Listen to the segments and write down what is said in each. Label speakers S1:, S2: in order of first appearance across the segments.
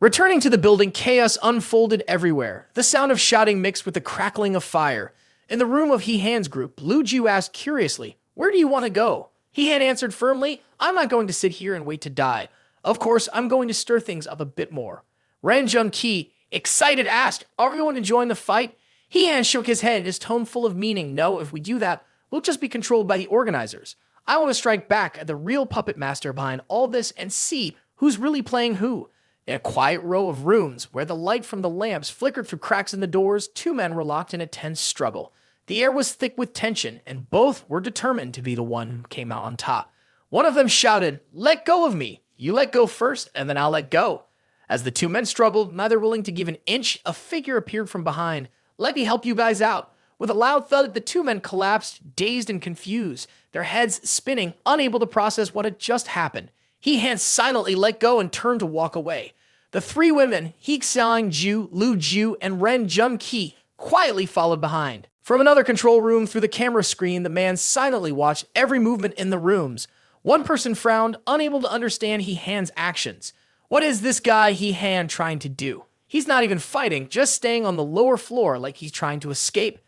S1: Returning to the building, chaos unfolded everywhere. The sound of shouting mixed with the crackling of fire. In the room of He-Han's group, Lu Ju asked curiously, "Where do you want to go?" He-Han answered firmly, "I'm not going to sit here and wait to die. Of course, I'm going to stir things up a bit more." Ren Jun-ki, excited, asked, "Are we going to join the fight?" He-Han shook his head, his tone full of meaning. "No, if we do that, we'll just be controlled by the organizers. I want to strike back at the real puppet master behind all this and see who's really playing who." In a quiet row of rooms, where the light from the lamps flickered through cracks in the doors, two men were locked in a tense struggle. The air was thick with tension, and both were determined to be the one who came out on top. One of them shouted, "Let go of me! You let go first, and then I'll let go." As the two men struggled, neither willing to give an inch, a figure appeared from behind. "Let me help you guys out." With a loud thud, the two men collapsed, dazed and confused, their heads spinning, unable to process what had just happened. He-Han silently let go and turned to walk away. The three women, He-Xiang-ju, Lu Ju, and Ren Jun-ki, quietly followed behind. From another control room through the camera screen, the man silently watched every movement in the rooms. One person frowned, unable to understand He-Han's actions. What is this guy He-Han trying to do? He's not even fighting, just staying on the lower floor like he's trying to escape.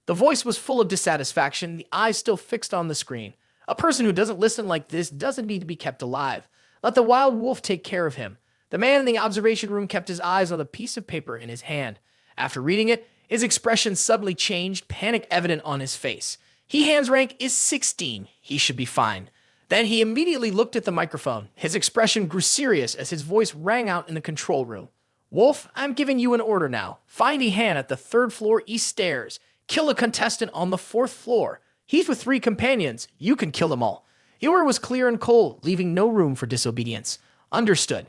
S1: The voice was full of dissatisfaction, the eyes still fixed on the screen. A person who doesn't listen like this doesn't need to be kept alive. Let the wild wolf take care of him. The man in the observation room kept his eyes on the piece of paper in his hand. After reading it, his expression suddenly changed, panic evident on his face. He-Han's rank is 16. He should be fine. Then he immediately looked at the microphone. His expression grew serious as his voice rang out in the control room. "Wolf, I'm giving you an order now. Find He-Han at the 3rd floor east stairs. Kill a contestant on the 4th floor. He's with 3 companions. You can kill them all." The order was clear and cold, leaving no room for disobedience. Understood.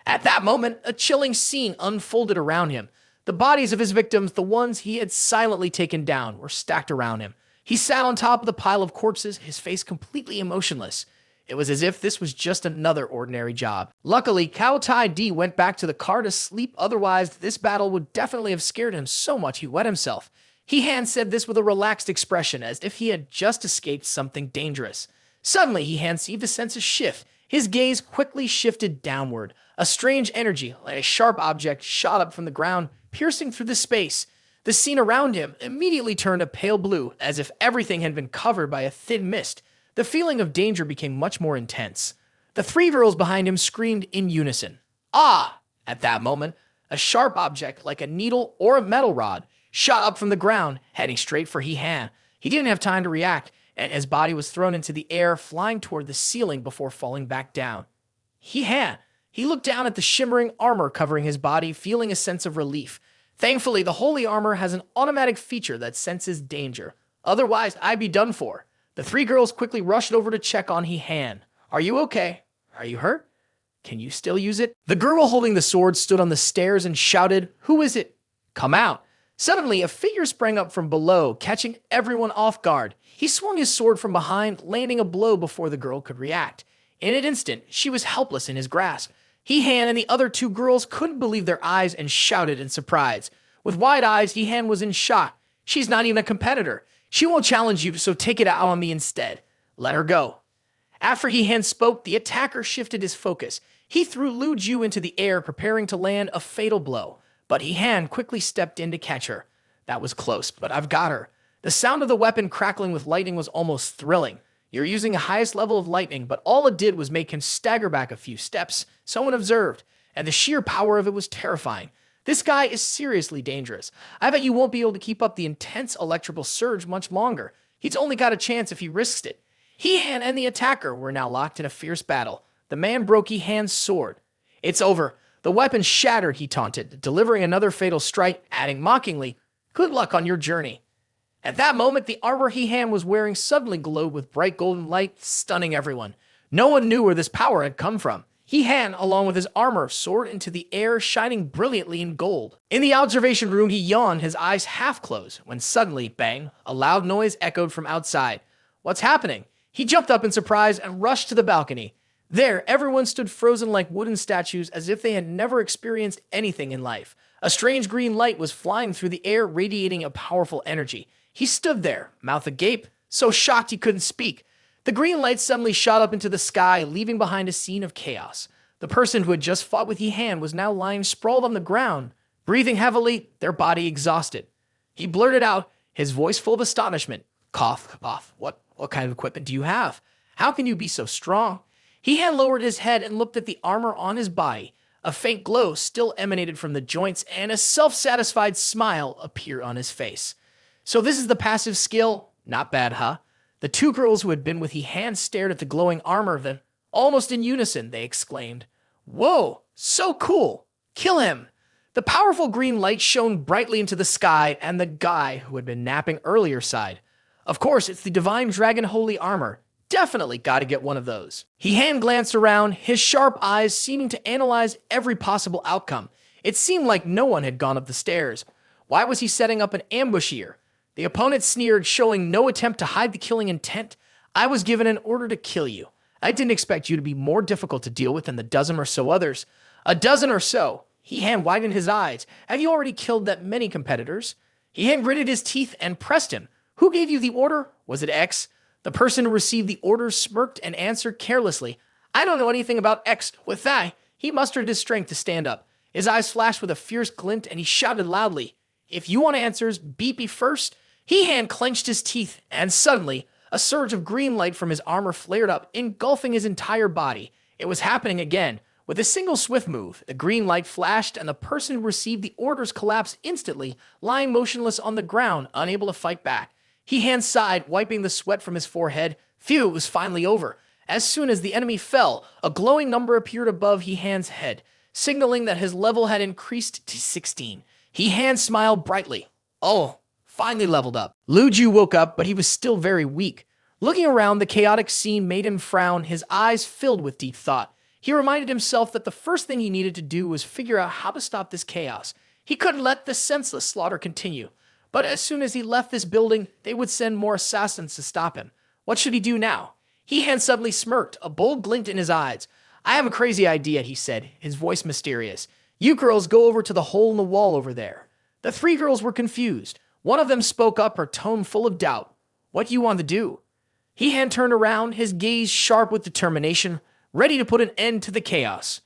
S1: At that moment, a chilling scene unfolded around him. The bodies of his victims, the ones he had silently taken down, were stacked around him. He sat on top of the pile of corpses, his face completely emotionless. It was as if this was just another ordinary job. Luckily, Cao Tai Di went back to the car to sleep, otherwise this battle would definitely have scared him so much he wet himself. He-Han said this with a relaxed expression, as if he had just escaped something dangerous. Suddenly, He-Han received a sense of shift. His gaze quickly shifted downward. A strange energy, like a sharp object, shot up from the ground, piercing through the space. The scene around him immediately turned a pale blue, as if everything had been covered by a thin mist. The feeling of danger became much more intense. The 3 girls behind him screamed in unison. "Ah!" At that moment, a sharp object, like a needle or a metal rod, shot up from the ground, heading straight for He-Han. He didn't have time to react, and his body was thrown into the air, flying toward the ceiling before falling back down. He-Han! He looked down at the shimmering armor covering his body, feeling a sense of relief. Thankfully, the holy armor has an automatic feature that senses danger. Otherwise, I'd be done for. The 3 girls quickly rushed over to check on He-Han. "Are you okay? Are you hurt? Can you still use it?" The girl holding the sword stood on the stairs and shouted, "Who is it? Come out." Suddenly, a figure sprang up from below, catching everyone off guard. He swung his sword from behind, landing a blow before the girl could react. In an instant, she was helpless in his grasp. He-Han and the other 2 girls couldn't believe their eyes and shouted in surprise. With wide eyes, He-Han was in shock. "She's not even a competitor. She won't challenge you, so take it out on me instead. Let her go." After He-Han spoke, the attacker shifted his focus. He threw Lu Ju into the air, preparing to land a fatal blow. But He-Han quickly stepped in to catch her. "That was close, but I've got her." The sound of the weapon crackling with lightning was almost thrilling. You're using the highest level of lightning, but all it did was make him stagger back a few steps. Someone observed, and the sheer power of it was terrifying. This guy is seriously dangerous. I bet you won't be able to keep up the intense electrical surge much longer. He's only got a chance if he risks it. He-Han and the attacker were now locked in a fierce battle. The man broke He-Han's sword. "It's over. The weapon shattered," he taunted, delivering another fatal strike, adding mockingly, "Good luck on your journey." At that moment, the armor He-Han was wearing suddenly glowed with bright golden light, stunning everyone. No one knew where this power had come from. He-Han, along with his armor, soared into the air, shining brilliantly in gold. In the observation room, he yawned, his eyes half closed, when suddenly, bang, a loud noise echoed from outside. "What's happening?" He jumped up in surprise and rushed to the balcony. There, everyone stood frozen like wooden statues, as if they had never experienced anything in life. A strange green light was flying through the air, radiating a powerful energy. He stood there, mouth agape, so shocked he couldn't speak. The green light suddenly shot up into the sky, leaving behind a scene of chaos. The person who had just fought with He-Han was now lying sprawled on the ground, breathing heavily, their body exhausted. He blurted out, his voice full of astonishment. Cough, cough. What kind of equipment do you have? How can you be so strong? He-Han lowered his head and looked at the armor on his body. A faint glow still emanated from the joints, and a self-satisfied smile appeared on his face. So this is the passive skill? Not bad, huh? The two girls who had been with He-Han stared at the glowing armor, then, almost in unison, they exclaimed, "Whoa, so cool! Kill him!" The powerful green light shone brightly into the sky, and the guy who had been napping earlier sighed. Of course, it's the Divine Dragon Holy Armor. Definitely gotta get one of those. He-Han glanced around, his sharp eyes seeming to analyze every possible outcome. It seemed like no one had gone up the stairs. Why was he setting up an ambush here? The opponent sneered, showing no attempt to hide the killing intent. I was given an order to kill you. I didn't expect you to be more difficult to deal with than the dozen or so others. A dozen or so. He-Han widened his eyes. Have you already killed that many competitors? He-Han gritted his teeth and pressed him. Who gave you the order? Was it X? The person who received the order smirked and answered carelessly. I don't know anything about X. With that, he mustered his strength to stand up. His eyes flashed with a fierce glint, and he shouted loudly, "If you want answers, beat me first." He-Han clenched his teeth, and suddenly, a surge of green light from his armor flared up, engulfing his entire body. It was happening again. With a single swift move, the green light flashed, and the person who received the orders collapsed instantly, lying motionless on the ground, unable to fight back. He-Han sighed, wiping the sweat from his forehead. Phew, it was finally over. As soon as the enemy fell, a glowing number appeared above He-Han's head, signaling that his level had increased to 16. He-Han smiled brightly. Oh, finally leveled up. Lu Ju woke up, but he was still very weak. Looking around, the chaotic scene made him frown, his eyes filled with deep thought. He reminded himself that the first thing he needed to do was figure out how to stop this chaos. He couldn't let the senseless slaughter continue. But as soon as he left this building, they would send more assassins to stop him. What should he do now? He-Han suddenly smirked, a bold glint in his eyes. I have a crazy idea, he said, his voice mysterious. You girls go over to the hole in the wall over there. The three girls were confused. One of them spoke up, her tone full of doubt. What do you want to do? He-Han turned around, his gaze sharp with determination, ready to put an end to the chaos.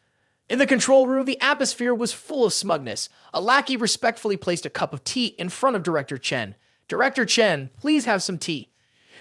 S1: In the control room, the atmosphere was full of smugness. A lackey respectfully placed a cup of tea in front of Director Chen. Director Chen, please have some tea.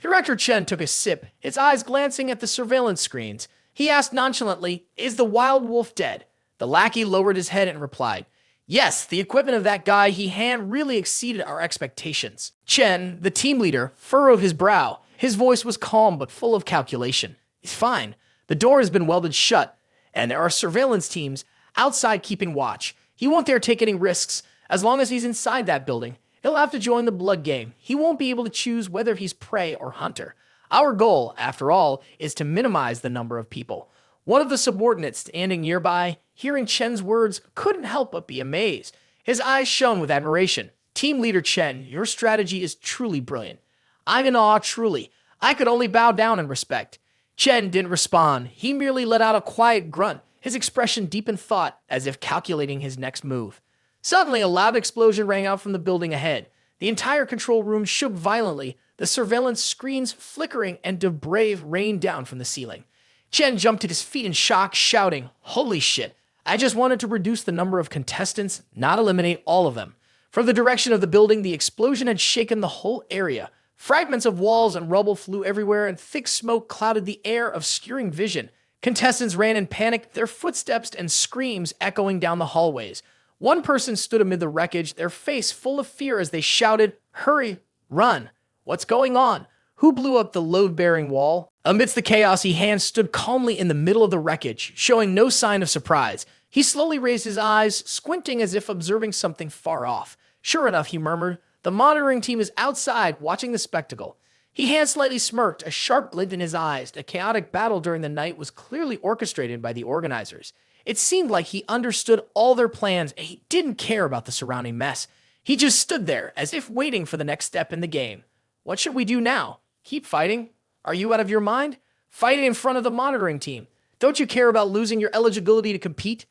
S1: Director Chen took a sip, his eyes glancing at the surveillance screens. He asked nonchalantly, is the wild wolf dead? The lackey lowered his head and replied, yes, the equipment of that guy He-Han really exceeded our expectations. Chen, the team leader, furrowed his brow. His voice was calm but full of calculation. He's fine. The door has been welded shut, and there are surveillance teams outside keeping watch. He won't dare take any risks. As long as he's inside that building, he'll have to join the blood game. He won't be able to choose whether he's prey or hunter. Our goal, after all, is to minimize the number of people. One of the subordinates standing nearby, hearing Chen's words, couldn't help but be amazed. His eyes shone with admiration. Team leader Chen, your strategy is truly brilliant. I'm in awe, truly. I could only bow down in respect. Chen didn't respond. He merely let out a quiet grunt, his expression deep in thought, as if calculating his next move. Suddenly, a loud explosion rang out from the building ahead. The entire control room shook violently, the surveillance screens flickering, and debris rained down from the ceiling. Chen jumped to his feet in shock, shouting, holy shit, I just wanted to reduce the number of contestants, not eliminate all of them. From the direction of the building, the explosion had shaken the whole area. Fragments of walls and rubble flew everywhere, and thick smoke clouded the air, obscuring vision. Contestants ran in panic, their footsteps and screams echoing down the hallways. One person stood amid the wreckage, their face full of fear as they shouted, hurry, run. What's going on? Who blew up the load-bearing wall? Amidst the chaos, He-Han stood calmly in the middle of the wreckage, showing no sign of surprise. He slowly raised his eyes, squinting as if observing something far off. Sure enough, he murmured, the monitoring team is outside watching the spectacle. He-Han slightly smirked, a sharp glint in his eyes. The chaotic battle during the night was clearly orchestrated by the organizers. It seemed like he understood all their plans and he didn't care about the surrounding mess. He just stood there, as if waiting for the next step in the game. What should we do now? Keep fighting? Are you out of your mind? Fighting in front of the monitoring team. Don't you care about losing your eligibility to compete?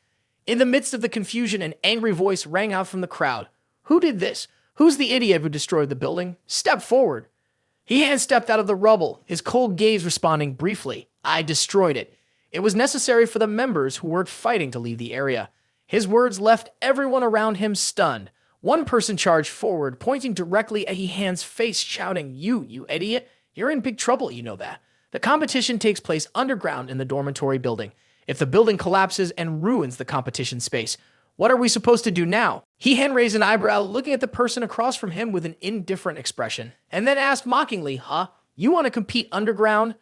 S1: In the midst of the confusion, an angry voice rang out from the crowd. Who did this? Who's the idiot who destroyed the building? Step forward. He-Han stepped out of the rubble, his cold gaze responding briefly, I destroyed it. It was necessary for the members who weren't fighting to leave the area. His words left everyone around him stunned. One person charged forward, pointing directly at Han's face, shouting, You idiot! You're in big trouble, you know that. The competition takes place underground in the dormitory building. If the building collapses and ruins the competition space, what are we supposed to do now? Han raised an eyebrow, looking at the person across from him with an indifferent expression, and then asked mockingly, Huh? You want to compete underground?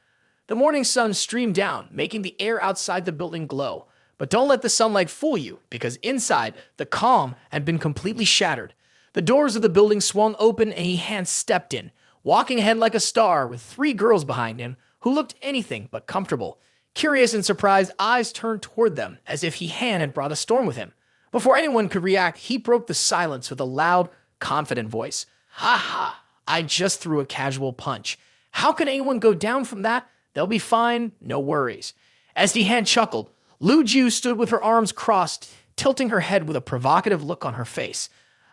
S1: The morning sun streamed down, making the air outside the building glow. But don't let the sunlight fool you, because inside, the calm had been completely shattered. The doors of the building swung open and Han stepped in, walking ahead like a star with 3 girls behind him who looked anything but comfortable. Curious and surprised eyes turned toward them, as if Han had brought a storm with him. Before anyone could react, he broke the silence with a loud, confident voice. Ha ha, I just threw a casual punch. How can anyone go down from that? They'll be fine, no worries. As Han chuckled, Lu Ju stood with her arms crossed, tilting her head with a provocative look on her face.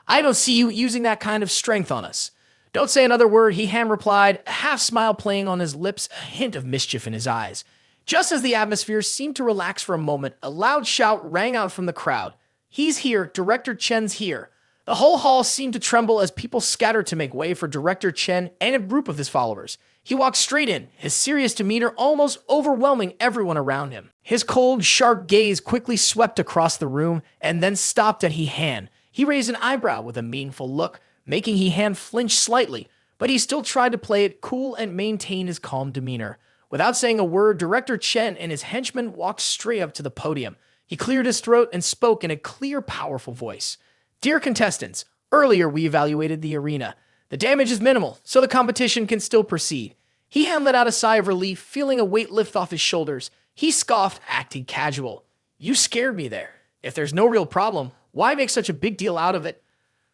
S1: I don't see you using that kind of strength on us. Don't say another word, Han replied, a half-smile playing on his lips, a hint of mischief in his eyes. Just as the atmosphere seemed to relax for a moment, a loud shout rang out from the crowd. He's here, Director Chen's here. The whole hall seemed to tremble as people scattered to make way for Director Chen and a group of his followers. He walked straight in, his serious demeanor almost overwhelming everyone around him. His cold, sharp gaze quickly swept across the room and then stopped at Han. He raised an eyebrow with a meaningful look, making Han flinch slightly, but he still tried to play it cool and maintain his calm demeanor. Without saying a word, Director Chen and his henchmen walked straight up to the podium. He cleared his throat and spoke in a clear, powerful voice. Dear contestants, earlier we evaluated the arena. The damage is minimal, so the competition can still proceed. Han let out a sigh of relief, feeling a weight lift off his shoulders. He scoffed, acting casual. You scared me there. If there's no real problem, why make such a big deal out of it?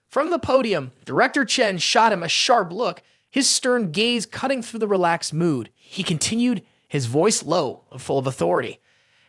S1: From the podium, Director Chen shot him a sharp look, his stern gaze cutting through the relaxed mood. He continued, his voice low, full of authority.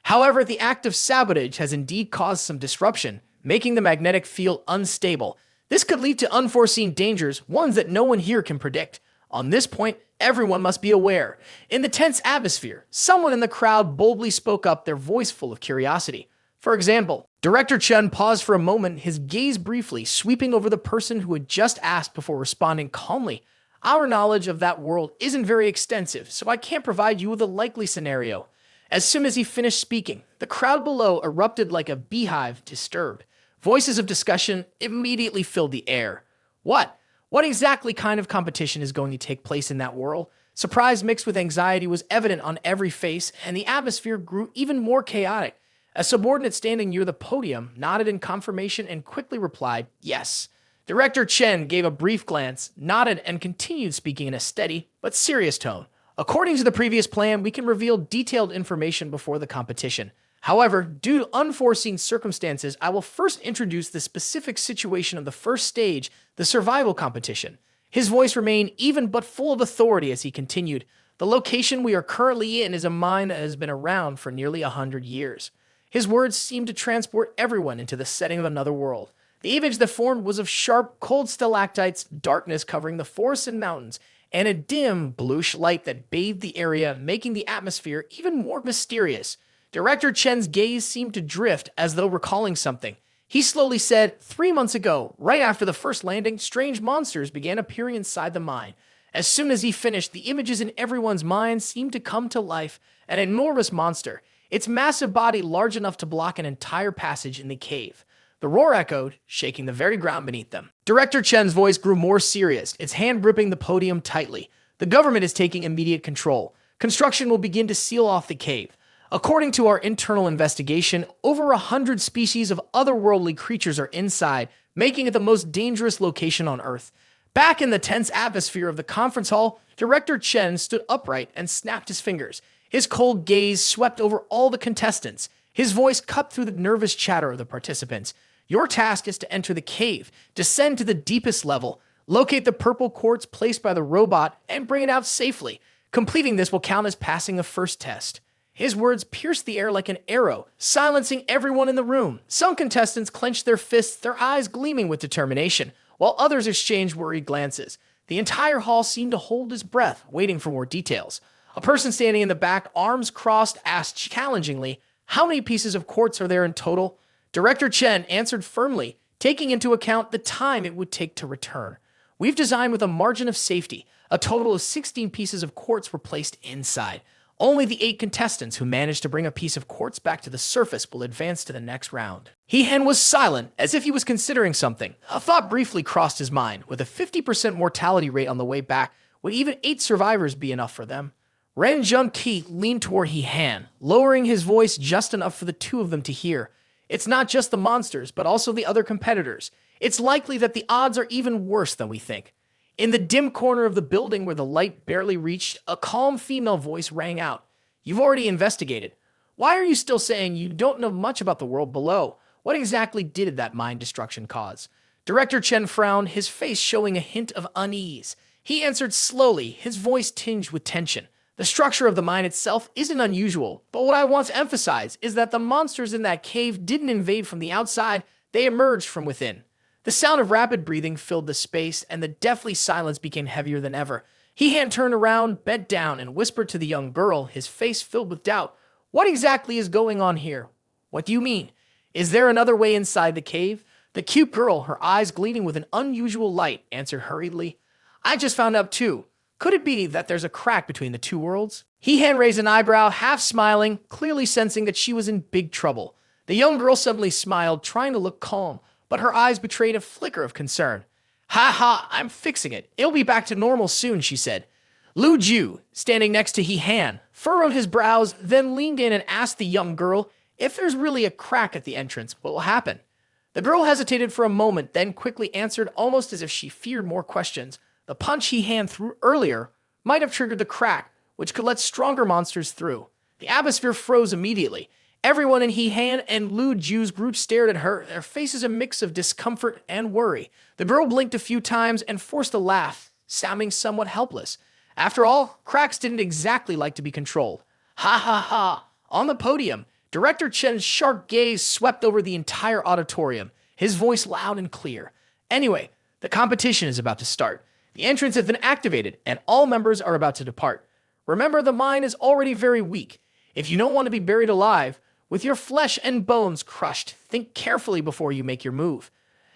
S1: However, the act of sabotage has indeed caused some disruption, making the magnetic field unstable. This could lead to unforeseen dangers, ones that no one here can predict. On this point, everyone must be aware. In the tense atmosphere, someone in the crowd boldly spoke up, their voice full of curiosity. For example, Director Chen paused for a moment, his gaze briefly sweeping over the person who had just asked before responding calmly. Our knowledge of that world isn't very extensive, so I can't provide you with a likely scenario. As soon as he finished speaking, the crowd below erupted like a beehive, disturbed. Voices of discussion immediately filled the air. What? What exactly kind of competition is going to take place in that world? Surprise mixed with anxiety was evident on every face, and the atmosphere grew even more chaotic. A subordinate standing near the podium nodded in confirmation and quickly replied, yes. Director Chen gave a brief glance, nodded, and continued speaking in a steady but serious tone. According to the previous plan, we can reveal detailed information before the competition. However, due to unforeseen circumstances, I will first introduce the specific situation of the first stage, the survival competition. His voice remained even but full of authority as he continued. The location we are currently in is a mine that has been around for nearly 100 years. His words seemed to transport everyone into the setting of another world. The image that formed was of sharp, cold stalactites, darkness covering the forests and mountains, and a dim, bluish light that bathed the area, making the atmosphere even more mysterious. Director Chen's gaze seemed to drift as though recalling something. He slowly said, 3 months ago, right after the first landing, strange monsters began appearing inside the mine. As soon as he finished, the images in everyone's mind seemed to come to life. An enormous monster, its massive body large enough to block an entire passage in the cave. The roar echoed, shaking the very ground beneath them. Director Chen's voice grew more serious, its hand gripping the podium tightly. The government is taking immediate control. Construction will begin to seal off the cave. According to our internal investigation, over 100 species of otherworldly creatures are inside, making it the most dangerous location on Earth. Back in the tense atmosphere of the conference hall, Director Chen stood upright and snapped his fingers. His cold gaze swept over all the contestants. His voice cut through the nervous chatter of the participants. Your task is to enter the cave, descend to the deepest level, locate the purple quartz placed by the robot, and bring it out safely. Completing this will count as passing the first test. His words pierced the air like an arrow, silencing everyone in the room. Some contestants clenched their fists, their eyes gleaming with determination, while others exchanged worried glances. The entire hall seemed to hold its breath, waiting for more details. A person standing in the back, arms crossed, asked challengingly, "How many pieces of quartz are there in total?" Director Chen answered firmly, taking into account the time it would take to return. "We've designed with a margin of safety. A total of 16 pieces of quartz were placed inside. Only the 8 contestants who managed to bring a piece of quartz back to the surface will advance to the next round." He-Han was silent, as if he was considering something. A thought briefly crossed his mind. With a 50% mortality rate on the way back, would even 8 survivors be enough for them? Ren Jun-Ki leaned toward He-Han, lowering his voice just enough for the two of them to hear. "It's not just the monsters, but also the other competitors. It's likely that the odds are even worse than we think." In the dim corner of the building where the light barely reached, a calm female voice rang out. "You've already investigated. Why are you still saying you don't know much about the world below? What exactly did that mine destruction cause?" Director Chen frowned, his face showing a hint of unease. He answered slowly, his voice tinged with tension. "The structure of the mine itself isn't unusual, but what I want to emphasize is that the monsters in that cave didn't invade from the outside, they emerged from within." The sound of rapid breathing filled the space, and the deathly silence became heavier than ever. He-Han turned around, bent down, and whispered to the young girl, his face filled with doubt. "What exactly is going on here?" "What do you mean? Is there another way inside the cave?" The cute girl, her eyes gleaming with an unusual light, answered hurriedly. "I just found out too. Could it be that there's a crack between the two worlds?" He-Han raised an eyebrow, half smiling, clearly sensing that she was in big trouble. The young girl suddenly smiled, trying to look calm, but her eyes betrayed a flicker of concern. "Ha ha, I'm fixing it. It'll be back to normal soon," she said. Lu Ju, standing next to He-Han, furrowed his brows, then leaned in and asked the young girl, "If there's really a crack at the entrance, what will happen?" The girl hesitated for a moment, then quickly answered almost as if she feared more questions. The punch He-Han threw earlier might have triggered the crack, which could let stronger monsters through. The atmosphere froze immediately. Everyone in He-Han and Lu Ju's group stared at her, their faces a mix of discomfort and worry. The girl blinked a few times and forced a laugh, sounding somewhat helpless. After all, cracks didn't exactly like to be controlled. "Ha ha ha!" On the podium, Director Chen's sharp gaze swept over the entire auditorium, his voice loud and clear. "Anyway, the competition is about to start. The entrance has been activated, and all members are about to depart. Remember, the mine is already very weak. If you don't want to be buried alive, with your flesh and bones crushed, think carefully before you make your move."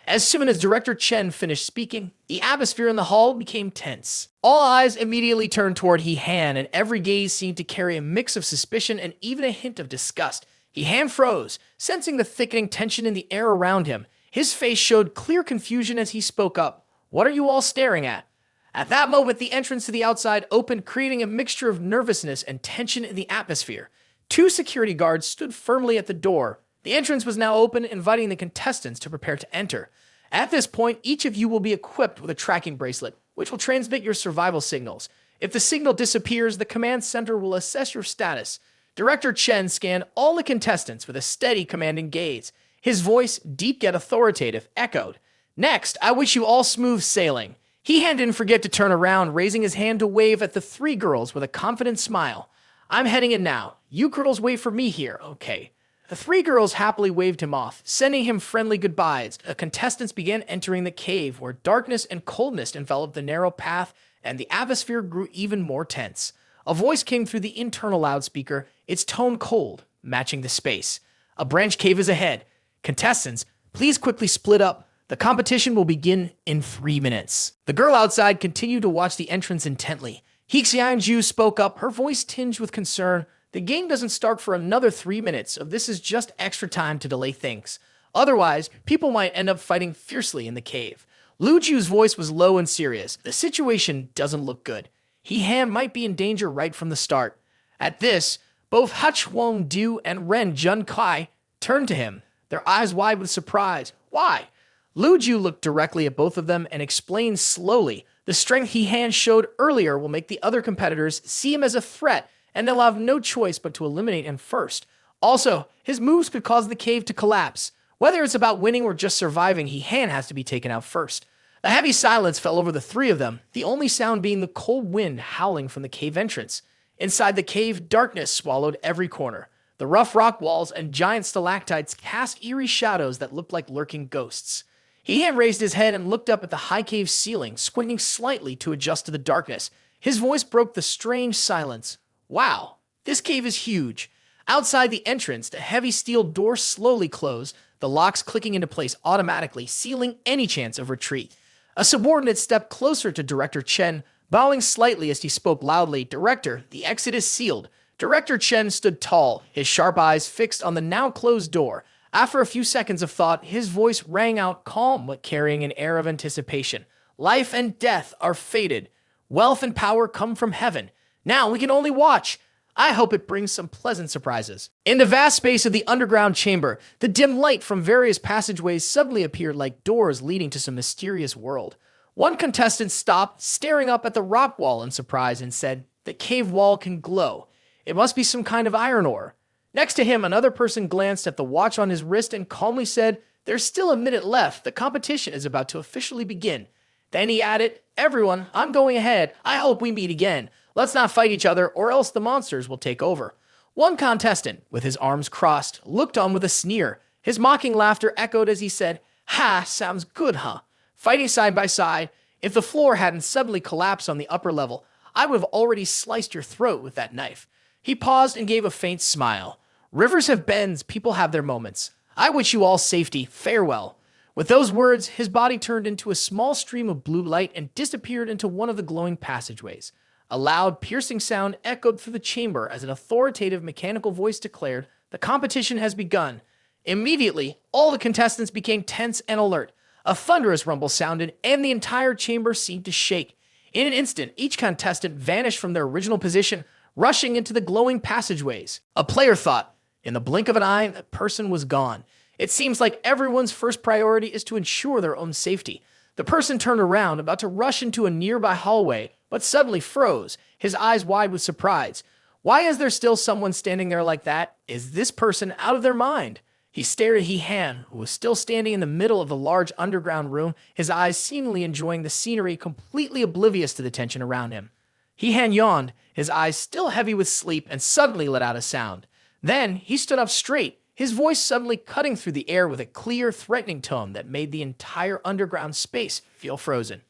S1: As soon as Director Chen finished speaking, the atmosphere in the hall became tense. All eyes immediately turned toward He-Han, and every gaze seemed to carry a mix of suspicion and even a hint of disgust. He-Han froze, sensing the thickening tension in the air around him. His face showed clear confusion as he spoke up. "What are you all staring at?" At that moment, the entrance to the outside opened, creating a mixture of nervousness and tension in the atmosphere. 2 security guards stood firmly at the door. The entrance was now open, inviting the contestants to prepare to enter. At this point, each of you will be equipped with a tracking bracelet, which will transmit your survival signals. If the signal disappears, the command center will assess your status. Director Chen scanned all the contestants with a steady, commanding gaze. His voice, deep yet authoritative, echoed. "Next, I wish you all smooth sailing." He-Han didn't forget to turn around, raising his hand to wave at the 3 girls with a confident smile. "I'm heading in now. You girls wait for me here, okay?" The 3 girls happily waved him off, sending him friendly goodbyes. The contestants began entering the cave, where darkness and coldness enveloped the narrow path, and the atmosphere grew even more tense. A voice came through the internal loudspeaker, its tone cold, matching the space. "A branch cave is ahead. Contestants, please quickly split up. The competition will begin in 3 minutes." The girl outside continued to watch the entrance intently. Hixianju spoke up, her voice tinged with concern. "The game doesn't start for another 3 minutes, so this is just extra time to delay things. Otherwise, people might end up fighting fiercely in the cave." Lu Ju's voice was low and serious. "The situation doesn't look good. He-Han might be in danger right from the start." At this, both Hutch Wong-du and Ren Jun-Kai turned to him, their eyes wide with surprise. "Why?" Lu Ju looked directly at both of them and explained slowly, "The strength He-Han showed earlier will make the other competitors see him as a threat, and they'll have no choice but to eliminate him first. Also, his moves could cause the cave to collapse. Whether it's about winning or just surviving, He-Han has to be taken out first." A heavy silence fell over the 3 of them, the only sound being the cold wind howling from the cave entrance. Inside the cave, darkness swallowed every corner. The rough rock walls and giant stalactites cast eerie shadows that looked like lurking ghosts. He-Han raised his head and looked up at the high cave ceiling, squinting slightly to adjust to the darkness. His voice broke the strange silence. Wow, this cave is huge. Outside the entrance, the heavy steel door slowly closed, the locks clicking into place automatically, sealing any chance of retreat. A subordinate stepped closer to Director Chen, bowing slightly as he spoke loudly. "Director, the exit is sealed." Director Chen stood tall, his sharp eyes fixed on the now closed door. After a few seconds of thought, his voice rang out calm but carrying an air of anticipation. "Life and death are fated. Wealth and power come from heaven. Now we can only watch. I hope it brings some pleasant surprises." In the vast space of the underground chamber, the dim light from various passageways suddenly appeared like doors leading to some mysterious world. One contestant stopped, staring up at the rock wall in surprise, and said, "The cave wall can glow. It must be some kind of iron ore." Next to him, another person glanced at the watch on his wrist and calmly said, "There's still a minute left. The competition is about to officially begin." Then he added, "Everyone, I'm going ahead. I hope we meet again. Let's not fight each other, or else the monsters will take over." One contestant, with his arms crossed, looked on with a sneer. His mocking laughter echoed as he said, "Ha, sounds good, huh? Fighting side by side. If the floor hadn't suddenly collapsed on the upper level, I would have already sliced your throat with that knife." He paused and gave a faint smile. "Rivers have bends, people have their moments. I wish you all safety. Farewell." With those words, his body turned into a small stream of blue light and disappeared into one of the glowing passageways. A loud, piercing sound echoed through the chamber as an authoritative mechanical voice declared, "The competition has begun." Immediately, all the contestants became tense and alert. A thunderous rumble sounded, and the entire chamber seemed to shake. In an instant, each contestant vanished from their original position, rushing into the glowing passageways. A player thought, in the blink of an eye, that person was gone. It seems like everyone's first priority is to ensure their own safety. The person turned around, about to rush into a nearby hallway, but suddenly froze, his eyes wide with surprise. Why is there still someone standing there like that? Is this person out of their mind? He stared at He-Han, who was still standing in the middle of the large underground room, his eyes seemingly enjoying the scenery, completely oblivious to the tension around him. He-Han yawned, his eyes still heavy with sleep, and suddenly let out a sound. Then he stood up straight, his voice suddenly cutting through the air with a clear, threatening tone that made the entire underground space feel frozen.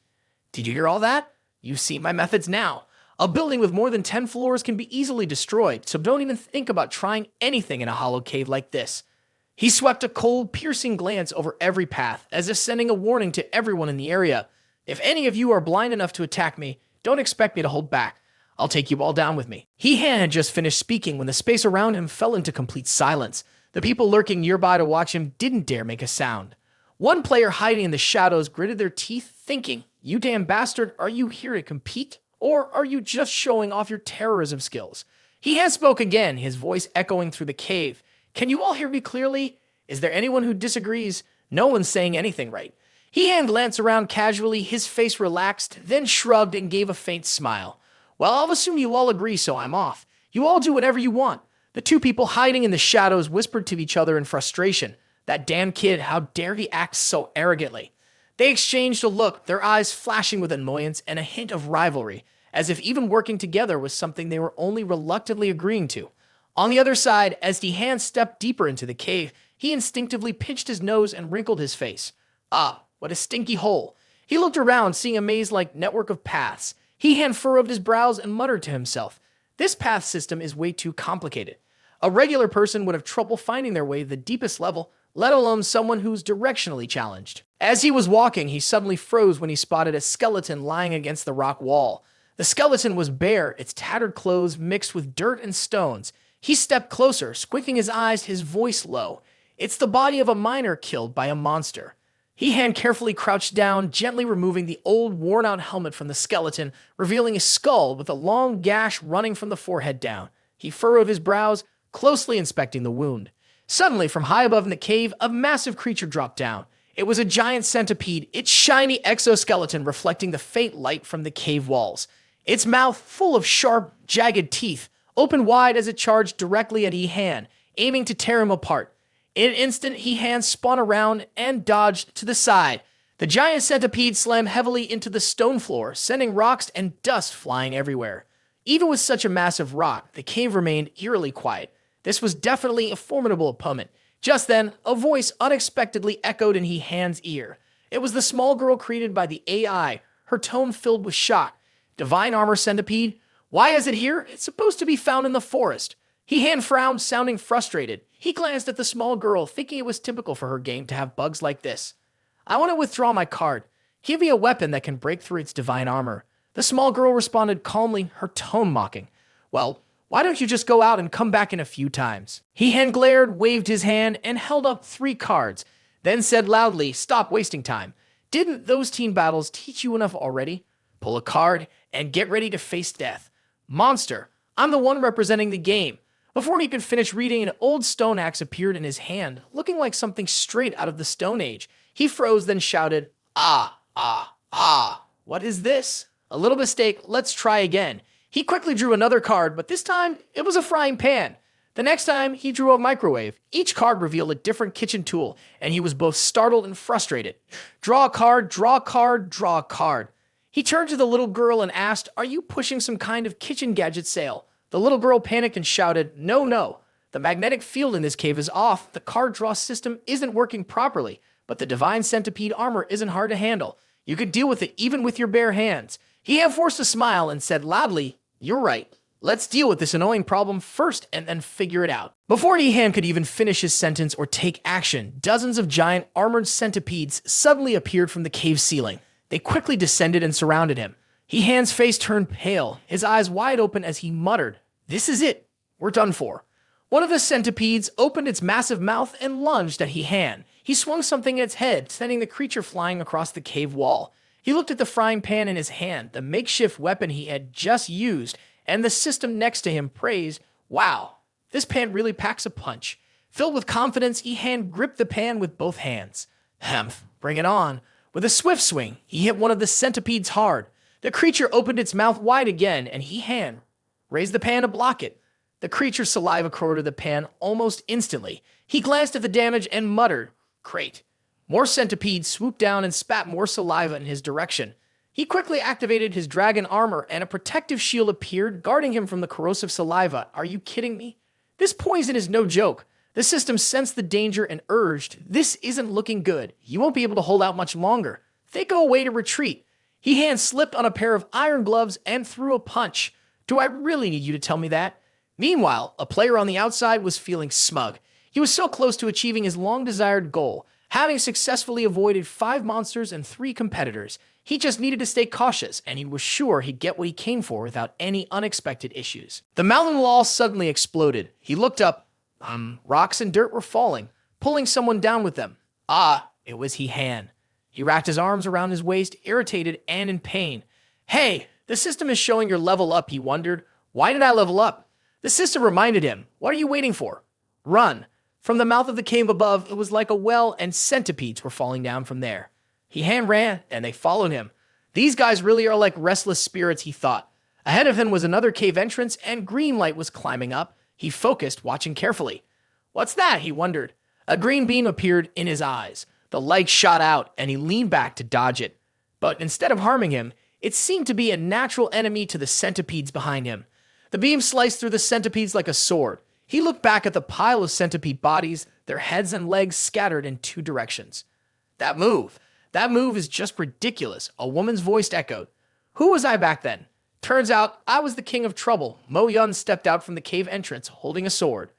S1: "Did you hear all that? You see my methods now. A building with more than 10 floors can be easily destroyed, so don't even think about trying anything in a hollow cave like this." He swept a cold, piercing glance over every path, as if sending a warning to everyone in the area. "If any of you are blind enough to attack me, don't expect me to hold back. I'll take you all down with me." He-Han had just finished speaking when the space around him fell into complete silence. The people lurking nearby to watch him didn't dare make a sound. One player hiding in the shadows gritted their teeth, thinking, "You damn bastard, are you here to compete? Or are you just showing off your terrorism skills?" He-Han spoke again, his voice echoing through the cave. "Can you all hear me clearly? Is there anyone who disagrees? No one's saying anything right." He-Han glanced around casually, his face relaxed, then shrugged and gave a faint smile. "Well, I'll assume you all agree, so I'm off. You all do whatever you want." The two people hiding in the shadows whispered to each other in frustration. "That damn kid, how dare he act so arrogantly?" They exchanged a look, their eyes flashing with annoyance and a hint of rivalry, as if even working together was something they were only reluctantly agreeing to. On the other side, as He-Han stepped deeper into the cave, he instinctively pinched his nose and wrinkled his face. Ah, what a stinky hole. He looked around, seeing a maze-like network of paths. He-Han furrowed his brows and muttered to himself, "This path system is way too complicated. A regular person would have trouble finding their way to the deepest level, let alone someone who's directionally challenged." As he was walking, he suddenly froze when he spotted a skeleton lying against the rock wall. The skeleton was bare, its tattered clothes mixed with dirt and stones. He stepped closer, squinting his eyes, his voice low. "It's the body of a miner killed by a monster." He-Han carefully crouched down, gently removing the old, worn-out helmet from the skeleton, revealing a skull with a long gash running from the forehead down. He furrowed his brows, closely inspecting the wound. Suddenly, from high above in the cave, a massive creature dropped down. It was a giant centipede, its shiny exoskeleton reflecting the faint light from the cave walls. Its mouth, full of sharp, jagged teeth, opened wide as it charged directly at He-Han, aiming to tear him apart. In an instant, He-Han spun around and dodged to the side. The giant centipede slammed heavily into the stone floor, sending rocks and dust flying everywhere. Even with such a massive rock, the cave remained eerily quiet. This was definitely a formidable opponent. Just then, a voice unexpectedly echoed in He-Han's ear. It was the small girl created by the AI, her tone filled with shock. "Divine Armor Centipede, Why is it here? It's supposed to be found in the forest. He frowned, sounding frustrated. He glanced at the small girl, thinking it was typical for her game to have bugs like this. I want to withdraw my card. Give me a weapon that can break through its divine armor. The small girl responded calmly, her tone mocking. Well, why don't you just go out and come back in a few times? He glared, waved his hand, and held up 3 cards, then said loudly, stop wasting time. Didn't those teen battles teach you enough already? Pull a card and get ready to face death. Monster, I'm the one representing the game. Before he could finish reading, an old stone axe appeared in his hand, looking like something straight out of the Stone Age. He froze, then shouted, ah, ah, ah. What is this? A little mistake, let's try again. He quickly drew another card, but this time it was a frying pan. The next time, he drew a microwave. Each card revealed a different kitchen tool, and he was both startled and frustrated. Draw a card, draw a card, draw a card. He turned to the little girl and asked, are you pushing some kind of kitchen gadget sale? The little girl panicked and shouted, no, no. The magnetic field in this cave is off. The card draw system isn't working properly, but the divine centipede armor isn't hard to handle. You could deal with it even with your bare hands. He forced a smile and said loudly, you're right. Let's deal with this annoying problem first and then figure it out. Before Nihan could even finish his sentence or take action, dozens of giant armored centipedes suddenly appeared from the cave ceiling. They quickly descended and surrounded him. Nihan's face turned pale, his eyes wide open as he muttered, this is it. We're done for. One of the centipedes opened its massive mouth and lunged at Nihan. He swung something at its head, sending the creature flying across the cave wall. He looked at the frying pan in his hand, the makeshift weapon he had just used, and the system next to him praised, wow, this pan really packs a punch. Filled with confidence, Nihan gripped the pan with both hands. Bring it on. With a swift swing, he hit one of the centipedes hard. The creature opened its mouth wide again, and Nihan raised the pan to block it. The creature's saliva coated the pan almost instantly. He glanced at the damage and muttered, great. More centipedes swooped down and spat more saliva in his direction. He quickly activated his dragon armor, and a protective shield appeared, guarding him from the corrosive saliva. Are you kidding me? This poison is no joke. The system sensed the danger and urged, this isn't looking good. You won't be able to hold out much longer. Think of a way to retreat. He slipped on a pair of iron gloves and threw a punch. Do I really need you to tell me that? Meanwhile, a player on the outside was feeling smug. He was so close to achieving his long-desired goal, having successfully avoided 5 monsters and 3 competitors. He just needed to stay cautious, and he was sure he'd get what he came for without any unexpected issues. The mountain wall suddenly exploded. He looked up. Rocks and dirt were falling, pulling someone down with them. It was Nihan. He racked his arms around his waist, irritated and in pain. Hey, the system is showing your level up, he wondered. Why did I level up? The system reminded him. What are you waiting for? Run. From the mouth of the cave above, it was like a well, and centipedes were falling down from there. Nihan ran, and they followed him. These guys really are like restless spirits, he thought. Ahead of him was another cave entrance, and green light was climbing up. He focused, watching carefully. What's that? He wondered. A green beam appeared in his eyes. The light shot out, and he leaned back to dodge it. But instead of harming him, it seemed to be a natural enemy to the centipedes behind him. The beam sliced through the centipedes like a sword. He looked back at the pile of centipede bodies, their heads and legs scattered in 2 directions. That move is just ridiculous, a woman's voice echoed. Who was I back then? Turns out I was the king of trouble. Mo Yun stepped out from the cave entrance, holding a sword.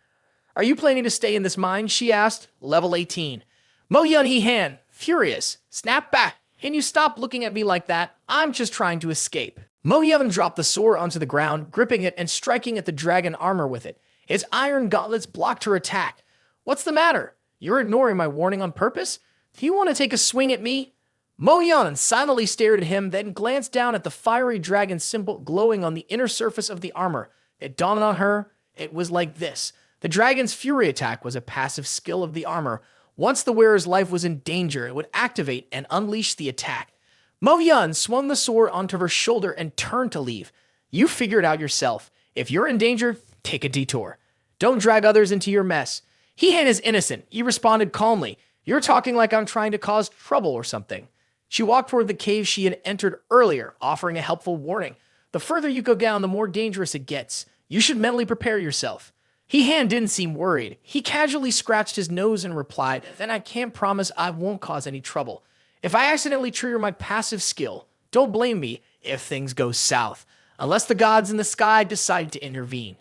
S1: Are you planning to stay in this mine? She asked. Level 18. Mo Yun Nihan, furious. Snap back. Can you stop looking at me like that? I'm just trying to escape. Mo Yun dropped the sword onto the ground, gripping it and striking at the dragon armor with it. His iron gauntlets blocked her attack. What's the matter? You're ignoring my warning on purpose? Do you want to take a swing at me? Mo Yun silently stared at him, then glanced down at the fiery dragon symbol glowing on the inner surface of the armor. It dawned on her. It was like this. The dragon's fury attack was a passive skill of the armor. Once the wearer's life was in danger, it would activate and unleash the attack. Mo Yun swung the sword onto her shoulder and turned to leave. You figure it out yourself. If you're in danger, take a detour. Don't drag others into your mess. Nihan is innocent. He responded calmly. You're talking like I'm trying to cause trouble or something. She walked toward the cave she had entered earlier, offering a helpful warning. The further you go down, the more dangerous it gets. You should mentally prepare yourself. Nihan didn't seem worried. He casually scratched his nose and replied, then I can't promise I won't cause any trouble. If I accidentally trigger my passive skill, don't blame me if things go south. unless the gods in the sky decide to intervene.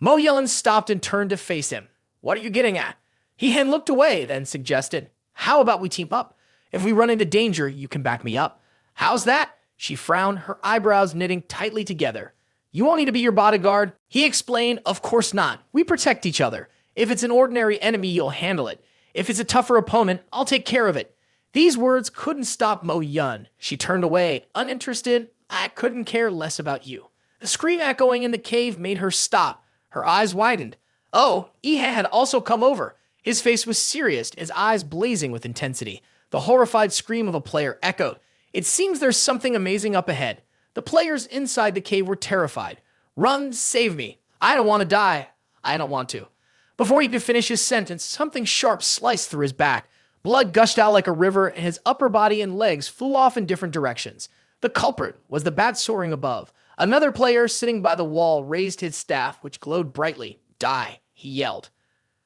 S1: Mo Yun stopped and turned to face him. What are you getting at? He-Hen looked away, then suggested, how about we team up? If we run into danger, you can back me up. How's that? She frowned, her eyebrows knitting tightly together. You want me to be your bodyguard? He explained, of course not. We protect each other. If it's an ordinary enemy, you'll handle it. If it's a tougher opponent, I'll take care of it. These words couldn't stop Mo Yun. She turned away, uninterested. I couldn't care less about you. The scream echoing in the cave made her stop. Her eyes widened. Oh, Ihe had also come over. His face was serious, his eyes blazing with intensity. The horrified scream of a player echoed. It seems there's something amazing up ahead. The players inside the cave were terrified. Run, save me. I don't want to die. I don't want to. Before he could finish his sentence, something sharp sliced through his back. Blood gushed out like a river, and his upper body and legs flew off in different directions. The culprit was the bat soaring above. Another player sitting by the wall raised his staff, which glowed brightly. Die, he yelled.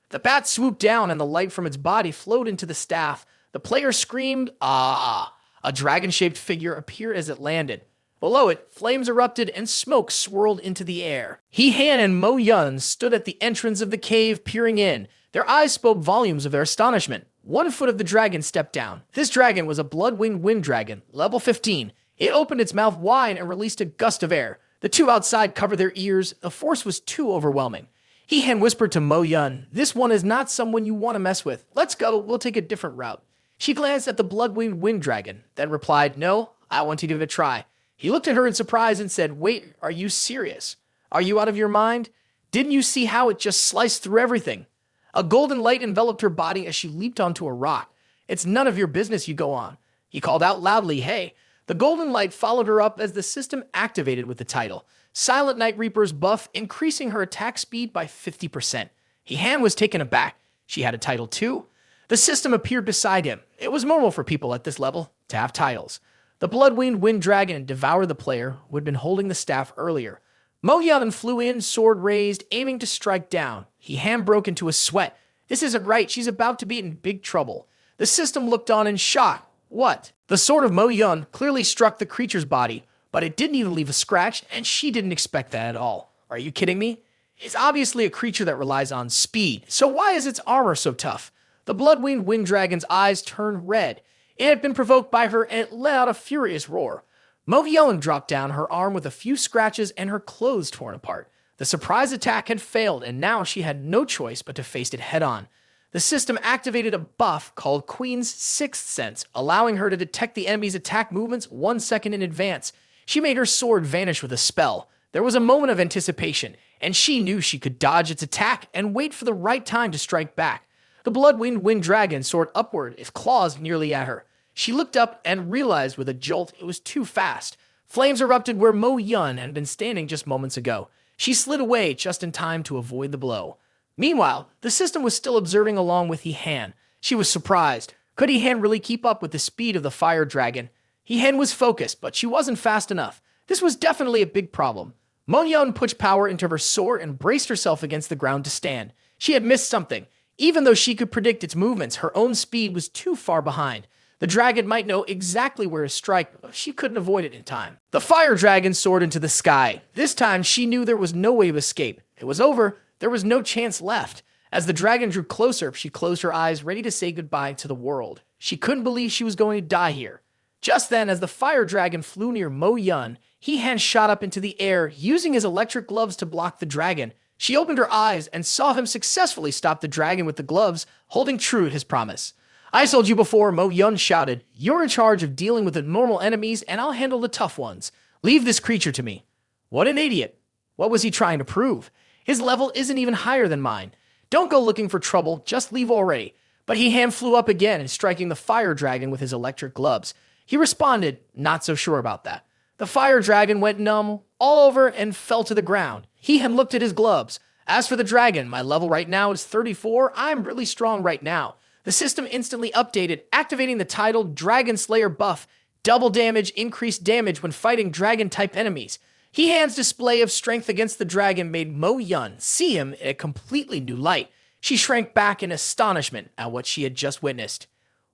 S1: The bat swooped down, and the light from its body flowed into the staff. The player screamed, ah! A dragon-shaped figure appeared as it landed. Below it, flames erupted and smoke swirled into the air. He-Han and Mo Yun stood at the entrance of the cave, peering in. Their eyes spoke volumes of their astonishment. 1 foot of the dragon stepped down. This dragon was a blood-winged wind dragon, level 15. It opened its mouth wide and released a gust of air. The two outside covered their ears. The force was too overwhelming. He-Han whispered to Mo Yun, this one is not someone you want to mess with. Let's go, we'll take a different route. She glanced at the blood-winged wind dragon, then replied, no, I want to give it a try. He looked at her in surprise and said, wait, are you serious? Are you out of your mind? Didn't you see how it just sliced through everything? A golden light enveloped her body as she leaped onto a rock. It's none of your business, you go on. He called out loudly, hey. The golden light followed her up as the system activated with the title. Silent Night Reaper's buff, increasing her attack speed by 50%. He-Han was taken aback. She had a title too. The system appeared beside him. It was normal for people at this level to have titles. The blood-winged wind dragon devoured the player who had been holding the staff earlier. Mo Yun flew in, sword raised, aiming to strike down. He-Han broke into a sweat. This isn't right. She's about to be in big trouble. The system looked on in shock. What? The sword of Mo Yun clearly struck the creature's body, but it didn't even leave a scratch, and she didn't expect that at all. Are you kidding me? It's obviously a creature that relies on speed, so why is its armor so tough? The blood-winged wind dragon's eyes turned red. It had been provoked by her, and it let out a furious roar. Mo Yun dropped down, her arm with a few scratches and her clothes torn apart. The surprise attack had failed, and now she had no choice but to face it head-on. The system activated a buff called Queen's Sixth Sense, allowing her to detect the enemy's attack movements 1 second in advance. She made her sword vanish with a spell. There was a moment of anticipation, and she knew she could dodge its attack and wait for the right time to strike back. The blood-winged wind dragon soared upward, its claws nearly at her. She looked up and realized with a jolt it was too fast. Flames erupted where Mo Yun had been standing just moments ago. She slid away just in time to avoid the blow. Meanwhile, the system was still observing along with He-Han. She was surprised. Could He-Han really keep up with the speed of the fire dragon? He-Han was focused, but she wasn't fast enough. This was definitely a big problem. Mo Yun pushed power into her sword and braced herself against the ground to stand. She had missed something. Even though she could predict its movements, her own speed was too far behind. The dragon might know exactly where to strike, but she couldn't avoid it in time. The fire dragon soared into the sky. This time, she knew there was no way of escape. It was over. There was no chance left. As the dragon drew closer, she closed her eyes, ready to say goodbye to the world. She couldn't believe she was going to die here. Just then, as the fire dragon flew near Mo Yun, He-Han shot up into the air, using his electric gloves to block the dragon. She opened her eyes and saw him successfully stop the dragon with the gloves, holding true to his promise. I told you before, Mo Yun shouted. You're in charge of dealing with the normal enemies, and I'll handle the tough ones. Leave this creature to me. What an idiot. What was he trying to prove? His level isn't even higher than mine. Don't go looking for trouble, just leave already. But He-Han flew up again and striking the fire dragon with his electric gloves. He responded, not so sure about that. The fire dragon went numb all over and fell to the ground. He-Han looked at his gloves. As for the dragon, my level right now is 34. I'm really strong right now. The system instantly updated, activating the title Dragon Slayer buff. Double damage, increased damage when fighting dragon-type enemies. He-Han's display of strength against the dragon made Mo Yun see him in a completely new light. She shrank back in astonishment at what she had just witnessed.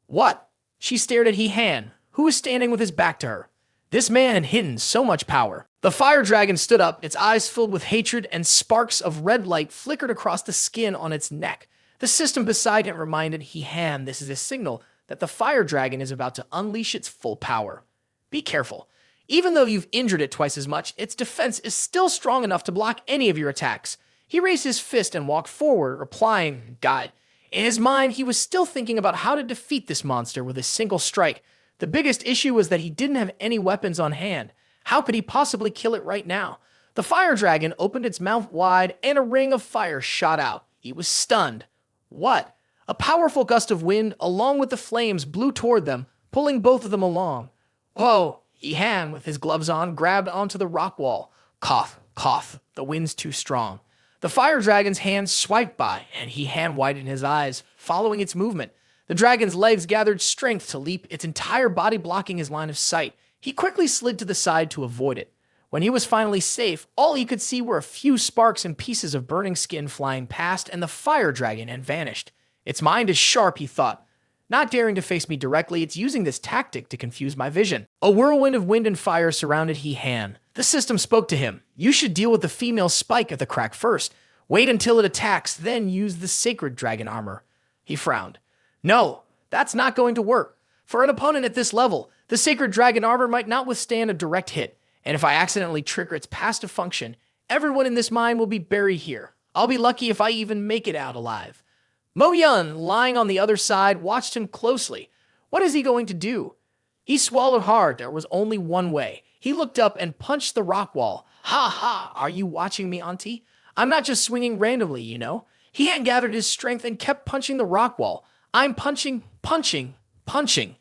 S1: What? She stared at He-Han, who was standing with his back to her. This man had hidden so much power. The fire dragon stood up, its eyes filled with hatred, and sparks of red light flickered across the skin on its neck. The system beside him reminded He-Han this is a signal that the fire dragon is about to unleash its full power. Be careful. Even though you've injured it twice as much, its defense is still strong enough to block any of your attacks. He raised his fist and walked forward, replying, "God." In his mind, he was still thinking about how to defeat this monster with a single strike. The biggest issue was that he didn't have any weapons on hand. How could he possibly kill it right now? The fire dragon opened its mouth wide and a ring of fire shot out. He was stunned. What? A powerful gust of wind, along with the flames, blew toward them, pulling both of them along. Whoa! He-Han, with his gloves on, grabbed onto the rock wall. Cough, cough. The wind's too strong. The fire dragon's hand swiped by, and He-Han widened his eyes, following its movement. The dragon's legs gathered strength to leap, its entire body blocking his line of sight. He quickly slid to the side to avoid it. When he was finally safe, all he could see were a few sparks and pieces of burning skin flying past, and the fire dragon had vanished. Its mind is sharp, he thought. Not daring to face me directly, it's using this tactic to confuse my vision. A whirlwind of wind and fire surrounded He-Han. The system spoke to him. You should deal with the female spike at the crack first. Wait until it attacks, then use the sacred dragon armor. He frowned. No, that's not going to work. For an opponent at this level, the sacred dragon armor might not withstand a direct hit, and if I accidentally trigger its passive function, everyone in this mine will be buried here. I'll be lucky if I even make it out alive. Mo Yun, lying on the other side, watched him closely. What is he going to do? He swallowed hard. There was only one way. He looked up and punched the rock wall. Ha ha, are you watching me, Auntie? I'm not just swinging randomly, you know. He had gathered his strength and kept punching the rock wall. I'm punching, punching, punching.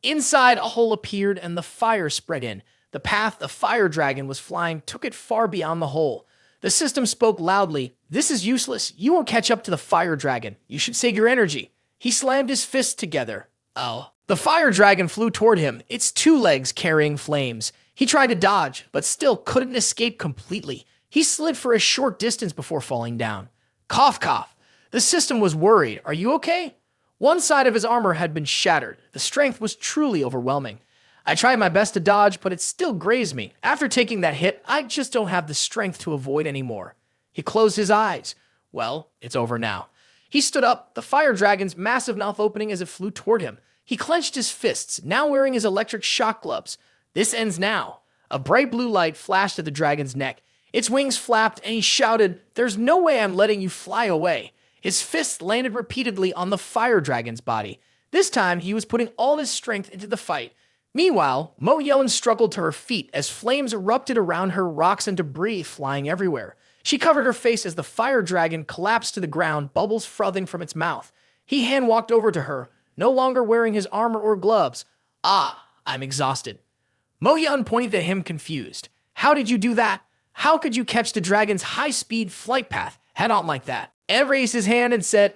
S1: Inside, a hole appeared and the fire spread in. The path the fire dragon was flying took it far beyond the hole. The system spoke loudly. This is useless. You won't catch up to the fire dragon. You should save your energy. He slammed his fists together. Oh. The fire dragon flew toward him, its two legs carrying flames. He tried to dodge, but still couldn't escape completely. He slid for a short distance before falling down. Cough, cough. The system was worried. Are you okay? One side of his armor had been shattered. The strength was truly overwhelming. I tried my best to dodge, but it still grazed me. After taking that hit, I just don't have the strength to avoid anymore. He closed his eyes. Well, it's over now. He stood up, the fire dragon's massive mouth opening as it flew toward him. He clenched his fists, now wearing his electric shock gloves. This ends now. A bright blue light flashed at the dragon's neck. Its wings flapped, and he shouted, "There's no way I'm letting you fly away." His fists landed repeatedly on the fire dragon's body. This time, he was putting all his strength into the fight. Meanwhile, Mo Yun struggled to her feet as flames erupted around her, rocks and debris flying everywhere. She covered her face as the fire dragon collapsed to the ground, bubbles frothing from its mouth. He-Han walked over to her, no longer wearing his armor or gloves. Ah, I'm exhausted. Mo Yun pointed at him confused. How did you do that? How could you catch the dragon's high-speed flight path head on like that? Ed raised his hand and said,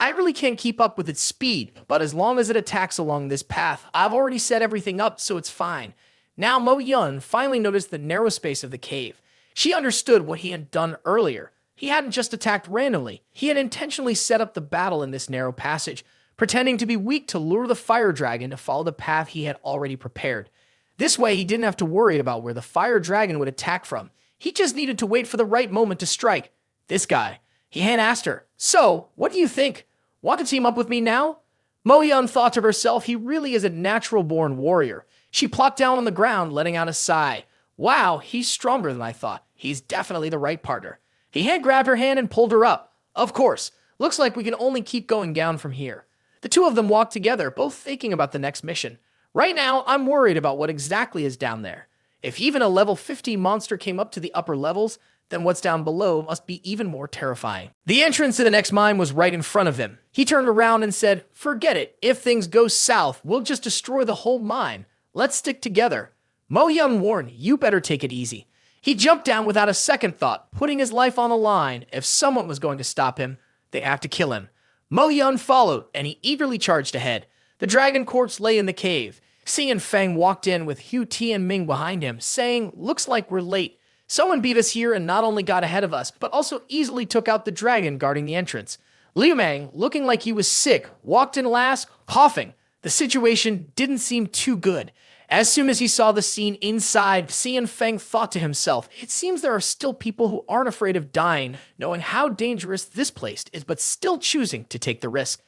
S1: I really can't keep up with its speed, but as long as it attacks along this path, I've already set everything up, so it's fine. Now Mo Yun finally noticed the narrow space of the cave. She understood what he had done earlier. He hadn't just attacked randomly. He had intentionally set up the battle in this narrow passage, pretending to be weak to lure the fire dragon to follow the path he had already prepared. This way, he didn't have to worry about where the fire dragon would attack from. He just needed to wait for the right moment to strike. This guy. He-Han asked her, So, what do you think? Want to team up with me now? Mo Yun thought to herself, he really is a natural-born warrior. She plopped down on the ground, letting out a sigh. Wow, he's stronger than I thought. He's definitely the right partner. He-Han grabbed her hand and pulled her up. Of course. Looks like we can only keep going down from here. The two of them walked together, both thinking about the next mission. Right now, I'm worried about what exactly is down there. If even a level 15 monster came up to the upper levels, then what's down below must be even more terrifying. The entrance to the next mine was right in front of him. He turned around and said, Forget it. If things go south, we'll just destroy the whole mine. Let's stick together. Mo Yun warned, You better take it easy. He jumped down without a second thought, putting his life on the line. If someone was going to stop him, they have to kill him. Mo Yun followed, and he eagerly charged ahead. The dragon corpse lay in the cave. Xi and Feng walked in with Hu Ti and Ming behind him, saying, Looks like we're late. Someone beat us here and not only got ahead of us, but also easily took out the dragon guarding the entrance. Liu Mang, looking like he was sick, walked in last, coughing. The situation didn't seem too good. As soon as he saw the scene inside, Xian Feng thought to himself, it seems there are still people who aren't afraid of dying, knowing how dangerous this place is, but still choosing to take the risk.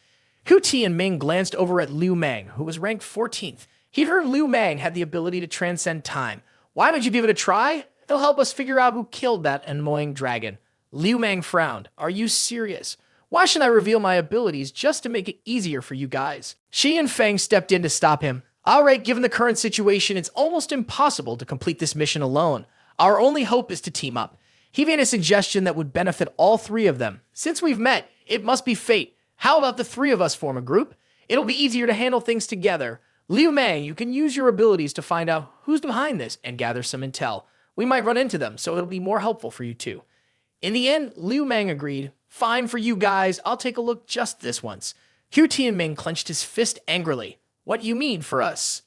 S1: Hu Tianming glanced over at Liu Mang, who was ranked 14th. He'd heard Liu Mang had the ability to transcend time. Why don't you give it a try? It'll help us figure out who killed that annoying dragon. Liu Mang frowned. Are you serious? Why should I reveal my abilities just to make it easier for you guys? Xian Feng stepped in to stop him. All right, given the current situation, it's almost impossible to complete this mission alone. Our only hope is to team up. He made a suggestion that would benefit all three of them. Since we've met, it must be fate. How about the three of us form a group? It'll be easier to handle things together. Liu Mang, you can use your abilities to find out who's behind this and gather some intel. We might run into them, so it'll be more helpful for you too. In the end, Liu Mang agreed. Fine for you guys, I'll take a look just this once. Hu Tianming clenched his fist angrily. What you mean for us?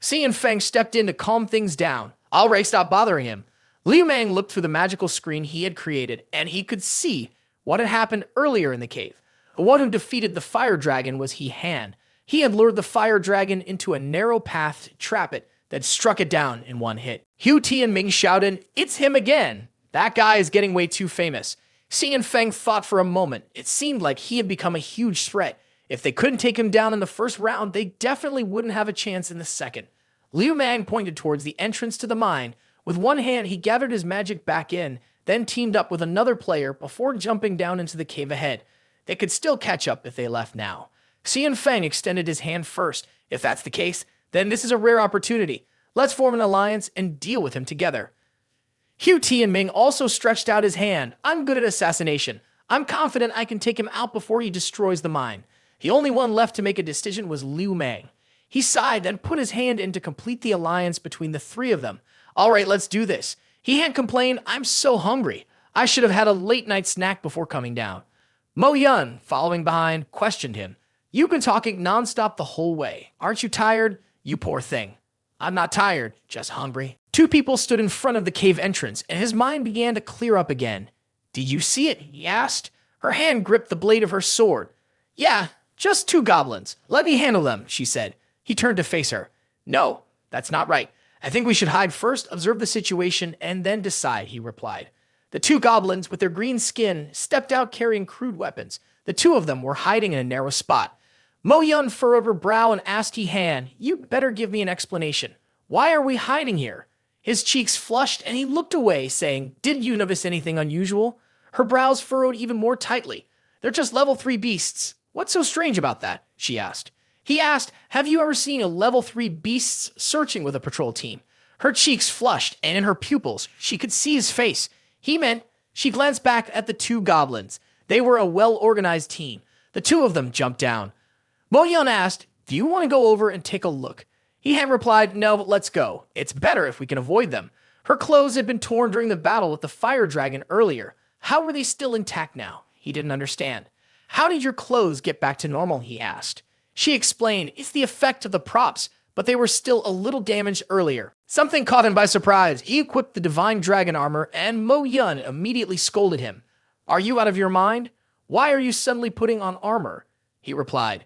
S1: Xian Feng stepped in to calm things down. All right, stop bothering him. Liu Mang looked through the magical screen he had created, and he could see what had happened earlier in the cave. The one who defeated the fire dragon was He Han. He had lured the fire dragon into a narrow path to trap it that struck it down in one hit. Hu Tianming shouted, "It's him again! That guy is getting way too famous." Xian Feng thought for a moment. It seemed like he had become a huge threat. If they couldn't take him down in the first round, they definitely wouldn't have a chance in the second. Liu Mang pointed towards the entrance to the mine. With one hand, he gathered his magic back in, then teamed up with another player before jumping down into the cave ahead. They could still catch up if they left now. Xian Feng extended his hand first. If that's the case, then this is a rare opportunity. Let's form an alliance and deal with him together. Hu Tianming also stretched out his hand. I'm good at assassination. I'm confident I can take him out before he destroys the mine. The only one left to make a decision was Liu Mang. He sighed, then put his hand in to complete the alliance between the three of them. All right, let's do this. He had complained, I'm so hungry. I should have had a late-night snack before coming down. Mo Yun, following behind, questioned him. You've been talking nonstop the whole way. Aren't you tired? You poor thing. I'm not tired, just hungry. Two people stood in front of the cave entrance, and his mind began to clear up again. Did you see it? He asked. Her hand gripped the blade of her sword. Yeah, just two goblins. Let me handle them, she said. He turned to face her. No, that's not right. I think we should hide first, observe the situation, and then decide, he replied. The two goblins, with their green skin, stepped out carrying crude weapons. The two of them were hiding in a narrow spot. Mo Yun furrowed her brow and asked He Han, you better give me an explanation. Why are we hiding here? His cheeks flushed and he looked away, saying, didn't you notice anything unusual? Her brows furrowed even more tightly. They're just level 3 beasts. What's so strange about that? She asked. He asked, have you ever seen a level 3 beasts searching with a patrol team? Her cheeks flushed, and in her pupils, she could see his face. He meant, she glanced back at the two goblins. They were a well-organized team. The two of them jumped down. Mo Yun asked, do you want to go over and take a look? He had replied, no, but let's go. It's better if we can avoid them. Her clothes had been torn during the battle with the fire dragon earlier. How were they still intact now? He didn't understand. How did your clothes get back to normal? He asked. She explained, it's the effect of the props, but they were still a little damaged earlier. Something caught him by surprise. He equipped the divine dragon armor, and Mo Yun immediately scolded him. Are you out of your mind? Why are you suddenly putting on armor? He replied.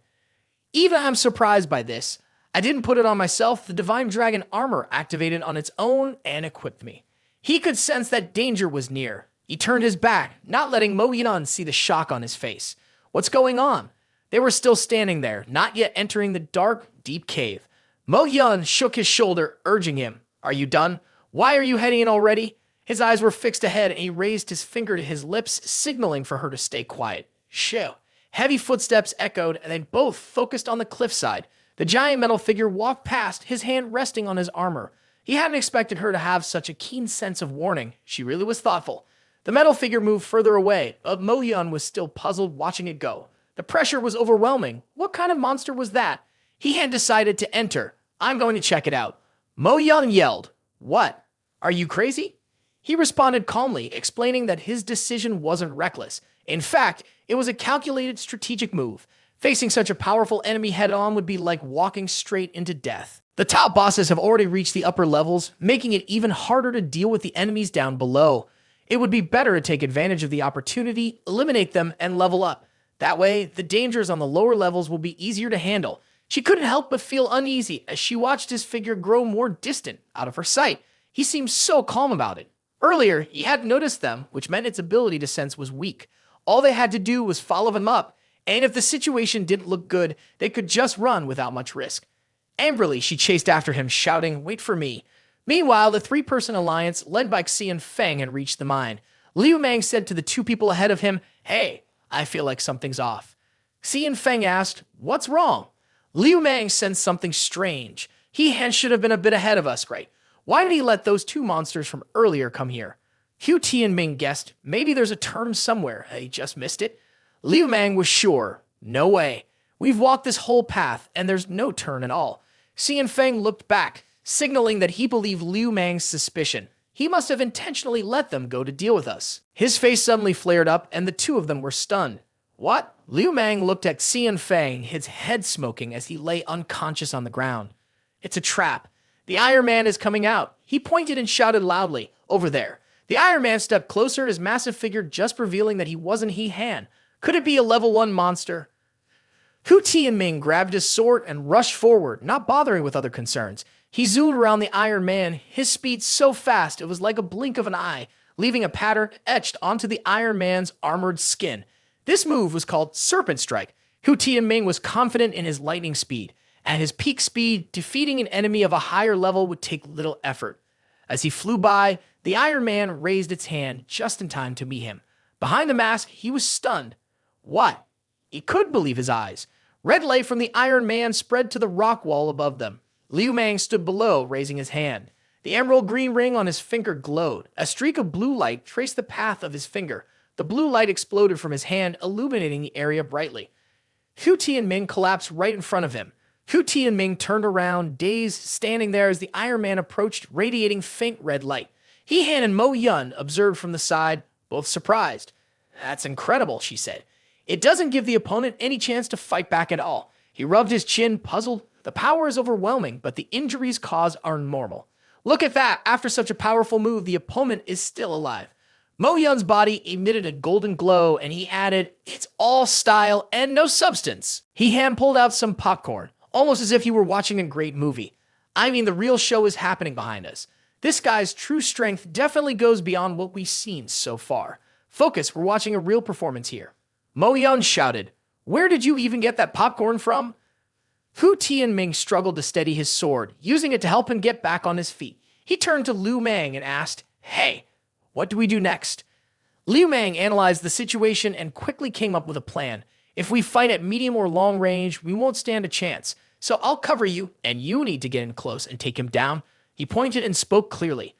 S1: Even I'm surprised by this. I didn't put it on myself. The divine dragon armor activated on its own and equipped me. He could sense that danger was near. He turned his back, not letting Mo Yun see the shock on his face. What's going on? They were still standing there, not yet entering the dark, deep cave. Mo Yun shook his shoulder, urging him. Are you done? Why are you heading in already? His eyes were fixed ahead, and he raised his finger to his lips, signaling for her to stay quiet. Shoo. Heavy footsteps echoed, and they both focused on the cliffside. The giant metal figure walked past, his hand resting on his armor. He hadn't expected her to have such a keen sense of warning. She really was thoughtful. The metal figure moved further away, but Mo Yun was still puzzled watching it go. The pressure was overwhelming. What kind of monster was that? He had decided to enter. I'm going to check it out. Mo Yun yelled. What? Are you crazy? He responded calmly, explaining that his decision wasn't reckless. In fact, it was a calculated strategic move. Facing such a powerful enemy head-on would be like walking straight into death. The top bosses have already reached the upper levels, making it even harder to deal with the enemies down below. It would be better to take advantage of the opportunity, eliminate them, and level up. That way, the dangers on the lower levels will be easier to handle. She couldn't help but feel uneasy as she watched his figure grow more distant, out of her sight. He seemed so calm about it. Earlier, he hadn't noticed them, which meant its ability to sense was weak. All they had to do was follow him up, and if the situation didn't look good, they could just run without much risk. Angrily, she chased after him, shouting, "Wait for me." Meanwhile, the three-person alliance, led by Xi and Feng, had reached the mine. Liu Mang said to the two people ahead of him, "Hey, I feel like something's off." Xi and Feng asked, "What's wrong?" Liu Mang sensed something strange. He should have been a bit ahead of us, right? Why did he let those two monsters from earlier come here? Hu Tianming guessed, maybe there's a turn somewhere. He just missed it. Liu Mang was sure. No way. We've walked this whole path, and there's no turn at all. Xi and Feng looked back, signaling that he believed Liu Mang's suspicion. He must have intentionally let them go to deal with us. His face suddenly flared up, and the two of them were stunned. What? Liu Mang looked at Xi and Feng, his head smoking as he lay unconscious on the ground. It's a trap. The Iron Man is coming out. He pointed and shouted loudly, "Over there." The Iron Man stepped closer, his massive figure just revealing that he wasn't He-Han. Could it be a level 1 monster? Hu Tianming grabbed his sword and rushed forward, not bothering with other concerns. He zoomed around the Iron Man, his speed so fast it was like a blink of an eye, leaving a pattern etched onto the Iron Man's armored skin. This move was called Serpent Strike. Hu Tianming was confident in his lightning speed. At his peak speed, defeating an enemy of a higher level would take little effort. As he flew by, the Iron Man raised its hand just in time to meet him. Behind the mask, he was stunned. What? He couldn't believe his eyes. Red light from the Iron Man spread to the rock wall above them. Liu Mang stood below, raising his hand. The emerald green ring on his finger glowed. A streak of blue light traced the path of his finger. The blue light exploded from his hand, illuminating the area brightly. Hu Tianming collapsed right in front of him. Hu Tianming turned around, dazed, standing there as the Iron Man approached, radiating faint red light. He-Han and Mo Yun observed from the side, both surprised. "That's incredible," she said. "It doesn't give the opponent any chance to fight back at all." He rubbed his chin, puzzled. The power is overwhelming, but the injuries caused are normal. Look at that. After such a powerful move, the opponent is still alive. Mo Yun's body emitted a golden glow, and he added, "It's all style and no substance." He-Han pulled out some popcorn, almost as if he were watching a great movie. I mean, the real show is happening behind us. This guy's true strength definitely goes beyond what we've seen so far. Focus, we're watching a real performance here. Mo Yun shouted, "Where did you even get that popcorn from?" Hu Tianming struggled to steady his sword, using it to help him get back on his feet. He turned to Liu Mang and asked, "Hey, what do we do next?" Liu Mang analyzed the situation and quickly came up with a plan. "If we fight at medium or long range, we won't stand a chance. So I'll cover you, and you need to get in close and take him down." He pointed and spoke clearly.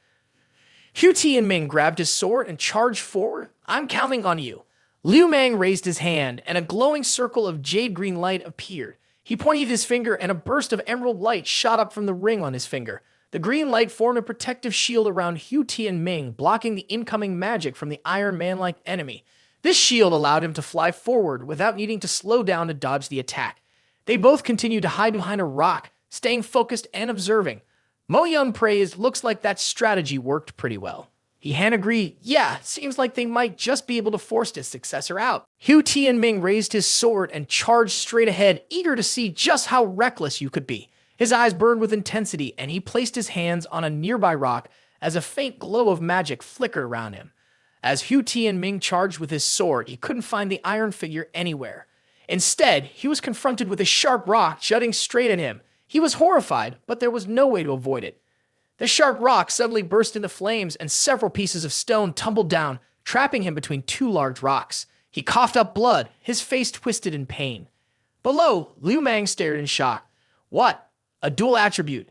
S1: Hu Tianming grabbed his sword and charged forward. "I'm counting on you." Liu Mang raised his hand, and a glowing circle of jade green light appeared. He pointed his finger, and a burst of emerald light shot up from the ring on his finger. The green light formed a protective shield around Hu Tianming, blocking the incoming magic from the Iron Man-like enemy. This shield allowed him to fly forward without needing to slow down to dodge the attack. They both continued to hide behind a rock, staying focused and observing. Mo Yun praised, "Looks like that strategy worked pretty well." He-Han agreed, "Yeah, seems like they might just be able to force his successor out." Hu Tianming raised his sword and charged straight ahead, eager to see just how reckless you could be. His eyes burned with intensity, and he placed his hands on a nearby rock as a faint glow of magic flickered around him. As Hu Tianming charged with his sword, he couldn't find the iron figure anywhere. Instead, he was confronted with a sharp rock jutting straight at him. He was horrified, but there was no way to avoid it. The sharp rock suddenly burst into flames, and several pieces of stone tumbled down, trapping him between two large rocks. He coughed up blood, his face twisted in pain. Below, Liu Mang stared in shock. What? A dual attribute.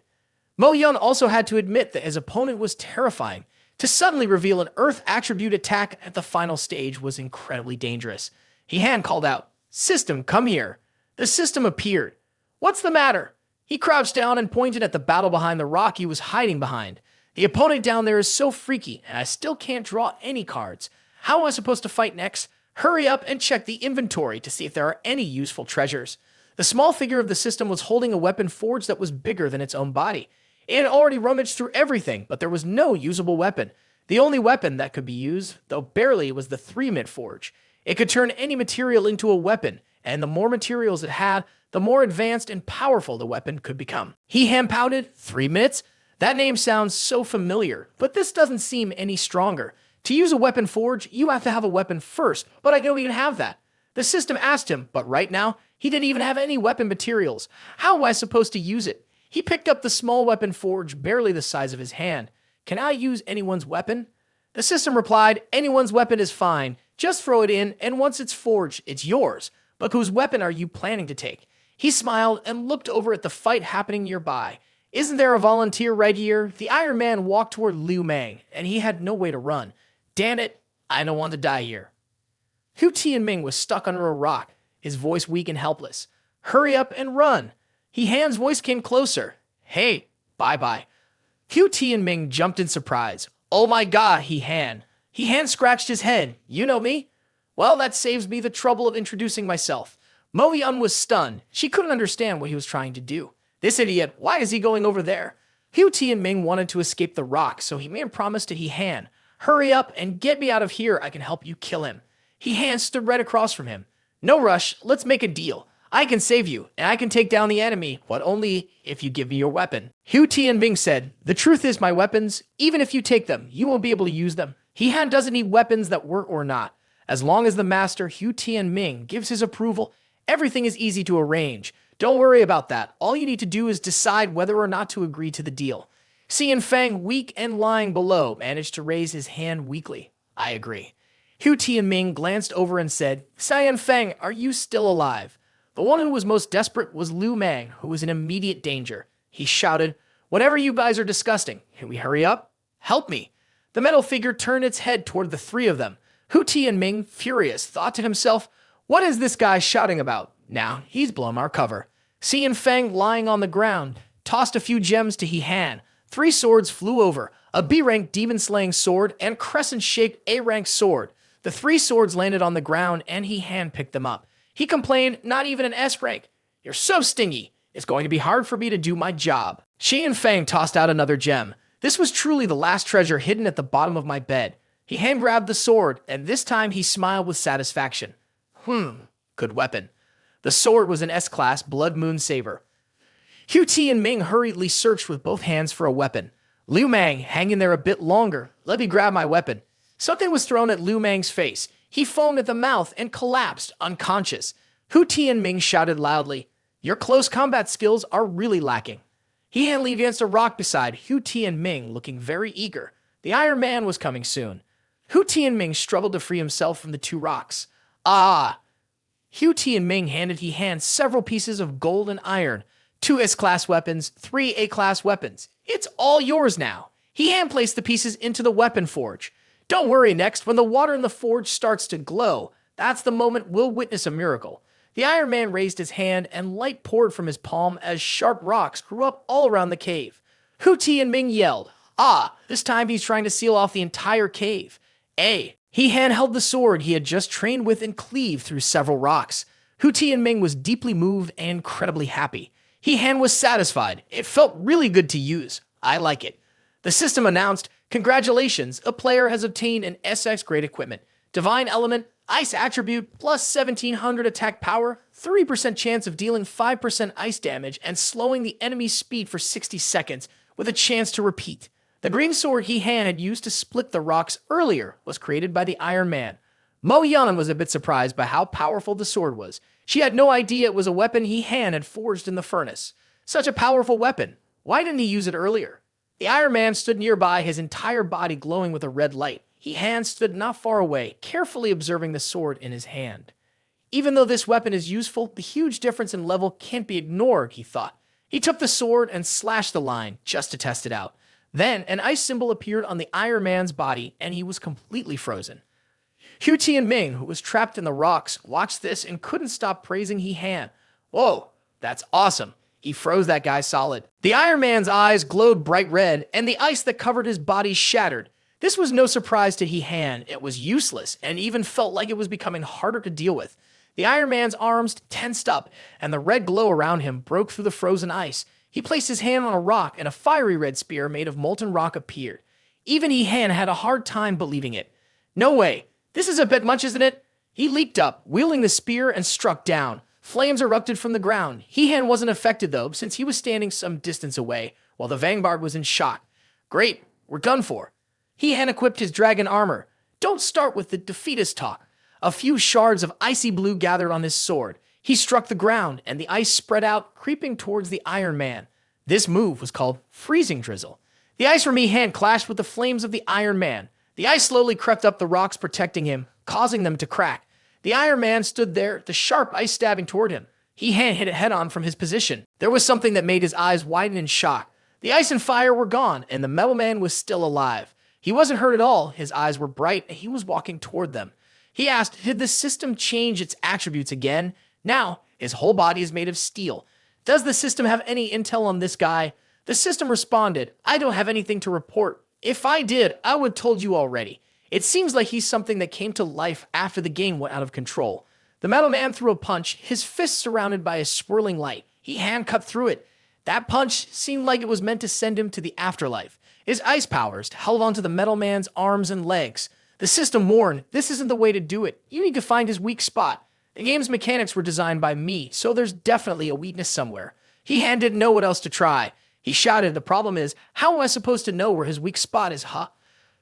S1: Mo Yun also had to admit that his opponent was terrifying. To suddenly reveal an Earth attribute attack at the final stage was incredibly dangerous. He-Han called out, "System, come here." The system appeared. "What's the matter?" He crouched down and pointed at the battle behind the rock he was hiding behind. "The opponent down there is so freaky, and I still can't draw any cards. How am I supposed to fight next? Hurry up and check the inventory to see if there are any useful treasures." The small figure of the system was holding a weapon forged that was bigger than its own body. It had already rummaged through everything, but there was no usable weapon. The only weapon that could be used, though barely, was the 3-Mint forge. It could turn any material into a weapon, and the more materials it had, the more advanced and powerful the weapon could become. He hand-pouted 3 minutes? That name sounds so familiar, but this doesn't seem any stronger. To use a weapon forge, you have to have a weapon first, but I don't even have that. The system asked him, but right now, he didn't even have any weapon materials. How am I supposed to use it? He picked up the small weapon forge, barely the size of his hand. Can I use anyone's weapon? The system replied, anyone's weapon is fine. Just throw it in, and once it's forged, it's yours. But whose weapon are you planning to take? He smiled and looked over at the fight happening nearby. Isn't there a volunteer right here? The Iron Man walked toward Liu Mang, and he had no way to run. Damn it, I don't want to die here. Hu Tianming was stuck under a rock, his voice weak and helpless. Hurry up and run. He Han's voice came closer. Hey, bye-bye. Hu Tianming jumped in surprise. Oh my god, He Han. He Han scratched his head. You know me? Well, that saves me the trouble of introducing myself. Mo Yun was stunned. She couldn't understand what he was trying to do. This idiot, why is he going over there? Hu Tianming wanted to escape the rock, so he made a promise to He Han. Hurry up and get me out of here. I can help you kill him. He Han stood right across from him. No rush. Let's make a deal. I can save you, and I can take down the enemy, but only if you give me your weapon. Hu Tianming said, the truth is my weapons, even if you take them, you won't be able to use them. He Han doesn't need weapons that work or not. As long as the master, Hu Tianming, gives his approval, everything is easy to arrange. Don't worry about that. All you need to do is decide whether or not to agree to the deal. Xian Feng, weak and lying below, managed to raise his hand weakly. I agree. Hu Tianming glanced over and said, Xian Feng, are you still alive? The one who was most desperate was Liu Mang, who was in immediate danger. He shouted, whatever you guys are discussing, can we hurry up? Help me. The metal figure turned its head toward the 3 of them. Hu Tianming, furious, thought to himself, what is this guy shouting about? Now, he's blown our cover. Xian Feng, lying on the ground, tossed a few gems to He Han. 3 swords flew over, a B-rank demon-slaying sword and crescent-shaped A-rank sword. The 3 swords landed on the ground and He Han picked them up. He complained, not even an S-rank. You're so stingy. It's going to be hard for me to do my job. Xian Feng tossed out another gem. This was truly the last treasure hidden at the bottom of my bed. He hand grabbed the sword, and this time he smiled with satisfaction. Good weapon. The sword was an S-class Blood Moon Saber. Hu Tianming hurriedly searched with both hands for a weapon. Liu Mang, hanging there a bit longer. Let me grab my weapon. Something was thrown at Liu Mang's face. He foamed at the mouth and collapsed, unconscious. Hu Tianming shouted loudly, your close combat skills are really lacking. He hand leaned against a rock beside Hu Tianming, looking very eager. The Iron Man was coming soon. Hu Tianming struggled to free himself from the 2 rocks. Hu Tianming handed He Han several pieces of gold and iron, 2 S-class weapons, 3 A-class weapons. It's all yours now. He Han placed the pieces into the weapon forge. Don't worry, next, when the water in the forge starts to glow, that's the moment we'll witness a miracle. The Iron Man raised his hand and light poured from his palm as sharp rocks grew up all around the cave. Hu Tianming yelled, this time he's trying to seal off the entire cave. He Han held the sword he had just trained with and cleaved through several rocks. Hu Tianming was deeply moved and incredibly happy. He Han was satisfied. It felt really good to use. I like it. The system announced, congratulations, a player has obtained an SX grade equipment. Divine element, ice attribute, plus 1700 attack power, 3% chance of dealing 5% ice damage and slowing the enemy's speed for 60 seconds with a chance to repeat. The green sword He Han had used to split the rocks earlier was created by the Iron Man. Mo Yun was a bit surprised by how powerful the sword was. She had no idea it was a weapon He Han had forged in the furnace. Such a powerful weapon. Why didn't he use it earlier? The Iron Man stood nearby, his entire body glowing with a red light. He Han stood not far away, carefully observing the sword in his hand. Even though this weapon is useful, the huge difference in level can't be ignored, he thought. He took the sword and slashed the line, just to test it out. Then, an ice symbol appeared on the Iron Man's body, and he was completely frozen. Hu Tianming, who was trapped in the rocks, watched this and couldn't stop praising He Han. Whoa, that's awesome. He froze that guy solid. The Iron Man's eyes glowed bright red, and the ice that covered his body shattered. This was no surprise to He Han. It was useless, and even felt like it was becoming harder to deal with. The Iron Man's arms tensed up, and the red glow around him broke through the frozen ice. He placed his hand on a rock, and a fiery red spear made of molten rock appeared. Even He Han had a hard time believing it. No way. This is a bit much, isn't it? He leaped up, wielding the spear, and struck down. Flames erupted from the ground. He-Han wasn't affected, though, since he was standing some distance away, while the Vanguard was in shock. Great, we're done for. He-Han equipped his dragon armor. Don't start with the defeatist talk. A few shards of icy blue gathered on his sword. He struck the ground, and the ice spread out, creeping towards the Iron Man. This move was called Freezing Drizzle. The ice from He-Han clashed with the flames of the Iron Man. The ice slowly crept up the rocks, protecting him, causing them to crack. The Iron Man stood there, the sharp ice stabbing toward him. He-Han hit it head-on from his position. There was something that made his eyes widen in shock. The ice and fire were gone, and the Metal Man was still alive. He wasn't hurt at all. His eyes were bright, and he was walking toward them. He asked, did the system change its attributes again? Now, his whole body is made of steel. Does the system have any intel on this guy? The system responded, I don't have anything to report. If I did, I would have told you already. It seems like he's something that came to life after the game went out of control. The Metal Man threw a punch, his fist surrounded by a swirling light. He hand cut through it. That punch seemed like it was meant to send him to the afterlife. His ice powers held onto the Metal Man's arms and legs. The system warned, this isn't the way to do it. You need to find his weak spot. The game's mechanics were designed by me, so there's definitely a weakness somewhere. He-Han didn't know what else to try. He shouted, the problem is, how am I supposed to know where his weak spot is, huh?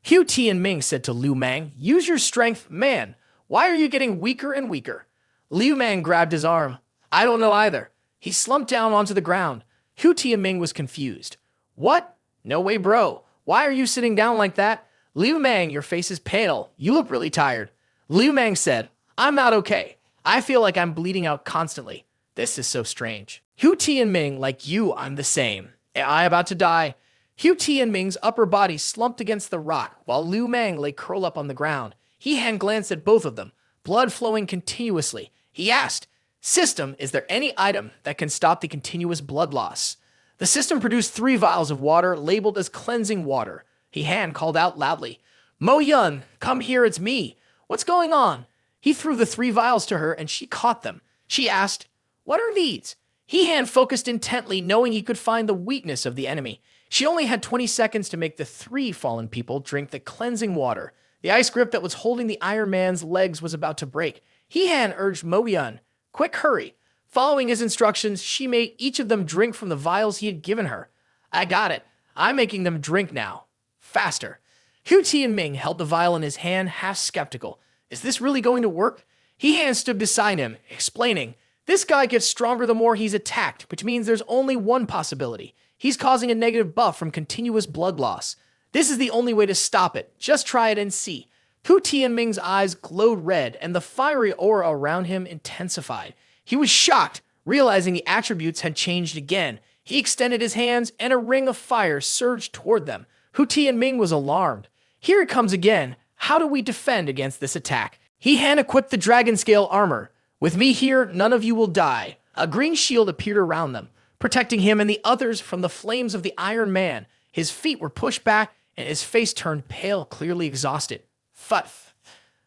S1: Hu Tianming said to Liu Mang, use your strength, man. Why are you getting weaker and weaker? Liu Mang grabbed his arm. I don't know either. He slumped down onto the ground. Hu Tianming was confused. What? No way, bro. Why are you sitting down like that? Liu Mang, your face is pale. You look really tired. Liu Mang said, I'm not okay. I feel like I'm bleeding out constantly. This is so strange. Hu Tianming, like you, I'm the same. Am I about to die? Hu Tianming's upper body slumped against the rock, while Liu Mang lay curled up on the ground. He-Han glanced at both of them, blood flowing continuously. He asked, System, is there any item that can stop the continuous blood loss? The system produced 3 vials of water labeled as cleansing water. He-Han called out loudly, Mo Yun, come here, it's me. What's going on? He threw the 3 vials to her and she caught them. She asked, what are these? He-Han focused intently, knowing he could find the weakness of the enemy. She only had 20 seconds to make the 3 fallen people drink the cleansing water. The ice grip that was holding the Iron Man's legs was about to break. He-Han urged Mo Yun, quick, hurry. Following his instructions, she made each of them drink from the vials he had given her. I got it. I'm making them drink now. Faster. Hu Tianming held the vial in his hand, half skeptical. Is this really going to work? He-Han stood beside him, explaining, this guy gets stronger the more he's attacked, which means there's only one possibility. He's causing a negative buff from continuous blood loss. This is the only way to stop it. Just try it and see. Hu Tianming's eyes glowed red, and the fiery aura around him intensified. He was shocked, realizing the attributes had changed again. He extended his hands, and a ring of fire surged toward them. Hu Tianming was alarmed. Here it comes again. How do we defend against this attack? He-Han equipped the dragon scale armor. With me here, none of you will die. A green shield appeared around them, protecting him and the others from the flames of the Iron Man. His feet were pushed back, and his face turned pale, clearly exhausted. Fuff.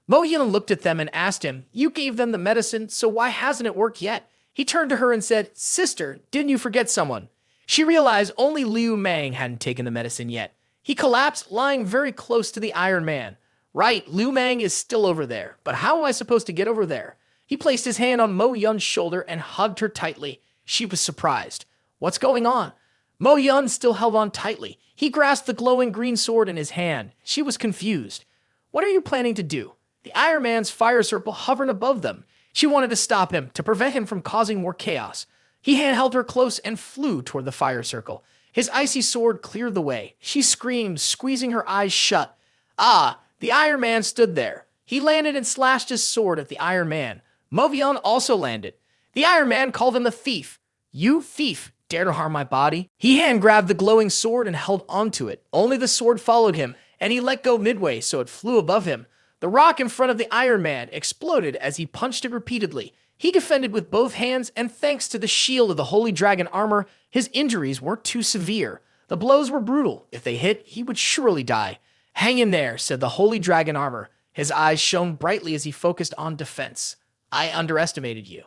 S1: Mo Yun looked at them and asked him, you gave them the medicine, so why hasn't it worked yet? He turned to her and said, Sister, didn't you forget someone? She realized only Liu Mang hadn't taken the medicine yet. He collapsed, lying very close to the Iron Man. Right, Liu Mang is still over there, but how am I supposed to get over there? He placed his hand on Mo Yun's shoulder and hugged her tightly. She was surprised. What's going on? Mo Yun still held on tightly. He grasped the glowing green sword in his hand. She was confused. What are you planning to do? The Iron Man's fire circle hovered above them. She wanted to stop him, to prevent him from causing more chaos. He held her close and flew toward the fire circle. His icy sword cleared the way. She screamed, squeezing her eyes shut. Ah, the Iron Man stood there. He landed and slashed his sword at the Iron Man. Mo Yun also landed. The Iron Man called him a thief. You thief, dare to harm my body? He grabbed the glowing sword and held onto it. Only the sword followed him, and he let go midway so it flew above him. The rock in front of the Iron Man exploded as he punched it repeatedly. He defended with both hands, and thanks to the shield of the Holy Dragon armor, his injuries weren't too severe. The blows were brutal. If they hit, he would surely die. Hang in there, said the Holy Dragon armor. His eyes shone brightly as he focused on defense. I underestimated you.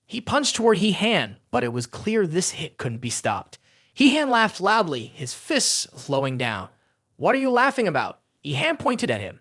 S1: He punched toward He-Han, but it was clear this hit couldn't be stopped. He-Han laughed loudly, his fists flowing down. What are you laughing about? He-Han pointed at him.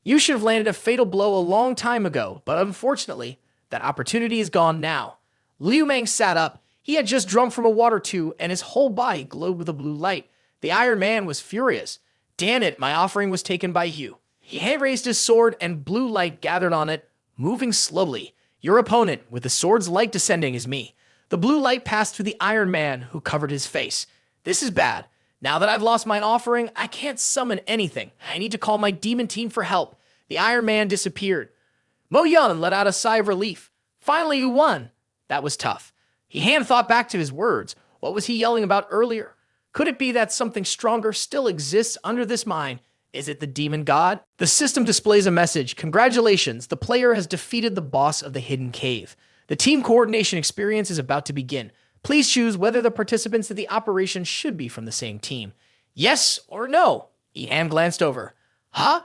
S1: You should have landed a fatal blow a long time ago, but unfortunately, that opportunity is gone now. Liu Mang sat up. He had just drunk from a water tube, and his whole body glowed with a blue light. The Iron Man was furious. Damn it, my offering was taken by you. He had raised his sword, and blue light gathered on it, moving slowly. Your opponent, with the sword's light descending, is me. The blue light passed through the Iron Man, who covered his face. This is bad. Now that I've lost my offering, I can't summon anything. I need to call my demon team for help. The Iron Man disappeared. Mo Yun let out a sigh of relief. Finally, you won. That was tough. He thought back to his words. What was he yelling about earlier? Could it be that something stronger still exists under this mine? Is it the demon god? The system displays a message. Congratulations, the player has defeated the boss of the hidden cave. The team coordination experience is about to begin. Please choose whether the participants of the operation should be from the same team. Yes or no? Ihan glanced over. Huh?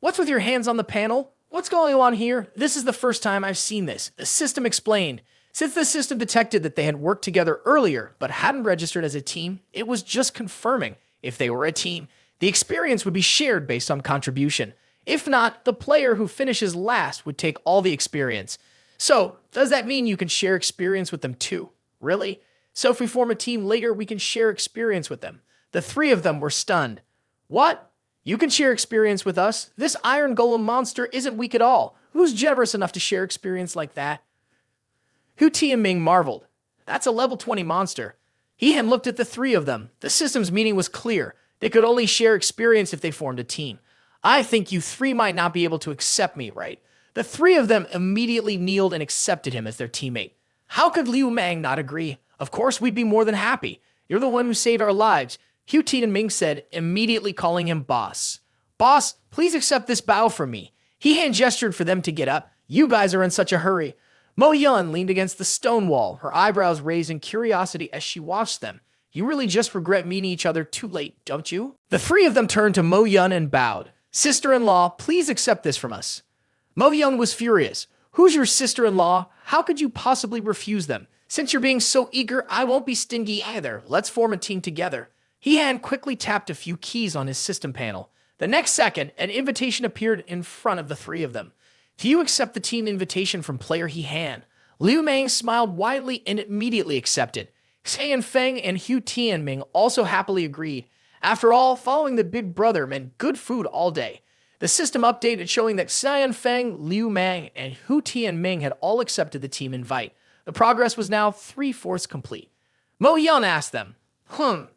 S1: What's with your hands on the panel? What's going on here? This is the first time I've seen this. The system explained. Since the system detected that they had worked together earlier but hadn't registered as a team, it was just confirming if they were a team. The experience would be shared based on contribution. If not, the player who finishes last would take all the experience. So, does that mean you can share experience with them too? Really? So if we form a team later, we can share experience with them. The three of them were stunned. What? You can share experience with us? This iron golem monster isn't weak at all. Who's generous enough to share experience like that? Hu Tianming marveled. That's a level 20 monster. He had looked at the three of them. The system's meaning was clear. They could only share experience if they formed a team. I think you three might not be able to accept me, right? The three of them immediately kneeled and accepted him as their teammate. How could Liu Mang not agree? Of course, we'd be more than happy. You're the one who saved our lives, Hu Tianming said, immediately calling him boss. Boss, please accept this bow from me. He hand gestured for them to get up. You guys are in such a hurry. Mo Yun leaned against the stone wall, her eyebrows raised in curiosity as she watched them. You really just regret meeting each other too late, don't you? The three of them turned to Mo Yun and bowed. Sister-in-law, please accept this from us. Mo Yun was furious. Who's your sister-in-law? How could you possibly refuse them? Since you're being so eager, I won't be stingy either. Let's form a team together. He quickly tapped a few keys on his system panel. The next second, an invitation appeared in front of the three of them. Do you accept the team invitation from player He-Han? Liu Mang smiled widely and immediately accepted. Xian Feng and Hu Tianming also happily agreed. After all, following the big brother meant good food all day. The system updated showing that Xian Feng, Liu Mang, and Hu Tianming had all accepted the team invite. The progress was now 3/4 complete. Mo Yun asked them,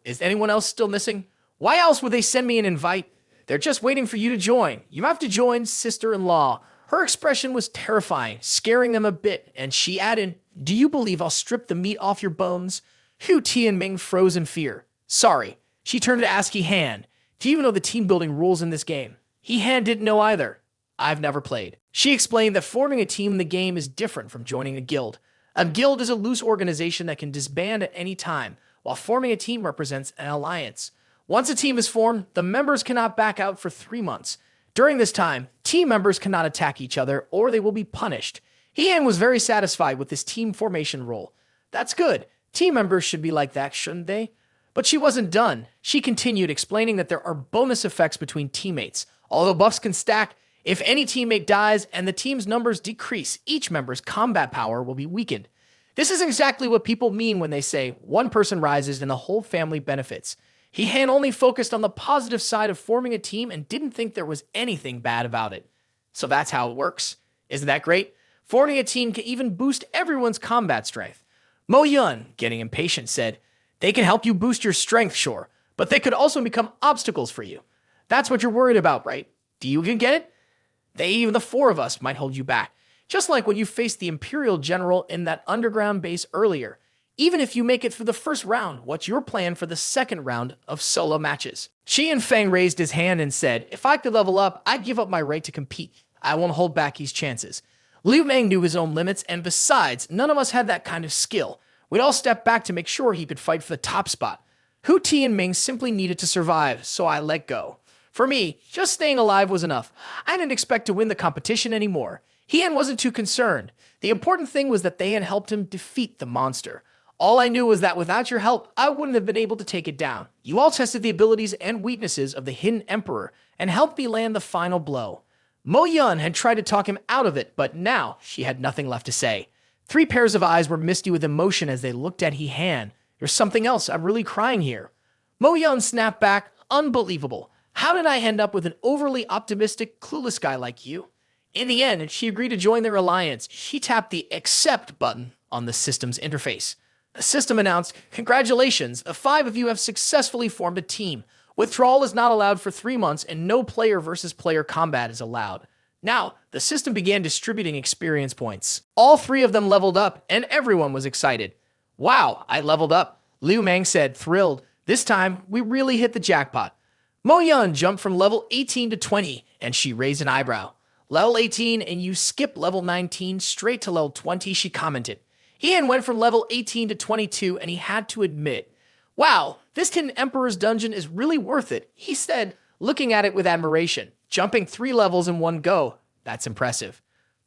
S1: is anyone else still missing? Why else would they send me an invite? They're just waiting for you to join. You have to join, sister-in-law. Her expression was terrifying, scaring them a bit, and she added, do you believe I'll strip the meat off your bones? Hu Tianming froze in fear. Sorry. She turned to ask He-Han, do you even know the team-building rules in this game? He-Han didn't know either. I've never played. She explained that forming a team in the game is different from joining a guild. A guild is a loose organization that can disband at any time, while forming a team represents an alliance. Once a team is formed, the members cannot back out for 3 months. During this time, team members cannot attack each other or they will be punished. He-Han was very satisfied with this team formation role. That's good. Team members should be like that, shouldn't they? But she wasn't done. She continued, explaining that there are bonus effects between teammates. Although buffs can stack, if any teammate dies and the team's numbers decrease, each member's combat power will be weakened. This is exactly what people mean when they say one person rises and the whole family benefits. He-Han only focused on the positive side of forming a team and didn't think there was anything bad about it. So that's how it works. Isn't that great? Forming a team can even boost everyone's combat strength. Mo Yun, getting impatient, said, they can help you boost your strength, sure, but they could also become obstacles for you. That's what you're worried about, right? Do you even get it? Even the four of us might hold you back. Just like when you faced the Imperial General in that underground base earlier. Even if you make it through the first round, what's your plan for the second round of solo matches? Xian Feng raised his hand and said, if I could level up, I'd give up my right to compete. I won't hold back his chances. Liu Mang knew his own limits, and besides, none of us had that kind of skill. We'd all step back to make sure he could fight for the top spot. Hu Tianming simply needed to survive, so I let go. For me, just staying alive was enough. I didn't expect to win the competition anymore. He-Han wasn't too concerned. The important thing was that they had helped him defeat the monster. All I knew was that without your help, I wouldn't have been able to take it down. You all tested the abilities and weaknesses of the Hidden Emperor and helped me land the final blow. Mo Yun had tried to talk him out of it, but now she had nothing left to say. 3 pairs of eyes were misty with emotion as they looked at He Han. There's something else, I'm really crying here. Mo Yun snapped back, unbelievable. How did I end up with an overly optimistic, clueless guy like you? In the end, she agreed to join their alliance. She tapped the accept button on the system's interface. The system announced, "Congratulations, the 5 of you have successfully formed a team. Withdrawal is not allowed for 3 months and no player versus player combat is allowed." Now, the system began distributing experience points. All 3 of them leveled up and everyone was excited. "Wow, I leveled up," Liu Mang said, thrilled. "This time, we really hit the jackpot." Mo Yun jumped from level 18 to 20 and she raised an eyebrow. "Level 18 and you skip level 19 straight to level 20, she commented. He went from level 18 to 22 and he had to admit, "Wow, this Hidden Emperor's dungeon is really worth it," he said, looking at it with admiration. "Jumping 3 levels in one go, that's impressive."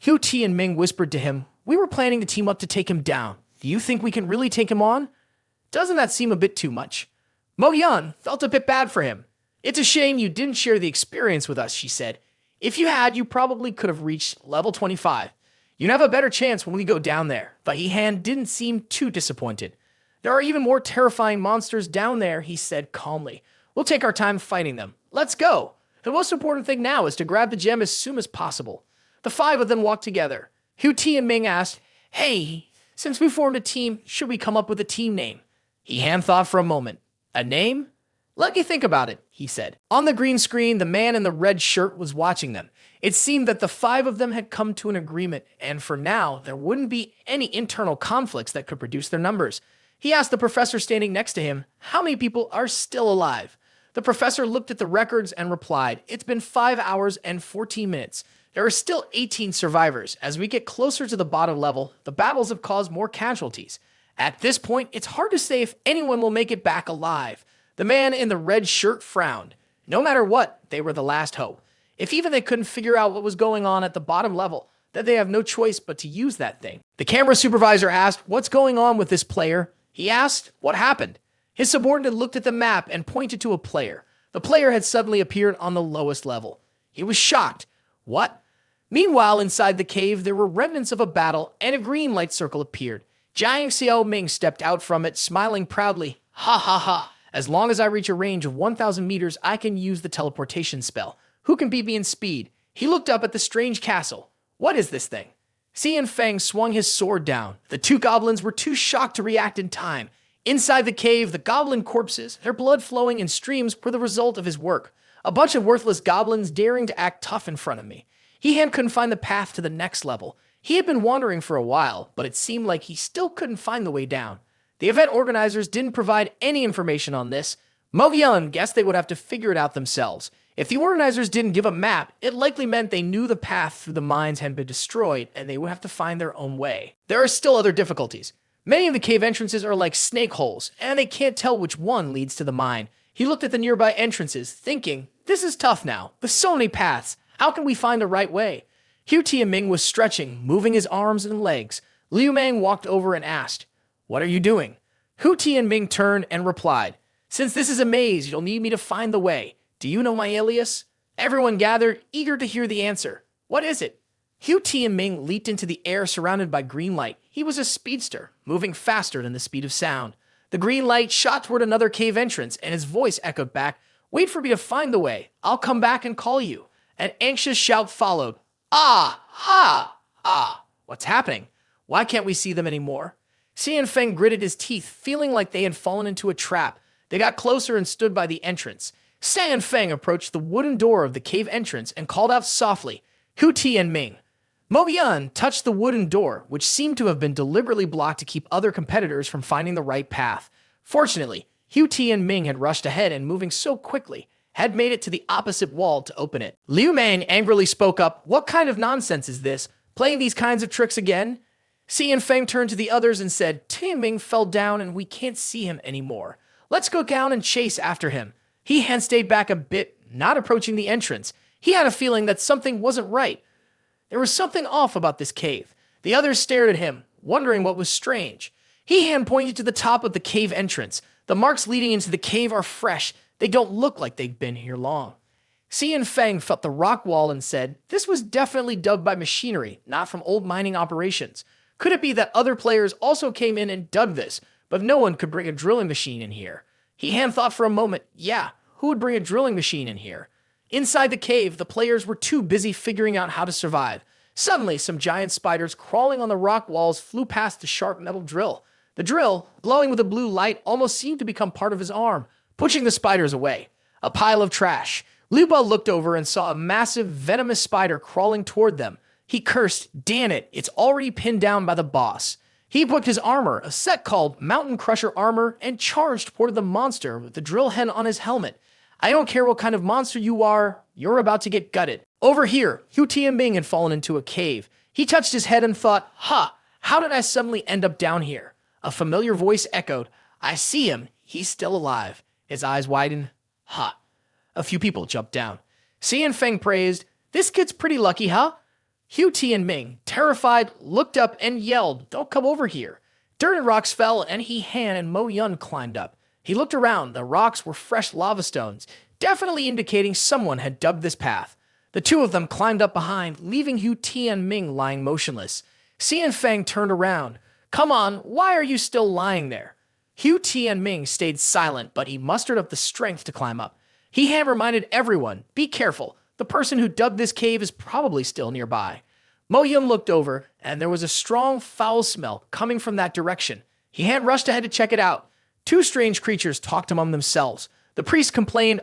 S1: Hu Ti and Ming whispered to him, "We were planning to team up to take him down. Do you think we can really take him on? Doesn't that seem a bit too much?" Mo Yun felt a bit bad for him. "It's a shame you didn't share the experience with us," she said. "If you had, you probably could have reached level 25. You'd have a better chance when we go down there." But He Han didn't seem too disappointed. "There are even more terrifying monsters down there," he said calmly. "We'll take our time fighting them. Let's go. The most important thing now is to grab the gem as soon as possible." The 5 of them walked together. Hu Ti and Ming asked, "Hey, since we formed a team, should we come up with a team name?" He Han thought for a moment. "A name? Let me think about it," he said. On the green screen, the man in the red shirt was watching them. It seemed that the 5 of them had come to an agreement, and for now, there wouldn't be any internal conflicts that could produce their numbers. He asked the professor standing next to him, "How many people are still alive?" The professor looked at the records and replied, "It's been 5 hours and 14 minutes. There are still 18 survivors. As we get closer to the bottom level, the battles have caused more casualties. At this point, it's hard to say if anyone will make it back alive." The man in the red shirt frowned. No matter what, they were the last hope. If even they couldn't figure out what was going on at the bottom level, then they have no choice but to use that thing. The camera supervisor asked, "What's going on with this player?" He asked, "What happened?" His subordinate looked at the map and pointed to a player. The player had suddenly appeared on the lowest level. He was shocked. What? Meanwhile, inside the cave, there were remnants of a battle, and a green light circle appeared. Jiang Xiao Ming stepped out from it, smiling proudly. "Ha ha ha. As long as I reach a range of 1,000 meters, I can use the teleportation spell. Who can beat me in speed?" He looked up at the strange castle. "What is this thing?" Xian Feng swung his sword down. The 2 goblins were too shocked to react in time. Inside the cave, the goblin corpses, their blood flowing in streams, were the result of his work. A bunch of worthless goblins daring to act tough in front of me. He couldn't find the path to the next level. He had been wandering for a while, but it seemed like he still couldn't find the way down. The event organizers didn't provide any information on this. Mo Yun guessed they would have to figure it out themselves. If the organizers didn't give a map, it likely meant they knew the path through the mines had been destroyed and they would have to find their own way. There are still other difficulties. Many of the cave entrances are like snake holes, and they can't tell which one leads to the mine. He looked at the nearby entrances, thinking, "This is tough now. With so many paths, how can we find the right way?" Hu Tianming was stretching, moving his arms and legs. Liu Mang walked over and asked, "What are you doing?" Hu Tianming turned and replied, "Since this is a maze, you'll need me to find the way. Do you know my alias?" Everyone gathered, eager to hear the answer. "What is it?" Hu Tianming leaped into the air surrounded by green light. He was a speedster, moving faster than the speed of sound. The green light shot toward another cave entrance, and his voice echoed back, "Wait for me to find the way. I'll come back and call you." An anxious shout followed. "Ah! Ha! Ah! What's happening? Why can't we see them anymore?" Xian Feng gritted his teeth, feeling like they had fallen into a trap. They got closer and stood by the entrance. Xian Feng approached the wooden door of the cave entrance and called out softly, "Hu Tianming." Mo Yan touched the wooden door, which seemed to have been deliberately blocked to keep other competitors from finding the right path. Fortunately, Hu Tianming had rushed ahead and, moving so quickly, had made it to the opposite wall to open it. Liu Mang angrily spoke up, "What kind of nonsense is this? Playing these kinds of tricks again?" Xian Feng turned to the others and said, "Tianming fell down and we can't see him anymore. Let's go down and chase after him." He had stayed back a bit, not approaching the entrance. He had a feeling that something wasn't right. There was something off about this cave. The others stared at him, wondering what was strange. He hand pointed to the top of the cave entrance. The marks leading into the cave are fresh. They don't look like they've been here long. Xian Feng felt the rock wall and said, this was definitely dug by machinery, not from old mining operations. Could it be that other players also came in and dug this, but no one could bring a drilling machine in here? He hand thought for a moment, yeah, who would bring a drilling machine in here? Inside the cave, the players were too busy figuring out how to survive. Suddenly, some giant spiders crawling on the rock walls flew past the sharp metal drill. The drill, glowing with a blue light, almost seemed to become part of his arm, pushing the spiders away. A pile of trash. Liu Ba looked over and saw a massive, venomous spider crawling toward them. He cursed, damn it, it's already pinned down by the boss. He equipped his armor, a set called Mountain Crusher Armor, and charged toward the monster with the drill head on his helmet. I don't care what kind of monster you are, you're about to get gutted. Over here, Hu Tianming had fallen into a cave. He touched his head and thought, how did I suddenly end up down here? A familiar voice echoed, I see him, he's still alive. His eyes widened, A few people jumped down. Xian Feng praised, this kid's pretty lucky, huh? Hu Tianming, terrified, looked up and yelled, don't come over here. Dirt and rocks fell, and Han and Mo Yun climbed up. He looked around. The rocks were fresh lava stones, definitely indicating someone had dug this path. The two of them climbed up behind, leaving Hu Tianming lying motionless. Xian Feng turned around. Come on, why are you still lying there? Hu Tianming stayed silent, but he mustered up the strength to climb up. Han reminded everyone, be careful. The person who dug this cave is probably still nearby. Mo Yun looked over, and there was a strong, foul smell coming from that direction. Han rushed ahead to check it out. Two strange creatures talked among themselves. The priest complained,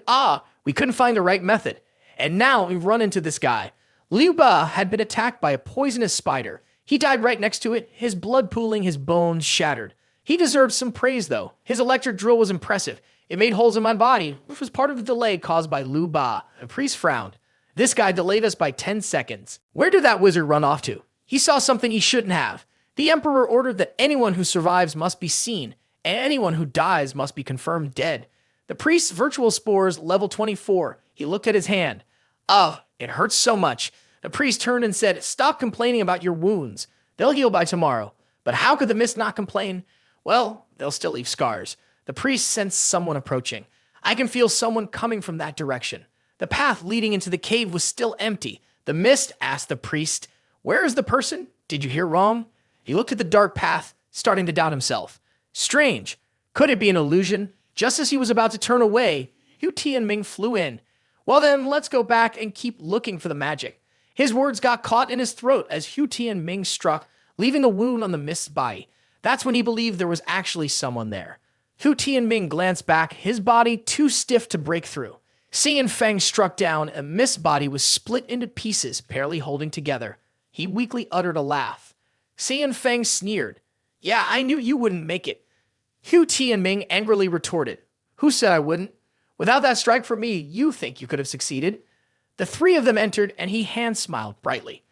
S1: we couldn't find the right method. And now we've run into this guy. Liu Ba had been attacked by a poisonous spider. He died right next to it, his blood pooling, his bones shattered. He deserved some praise, though. His electric drill was impressive. It made holes in my body, which was part of the delay caused by Liu Ba. The priest frowned. This guy delayed us by 10 seconds. Where did that wizard run off to? He saw something he shouldn't have. The emperor ordered that anyone who survives must be seen, and anyone who dies must be confirmed dead. The priest's virtual spores, level 24. He looked at his hand. It hurts so much. The priest turned and said, stop complaining about your wounds. They'll heal by tomorrow. But how could the mist not complain? Well, they'll still leave scars. The priest sensed someone approaching. I can feel someone coming from that direction. The path leading into the cave was still empty. The mist asked the priest, where is the person? Did you hear wrong? He looked at the dark path, starting to doubt himself. Strange. Could it be an illusion? Just as he was about to turn away, Hu Tianming flew in. Well then, let's go back and keep looking for the magic. His words got caught in his throat as Hu Tianming struck, leaving a wound on the mist's body. That's when he believed there was actually someone there. Hu Tianming glanced back, his body too stiff to break through. Xian Feng struck down, and Mist's body was split into pieces, barely holding together. He weakly uttered a laugh. Xian Feng sneered. Yeah, I knew you wouldn't make it. Hu Tianming angrily retorted. Who said I wouldn't? Without that strike from me, you think you could have succeeded? The three of them entered, and hand smiled brightly.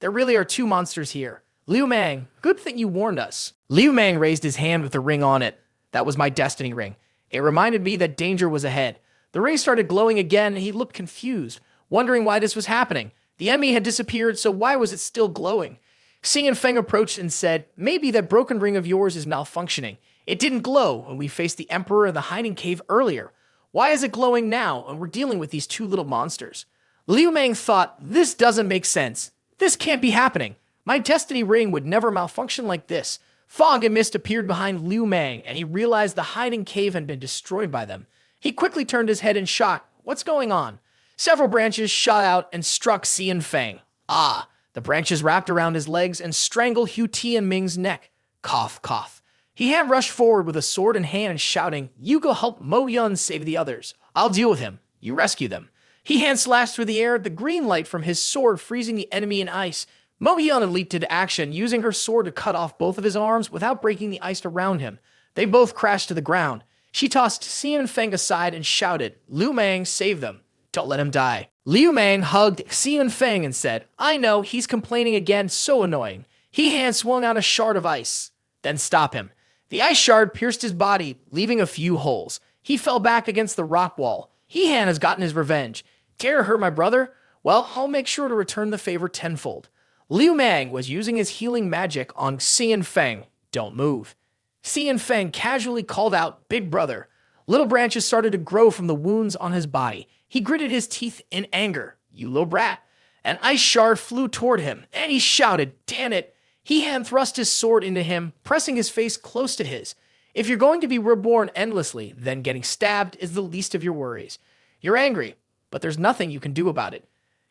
S1: There really are two monsters here. Liu Mang, good thing you warned us. Liu Mang raised his hand with a ring on it. That was my destiny ring. It reminded me that danger was ahead. The ring started glowing again, and he looked confused, wondering why this was happening. The enemy had disappeared, so why was it still glowing? Xian Feng approached and said, maybe that broken ring of yours is malfunctioning. It didn't glow when we faced the Emperor in the hiding cave earlier. Why is it glowing now when we're dealing with these two little monsters? Liu Mang thought, this doesn't make sense. This can't be happening. My destiny ring would never malfunction like this. Fog and mist appeared behind Liu Mang, and he realized the hiding cave had been destroyed by them. He quickly turned his head in shock. What's going on? Several branches shot out and struck Xian Feng. The branches wrapped around his legs and strangled Hu Tianming's neck. Cough, cough. He had rushed forward with a sword in hand, shouting, you go help Mo Yun save the others. I'll deal with him. You rescue them. He hand slashed through the air, the green light from his sword freezing the enemy in ice. Mo Yun had leaped into action, using her sword to cut off both of his arms without breaking the ice around him. They both crashed to the ground. She tossed Xian Feng aside and shouted, Liu Mang, save them. Don't let him die. Liu Mang hugged Xian Feng and said, I know, he's complaining again, so annoying. Hand swung out a shard of ice. Then stop him. The ice shard pierced his body, leaving a few holes. He fell back against the rock wall. Han has gotten his revenge. Dare to hurt my brother? Well, I'll make sure to return the favor tenfold. Liu Mang was using his healing magic on Xian Feng. Don't move. Xian Feng casually called out, Big brother. Little branches started to grow from the wounds on his body. He gritted his teeth in anger. You little brat. An ice shard flew toward him, and he shouted, "Damn it!" He hand thrust his sword into him, pressing his face close to his. If you're going to be reborn endlessly, then getting stabbed is the least of your worries. You're angry, but there's nothing you can do about it.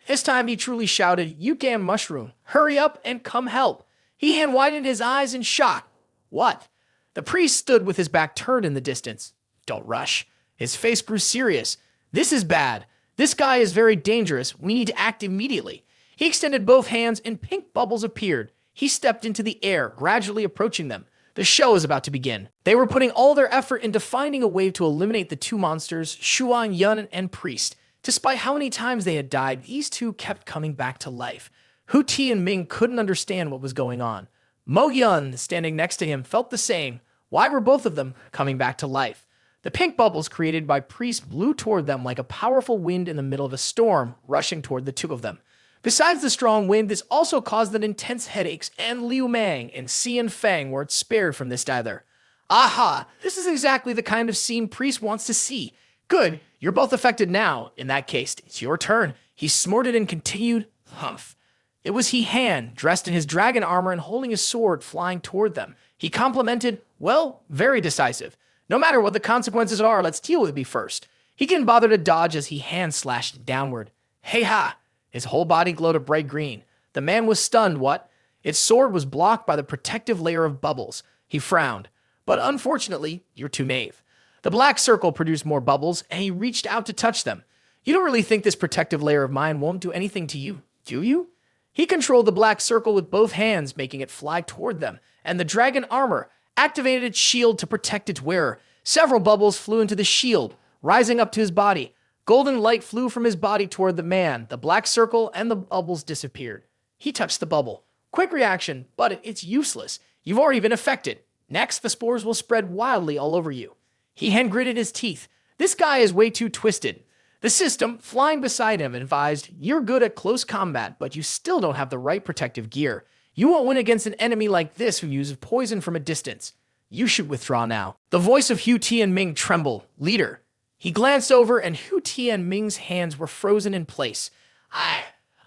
S1: This time he truly shouted, "You damn mushroom, hurry up and come help." He hand widened his eyes in shock. What? The priest stood with his back turned in the distance. Don't rush. His face grew serious. This is bad. This guy is very dangerous. We need to act immediately. He extended both hands and pink bubbles appeared. He stepped into the air, gradually approaching them. The show is about to begin. They were putting all their effort into finding a way to eliminate the two monsters, Shuan Yun and Priest. Despite how many times they had died, these two kept coming back to life. Hu Ti and Ming couldn't understand what was going on. Mo Yun, standing next to him, felt the same. Why were both of them coming back to life? The pink bubbles created by Priest blew toward them like a powerful wind in the middle of a storm, rushing toward the two of them. Besides the strong wind, this also caused them intense headaches, and Liu Mang and Xian Fang weren't spared from this either. Aha! This is exactly the kind of scene Priest wants to see. Good, you're both affected now. In that case, it's your turn. He snorted and continued, humph. It was He Han, dressed in his dragon armor and holding his sword, flying toward them. He complimented, well, very decisive. No matter what the consequences are, let's deal with me first. He didn't bother to dodge as He Han slashed downward. Hey ha! His whole body glowed a bright green. The man was stunned, what? Its sword was blocked by the protective layer of bubbles. He frowned. But unfortunately, you're too naive. The black circle produced more bubbles, and he reached out to touch them. You don't really think this protective layer of mine won't do anything to you, do you? He controlled the black circle with both hands, making it fly toward them, and the dragon armor activated its shield to protect its wearer. Several bubbles flew into the shield, rising up to his body. Golden light flew from his body toward the man. The black circle and the bubbles disappeared. He touched the bubble. Quick reaction, but it's useless. You've already been affected. Next, the spores will spread wildly all over you. He hand gritted his teeth. This guy is way too twisted. The system, flying beside him, advised, you're good at close combat, but you still don't have the right protective gear. You won't win against an enemy like this who uses poison from a distance. You should withdraw now. The voice of Hu Ti and Ming trembled. Leader. He glanced over, and Hu Ti and Ming's hands were frozen in place.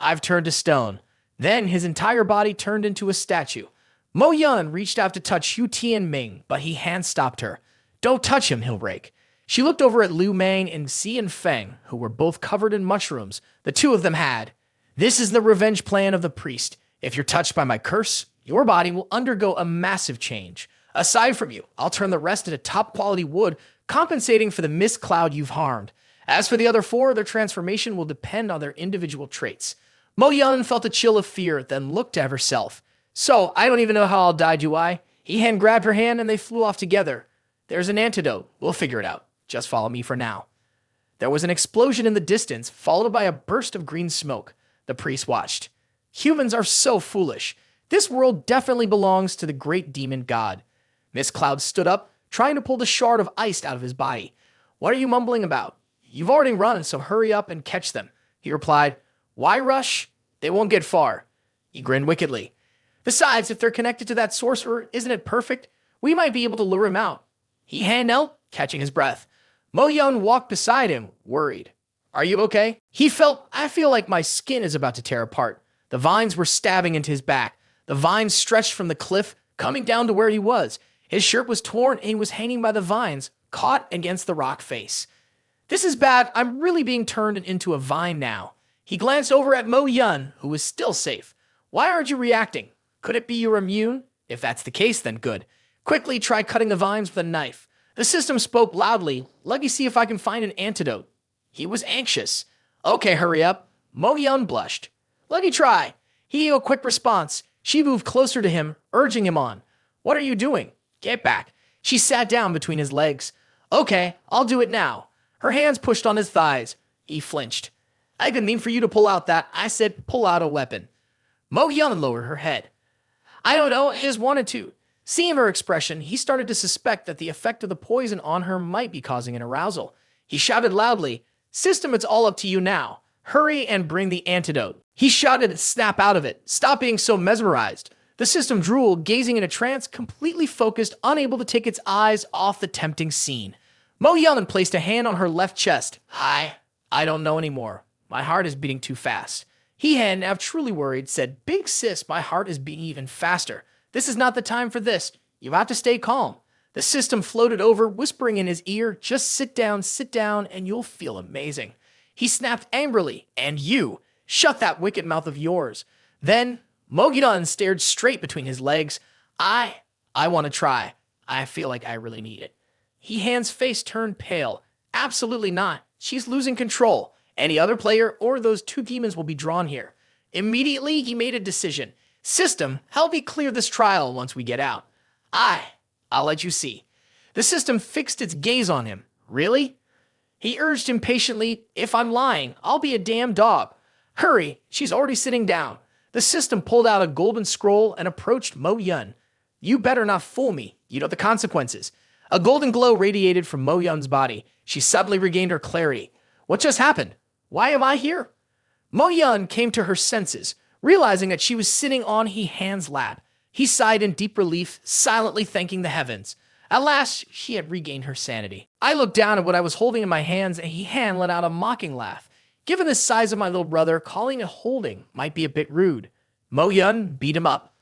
S1: I've turned to stone. Then his entire body turned into a statue. Mo Yun reached out to touch Hu Ti and Ming, but He Han stopped her. Don't touch him, he'll break. She looked over at Liu Mang and Xian Feng, who were both covered in mushrooms. The two of them had. This is the revenge plan of the priest. If you're touched by my curse, your body will undergo a massive change. Aside from you, I'll turn the rest into top-quality wood, compensating for the mist cloud you've harmed. As for the other four, their transformation will depend on their individual traits. Mo Yun felt a chill of fear, then looked at herself. So, I don't even know how I'll die, do I? He hand grabbed her hand and they flew off together. There's an antidote. We'll figure it out. Just follow me for now. There was an explosion in the distance, followed by a burst of green smoke. The priest watched. Humans are so foolish. This world definitely belongs to the great demon god. Mist Cloud stood up, trying to pull the shard of ice out of his body. What are you mumbling about? You've already run, so hurry up and catch them. He replied, why rush? They won't get far. He grinned wickedly. Besides, if they're connected to that sorcerer, isn't it perfect? We might be able to lure him out. He hand knelt, catching his breath. Mo Yun walked beside him, worried. Are you okay? I feel like my skin is about to tear apart. The vines were stabbing into his back. The vines stretched from the cliff, coming down to where he was. His shirt was torn and he was hanging by the vines, caught against the rock face. This is bad. I'm really being turned into a vine now. He glanced over at Mo Yun, who was still safe. Why aren't you reacting? Could it be you're immune? If that's the case, then good. Quickly try cutting the vines with a knife. The system spoke loudly. Let me see if I can find an antidote. He was anxious. Okay, hurry up. Mo Yun blushed. Let me try. He gave a quick response. She moved closer to him, urging him on. What are you doing? Get back. She sat down between his legs. Okay, I'll do it now. Her hands pushed on his thighs. He flinched. I didn't mean for you to pull out that. I said pull out a weapon. Mo Yun lowered her head. I don't know, I just wanted to. Seeing her expression, he started to suspect that the effect of the poison on her might be causing an arousal. He shouted loudly, System, it's all up to you now. Hurry and bring the antidote. He shouted, snap out of it. Stop being so mesmerized. The system drooled, gazing in a trance, completely focused, unable to take its eyes off the tempting scene. Mo Yun placed a hand on her left chest. I don't know anymore. My heart is beating too fast. He-Han, now truly worried, said, Big sis, my heart is beating even faster. This is not the time for this. You have to stay calm. The system floated over, whispering in his ear, just sit down, and you'll feel amazing. He snapped angrily, and you, shut that wicked mouth of yours. Then, Mo Yun stared straight between his legs. I want to try. I feel like I really need it. He-Han's face turned pale. Absolutely not. She's losing control. Any other player or those two demons will be drawn here. Immediately, he made a decision. System, help me clear this trial once we get out. I'll let you see. The system fixed its gaze on him. Really? He urged impatiently, if I'm lying, I'll be a damn dog. Hurry, she's already sitting down. The system pulled out a golden scroll and approached Mo Yun. You better not fool me. You know the consequences. A golden glow radiated from Mo Yun's body. She suddenly regained her clarity. What just happened? Why am I here? Mo Yun came to her senses, realizing that she was sitting on He-Han's lap. He sighed in deep relief, silently thanking the heavens. At last, she had regained her sanity. I looked down at what I was holding in my hands, and He-Han let out a mocking laugh. Given the size of my little brother, calling it holding might be a bit rude. Mo Yun beat him up.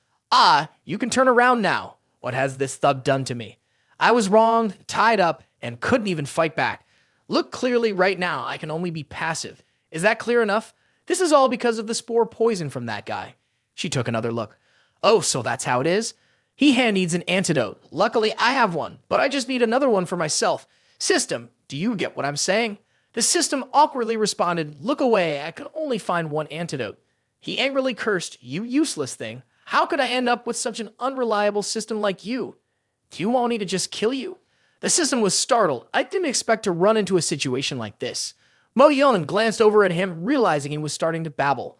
S1: You can turn around now. What has this thug done to me? I was wronged, tied up, and couldn't even fight back. Look clearly right now, I can only be passive. Is that clear enough? This is all because of the spore poison from that guy. She took another look. Oh, so that's how it is? He-Han needs an antidote. Luckily, I have one, but I just need another one for myself. System, do you get what I'm saying? The system awkwardly responded, look away, I could only find one antidote. He angrily cursed, you useless thing. How could I end up with such an unreliable system like you? Do you want me to just kill you? The system was startled. I didn't expect to run into a situation like this. Mo Yun glanced over at him, realizing he was starting to babble.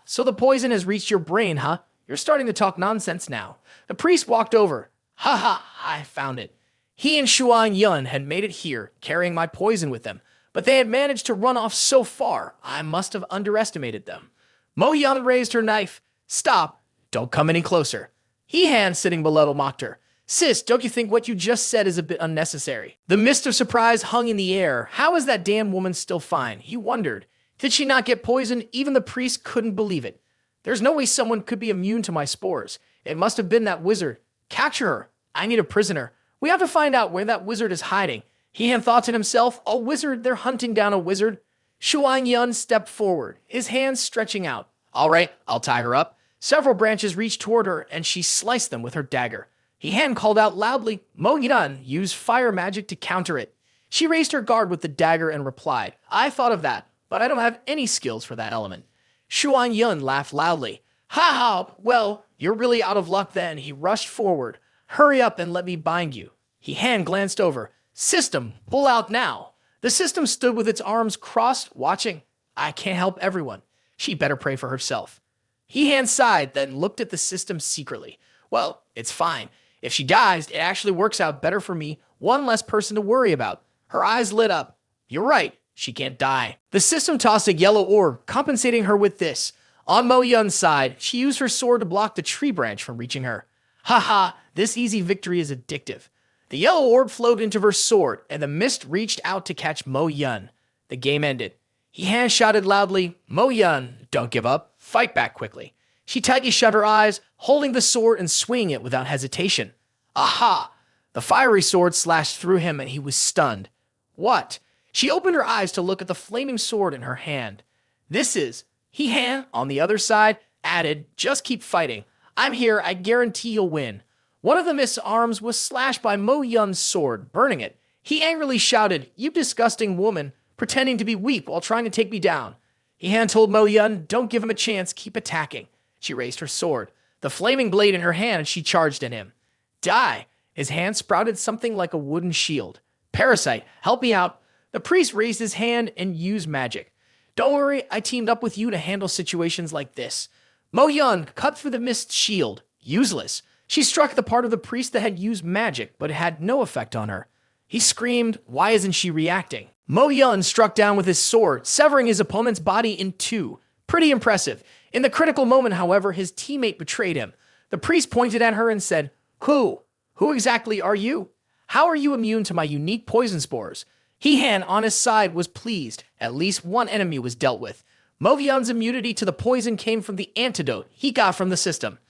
S1: So the poison has reached your brain, huh? You're starting to talk nonsense now. The priest walked over. I found it. He and Shuang Yun had made it here, carrying my poison with them, but they had managed to run off so far, I must have underestimated them. Mo Yun raised her knife. Stop. Don't come any closer. He-Han, sitting below, mocked her. Sis, don't you think what you just said is a bit unnecessary? The mist of surprise hung in the air. How is that damn woman still fine? He wondered. Did she not get poisoned? Even the priest couldn't believe it. There's no way someone could be immune to my spores. It must have been that wizard. Capture her. I need a prisoner. We have to find out where that wizard is hiding. He-Han thought to himself, a wizard, they're hunting down a wizard. Shuang Yun stepped forward, his hands stretching out. All right, I'll tie her up. Several branches reached toward her, and she sliced them with her dagger. He-Han called out loudly. Mo Yun used fire magic to counter it. She raised her guard with the dagger and replied, I thought of that, but I don't have any skills for that element. Shuang Yun laughed loudly. Well, you're really out of luck then. He rushed forward. Hurry up and let me bind you. He-Han glanced over. System, pull out now. The system stood with its arms crossed, watching. I can't help everyone. She better pray for herself. He-Han sighed, then looked at the system secretly. Well, it's fine. If she dies, it actually works out better for me. One less person to worry about. Her eyes lit up. You're right. She can't die. The system tossed a yellow orb, compensating her with this. On Mo Yun's side, she used her sword to block the tree branch from reaching her. This easy victory is addictive. The yellow orb flowed into her sword, and the mist reached out to catch Mo Yun. The game ended. He-Han shouted loudly, Mo Yun, don't give up. Fight back quickly. She tightly shut her eyes, holding the sword and swinging it without hesitation. The fiery sword slashed through him, and he was stunned. What? She opened her eyes to look at the flaming sword in her hand. This is... He-Han, on the other side, added, just keep fighting. I'm here, I guarantee you'll win. One of the mist's arms was slashed by Mo Yun's sword, burning it. He angrily shouted, you disgusting woman, pretending to be weak while trying to take me down. He-Han told Mo Yun, don't give him a chance, keep attacking. She raised her sword, the flaming blade in her hand, and she charged at him. Die! His hand sprouted something like a wooden shield. Parasite, help me out. The priest raised his hand and used magic. Don't worry, I teamed up with you to handle situations like this. Mo Yun cut through the mist shield. Useless. She struck the part of the priest that had used magic, but it had no effect on her. He screamed, why isn't she reacting? Mo Yun struck down with his sword, severing his opponent's body in two. Pretty impressive. In the critical moment, however, his teammate betrayed him. The priest pointed at her and said, Who? Who exactly are you? How are you immune to my unique poison spores? He-Han, on his side, was pleased. At least one enemy was dealt with. Mo-hyun's immunity to the poison came from the antidote he got from the system.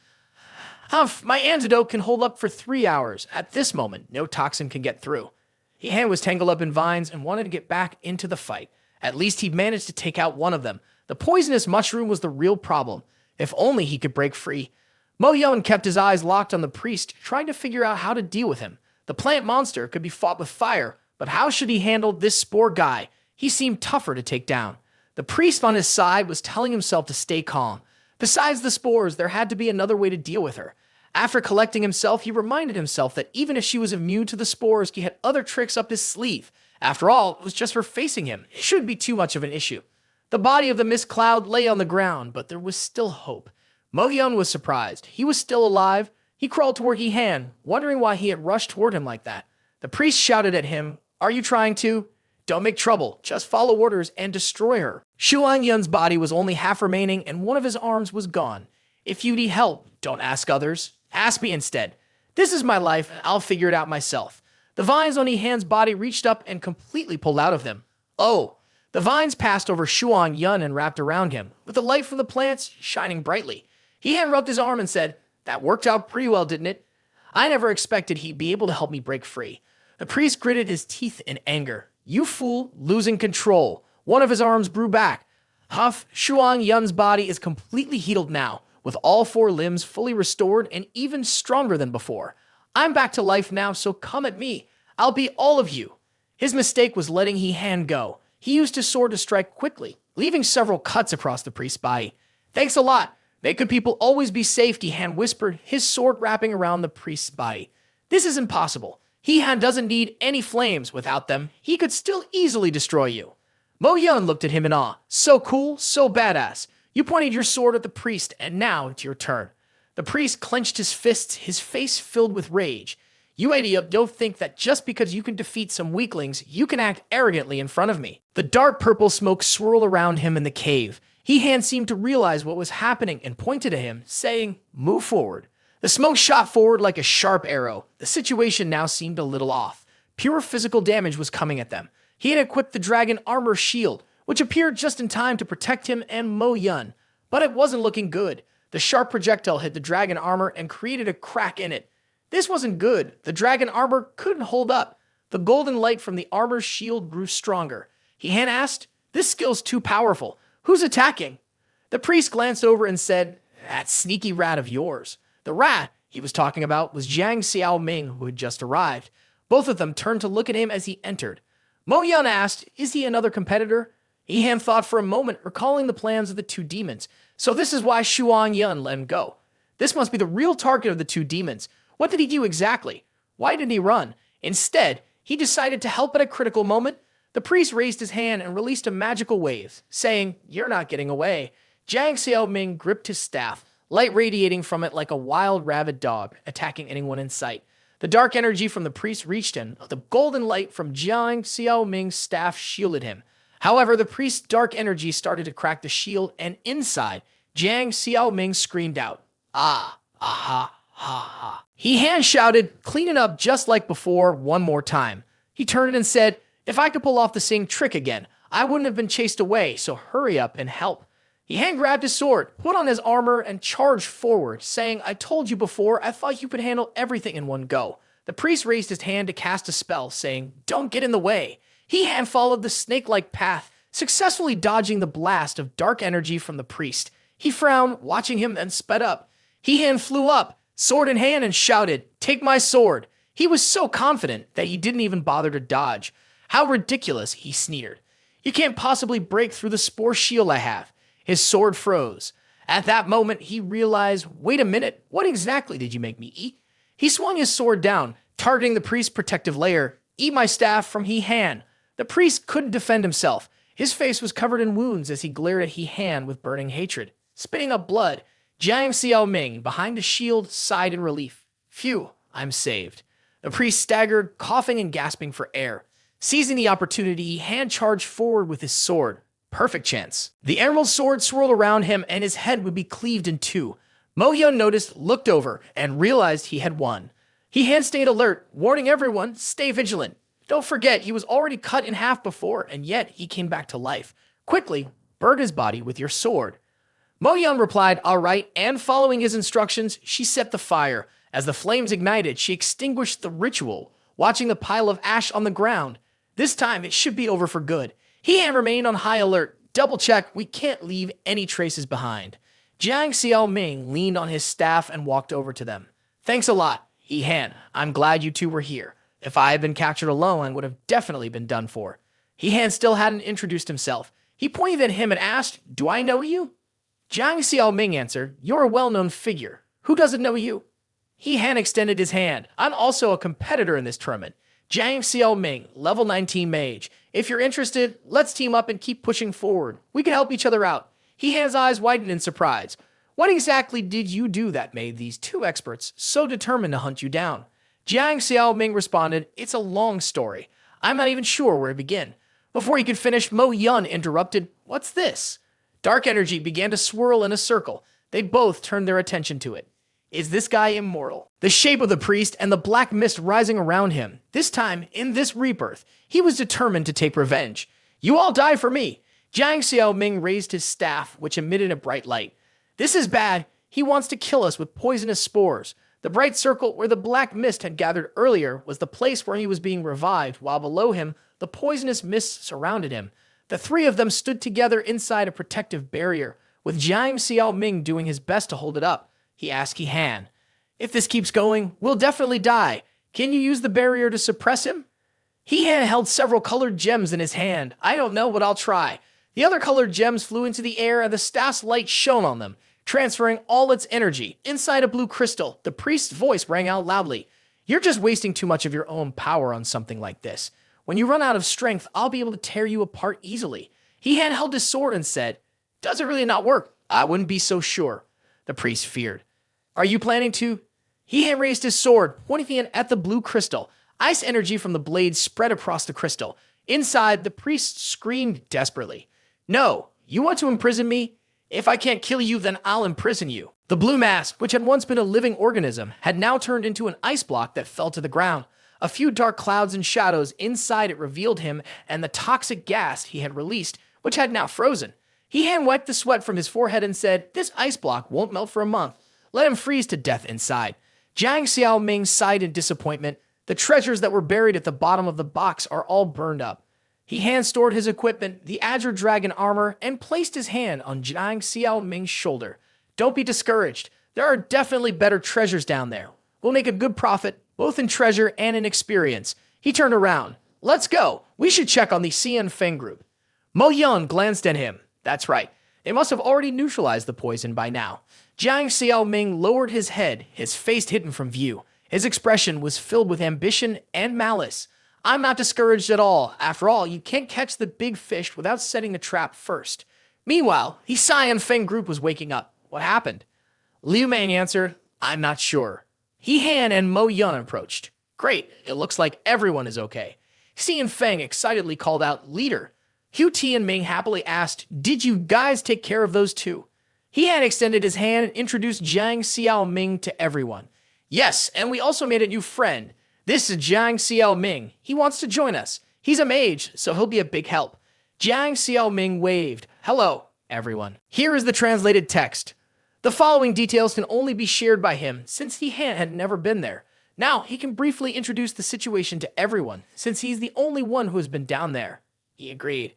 S1: Humph, my antidote can hold up for 3 hours. At this moment, no toxin can get through. He-Han was tangled up in vines and wanted to get back into the fight. At least he'd managed to take out one of them. The poisonous mushroom was the real problem. If only he could break free. Mo-hyun kept his eyes locked on the priest, trying to figure out how to deal with him. The plant monster could be fought with fire, but how should he handle this spore guy? He seemed tougher to take down. The priest on his side was telling himself to stay calm. Besides the spores, there had to be another way to deal with her. After collecting himself, he reminded himself that even if she was immune to the spores, he had other tricks up his sleeve. After all, it was just her facing him. It shouldn't be too much of an issue. The body of the mist cloud lay on the ground, but there was still hope. Mo-hyun was surprised. He was still alive. He crawled toward He-Han, wondering why he had rushed toward him like that. The priest shouted at him, "Are you trying to? Don't make trouble. Just follow orders and destroy her." Shuang-yun's body was only half remaining, and one of his arms was gone. If you need help, don't ask others. Ask me instead. This is my life, and I'll figure it out myself. The vines on He-Han's body reached up and completely pulled out of them. Oh! The vines passed over Shuang-yun and wrapped around him, with the light from the plants shining brightly. He-Han rubbed his arm and said, "That worked out pretty well, didn't it? I never expected he'd be able to help me break free." The priest gritted his teeth in anger. "You fool, losing control." One of his arms grew back. Huff, Shuang-yun's body is completely healed now, with all 4 limbs fully restored and even stronger than before. I'm back to life now, so come at me. I'll beat all of you. His mistake was letting He-Han go. He used his sword to strike quickly, leaving several cuts across the priest's body. "Thanks a lot. May good people always be safe," He-Han whispered, his sword wrapping around the priest's body. "This is impossible. He-Han doesn't need any flames. Without them, he could still easily destroy you." Mo-hyun looked at him in awe. "So cool, so badass. You pointed your sword at the priest, and now it's your turn." The priest clenched his fists, his face filled with rage. "You idiot, don't think that just because you can defeat some weaklings, you can act arrogantly in front of me." The dark purple smoke swirled around him in the cave. He-Han seemed to realize what was happening and pointed at him, saying, "Move forward." The smoke shot forward like a sharp arrow. The situation now seemed a little off. Pure physical damage was coming at them. He had equipped the dragon armor shield, which appeared just in time to protect him and Mo-hyun. But it wasn't looking good. The sharp projectile hit the dragon armor and created a crack in it. This wasn't good. The dragon armor couldn't hold up. The golden light from the armor's shield grew stronger. He-Han asked, "This skill's too powerful. Who's attacking?" The priest glanced over and said, "That sneaky rat of yours." The rat he was talking about was Jiang Xiaoming, who had just arrived. Both of them turned to look at him as he entered. Mo-hyun asked, "Is he another competitor?" He-Han thought for a moment, recalling the plans of the 2 demons. So this is why Shuang-yun let him go. This must be the real target of the 2 demons. What did he do exactly? Why didn't he run? Instead, he decided to help at a critical moment. The priest raised his hand and released a magical wave, saying, "You're not getting away." Jiang Xiaoming gripped his staff, light radiating from it like a wild rabid dog, attacking anyone in sight. The dark energy from the priest reached him. The golden light from Jiang Xiaoming's staff shielded him. However, the priest's dark energy started to crack the shield, and inside, Jiang Xiaoming screamed out, "Ah, aha, ha, ha." He-Han shouted, "Clean it up just like before, one more time." He turned and said, "If I could pull off the same trick again, I wouldn't have been chased away, so hurry up and help." He-Han grabbed his sword, put on his armor, and charged forward, saying, "I told you before, I thought you could handle everything in one go." The priest raised his hand to cast a spell, saying, "Don't get in the way." He-Han followed the snake-like path, successfully dodging the blast of dark energy from the priest. He frowned, watching him, and sped up. He-Han flew up, sword in hand, and shouted, "Take my sword." He was so confident that he didn't even bother to dodge. "How ridiculous," he sneered. "You can't possibly break through the spore shield I have." His sword froze. At that moment, he realized, wait a minute, what exactly did you make me eat? He swung his sword down, targeting the priest's protective layer. "Eat my staff from He-Han." The priest couldn't defend himself. His face was covered in wounds as he glared at He-Han with burning hatred. Spitting up blood, Jiang Xiaoming, behind the shield, sighed in relief. "Phew, I'm saved." The priest staggered, coughing and gasping for air. Seizing the opportunity, He-Han charged forward with his sword. Perfect chance. The emerald sword swirled around him, and his head would be cleaved in 2. Mo-hyun noticed, looked over, and realized he had won. He hand stayed alert, warning everyone, stay vigilant. Don't forget, he was already cut in half before, and yet he came back to life. Quickly, burn his body with your sword. Mo-yeon replied, all right, and following his instructions, she set the fire. As the flames ignited, she extinguished the ritual, watching the pile of ash on the ground. This time, it should be over for good. He remained on high alert. Double check, we can't leave any traces behind. Jiang Xiaoming leaned on his staff and walked over to them. Thanks a lot, He-Han. I'm glad you two were here. If I had been captured alone, I would have definitely been done for. He-Han still hadn't introduced himself. He pointed at him and asked, do I know you? Jiang Xiaoming answered, you're a well-known figure. Who doesn't know you? He-Han extended his hand. I'm also a competitor in this tournament. Jiang Xiaoming, level 19 mage. If you're interested, let's team up and keep pushing forward. We can help each other out. He-Han's eyes widened in surprise. What exactly did you do that made these two experts so determined to hunt you down? Jiang Xiaoming responded, it's a long story. I'm not even sure where to begin. Before he could finish, Mo-yeon interrupted, what's this? Dark energy began to swirl in a circle. They both turned their attention to it. Is this guy immortal? The shape of the priest and the black mist rising around him. This time, in this rebirth, he was determined to take revenge. You all die for me. Jiang Xiaoming raised his staff, which emitted a bright light. This is bad. He wants to kill us with poisonous spores. The bright circle where the black mist had gathered earlier was the place where he was being revived, while below him, the poisonous mist surrounded him. The three of them stood together inside a protective barrier, with Jiang Xiaoming doing his best to hold it up. He asked He-Han, if this keeps going, we'll definitely die. Can you use the barrier to suppress him? He-Han held several colored gems in his hand. I don't know, but I'll try. The other colored gems flew into the air and the staff's light shone on them, transferring all its energy. Inside a blue crystal, the priest's voice rang out loudly. You're just wasting too much of your own power on something like this. When you run out of strength, I'll be able to tear you apart easily. He-Han held his sword and said, does it really not work? I wouldn't be so sure. The priest feared. Are you planning to? He-Han raised his sword, pointing it at the blue crystal. Ice energy from the blade spread across the crystal. Inside, the priest screamed desperately. No, you want to imprison me? If I can't kill you, then I'll imprison you. The blue mass, which had once been a living organism, had now turned into an ice block that fell to the ground. A few dark clouds and shadows inside it revealed him and the toxic gas he had released, which had now frozen. He-Han wiped the sweat from his forehead and said, this ice block won't melt for a month. Let him freeze to death inside. Jiang Xiaoming sighed in disappointment. The treasures that were buried at the bottom of the box are all burned up. He hand-stored his equipment, the Azure Dragon armor, and placed his hand on Jiang Xiaoming's shoulder. Don't be discouraged. There are definitely better treasures down there. We'll make a good profit, both in treasure and in experience. He turned around. Let's go. We should check on the Xian Feng group. Mo-yeon glanced at him. That's right. They must have already neutralized the poison by now. Jiang Xiaoming lowered his head, his face hidden from view. His expression was filled with ambition and malice. I'm not discouraged at all. After all, you can't catch the big fish without setting the trap first. Meanwhile, the Xian Feng group was waking up. What happened? Liu Mang answered, I'm not sure. He-Han and Mo-yeon approached. Great, it looks like everyone is okay. Xian Feng excitedly called out, Leader. Hu Ti and Ming happily asked, did you guys take care of those two? He-Han extended his hand and introduced Jiang Xiaoming to everyone. Yes, and we also made a new friend. This is Jiang Xiaoming. He wants to join us. He's a mage, so he'll be a big help. Jiang Xiaoming waved. Hello, everyone. Here is the translated text. The following details can only be shared by him, since He-Han had never been there. Now, he can briefly introduce the situation to everyone, since he's the only one who has been down there. He agreed.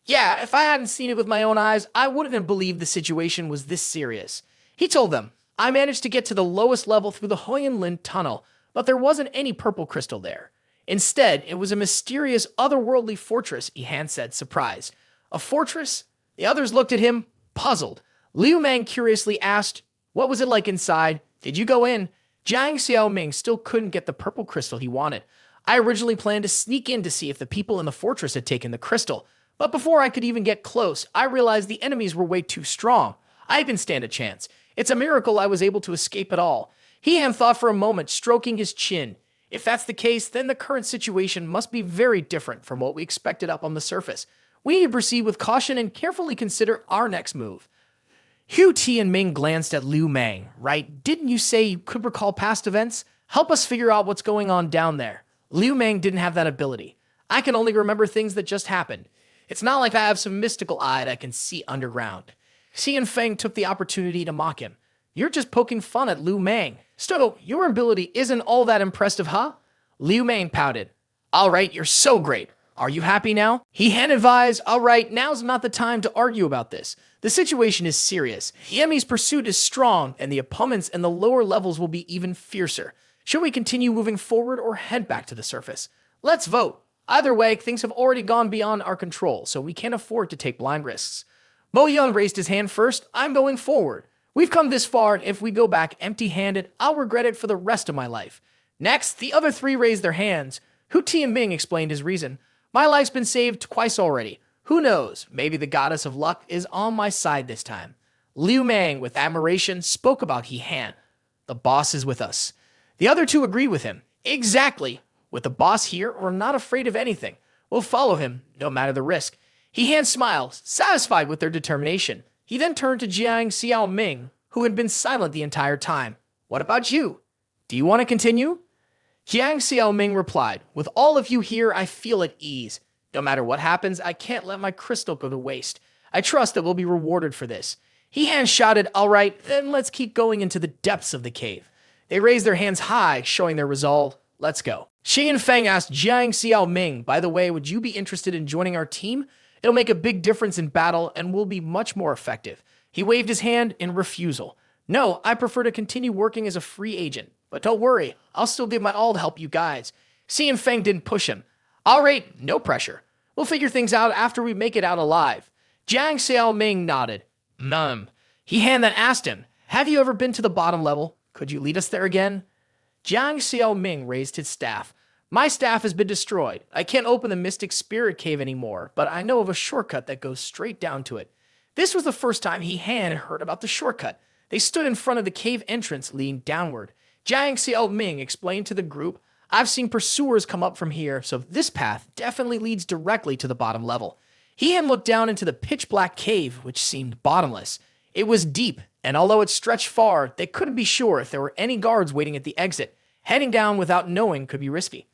S1: Yeah, if I hadn't seen it with my own eyes, I wouldn't have believed the situation was this serious. He told them, I managed to get to the lowest level through the Hoyanlin tunnel, but there wasn't any purple crystal there. Instead, it was a mysterious otherworldly fortress, He-Han said, surprised. A fortress? The others looked at him, puzzled. Liu Mang curiously asked, what was it like inside? Did you go in? Jiang Xiaoming still couldn't get the purple crystal he wanted. I originally planned to sneak in to see if the people in the fortress had taken the crystal. But before I could even get close, I realized the enemies were way too strong. I didn't stand a chance. It's a miracle I was able to escape at all. He-Han thought for a moment, stroking his chin. If that's the case, then the current situation must be very different from what we expected up on the surface. We need to proceed with caution and carefully consider our next move. Hu Ti and Ming glanced at Liu Mang. Right, didn't you say you could recall past events? Help us figure out what's going on down there. Liu Mang didn't have that ability. I can only remember things that just happened. It's not like I have some mystical eye that can see underground. Xian Feng took the opportunity to mock him. You're just poking fun at Liu Mang. So, your ability isn't all that impressive, huh? Liu Mang pouted. All right, you're so great. Are you happy now? He hand advised, all right, now's not the time to argue about this. The situation is serious. The enemy's pursuit is strong, and the opponents in the lower levels will be even fiercer. Should we continue moving forward or head back to the surface? Let's vote. Either way, things have already gone beyond our control, so we can't afford to take blind risks. Mo Young raised his hand first. I'm going forward. We've come this far, and if we go back empty-handed, I'll regret it for the rest of my life. Next, the other three raised their hands. Hu Tianming explained his reason. My life's been saved twice already. Who knows? Maybe the goddess of luck is on my side this time. Liu Mang, with admiration, spoke about He Han. The boss is with us. The other two agreed with him. Exactly. With the boss here, we're not afraid of anything. We'll follow him, no matter the risk. He Han smiled, satisfied with their determination. He then turned to Jiang Xiaoming, who had been silent the entire time. What about you? Do you want to continue? Jiang Xiaoming replied, with all of you here, I feel at ease. No matter what happens, I can't let my crystal go to waste. I trust that we'll be rewarded for this. He Han shouted, all right, then let's keep going into the depths of the cave. They raised their hands high, showing their resolve. Let's go. Xian Feng asked Jiang Xiaoming, by the way, would you be interested in joining our team? It'll make a big difference in battle and will be much more effective. He waved his hand in refusal. No, I prefer to continue working as a free agent. But don't worry, I'll still give my all to help you guys. Xian Feng didn't push him. All right, no pressure. We'll figure things out after we make it out alive. Jiang Xiaoming nodded. He Han then asked him, have you ever been to the bottom level? Could you lead us there again? Jiang Xiaoming raised his staff. My staff has been destroyed. I can't open the Mystic Spirit Cave anymore, but I know of a shortcut that goes straight down to it. This was the first time He Han had heard about the shortcut. They stood in front of the cave entrance leading downward. Jiang Xiaoming explained to the group, I've seen pursuers come up from here, so this path definitely leads directly to the bottom level. He Han looked down into the pitch-black cave, which seemed bottomless. It was deep, and although it stretched far, they couldn't be sure if there were any guards waiting at the exit. Heading down without knowing could be risky.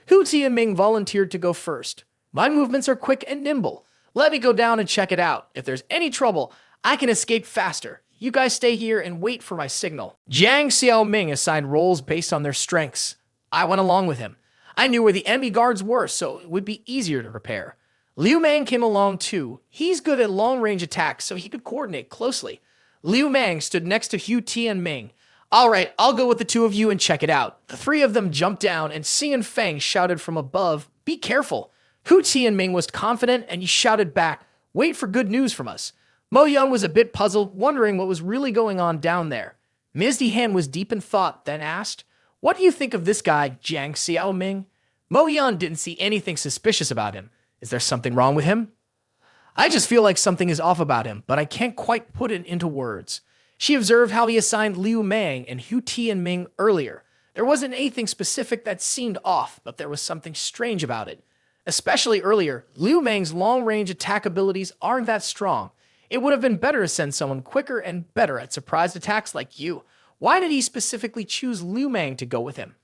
S1: Hu Tianming volunteered to go first. My movements are quick and nimble. Let me go down and check it out. If there's any trouble, I can escape faster. You guys stay here and wait for my signal. Jiang Xiaoming assigned roles based on their strengths. I went along with him. I knew where the enemy guards were, so it would be easier to prepare. Liu Mang came along too. He's good at long-range attacks, so he could coordinate closely. Liu Mang stood next to Hu Tianming. All right, I'll go with the two of you and check it out. The three of them jumped down, and Xian Feng shouted from above, be careful. Hu Tianming was confident, and he shouted back, wait for good news from us. Mo Yun was a bit puzzled, wondering what was really going on down there. Ms. Han was deep in thought, then asked, what do you think of this guy, Jiang Xiaoming? Mo Yun didn't see anything suspicious about him. Is there something wrong with him? I just feel like something is off about him, but I can't quite put it into words. She observed how he assigned Liu Mang and Hu Tianming earlier. There wasn't anything specific that seemed off, but there was something strange about it. Especially earlier, Liu Mang's long-range attack abilities aren't that strong. It would have been better to send someone quicker and better at surprise attacks like you. Why did he specifically choose Liu Mang to go with him?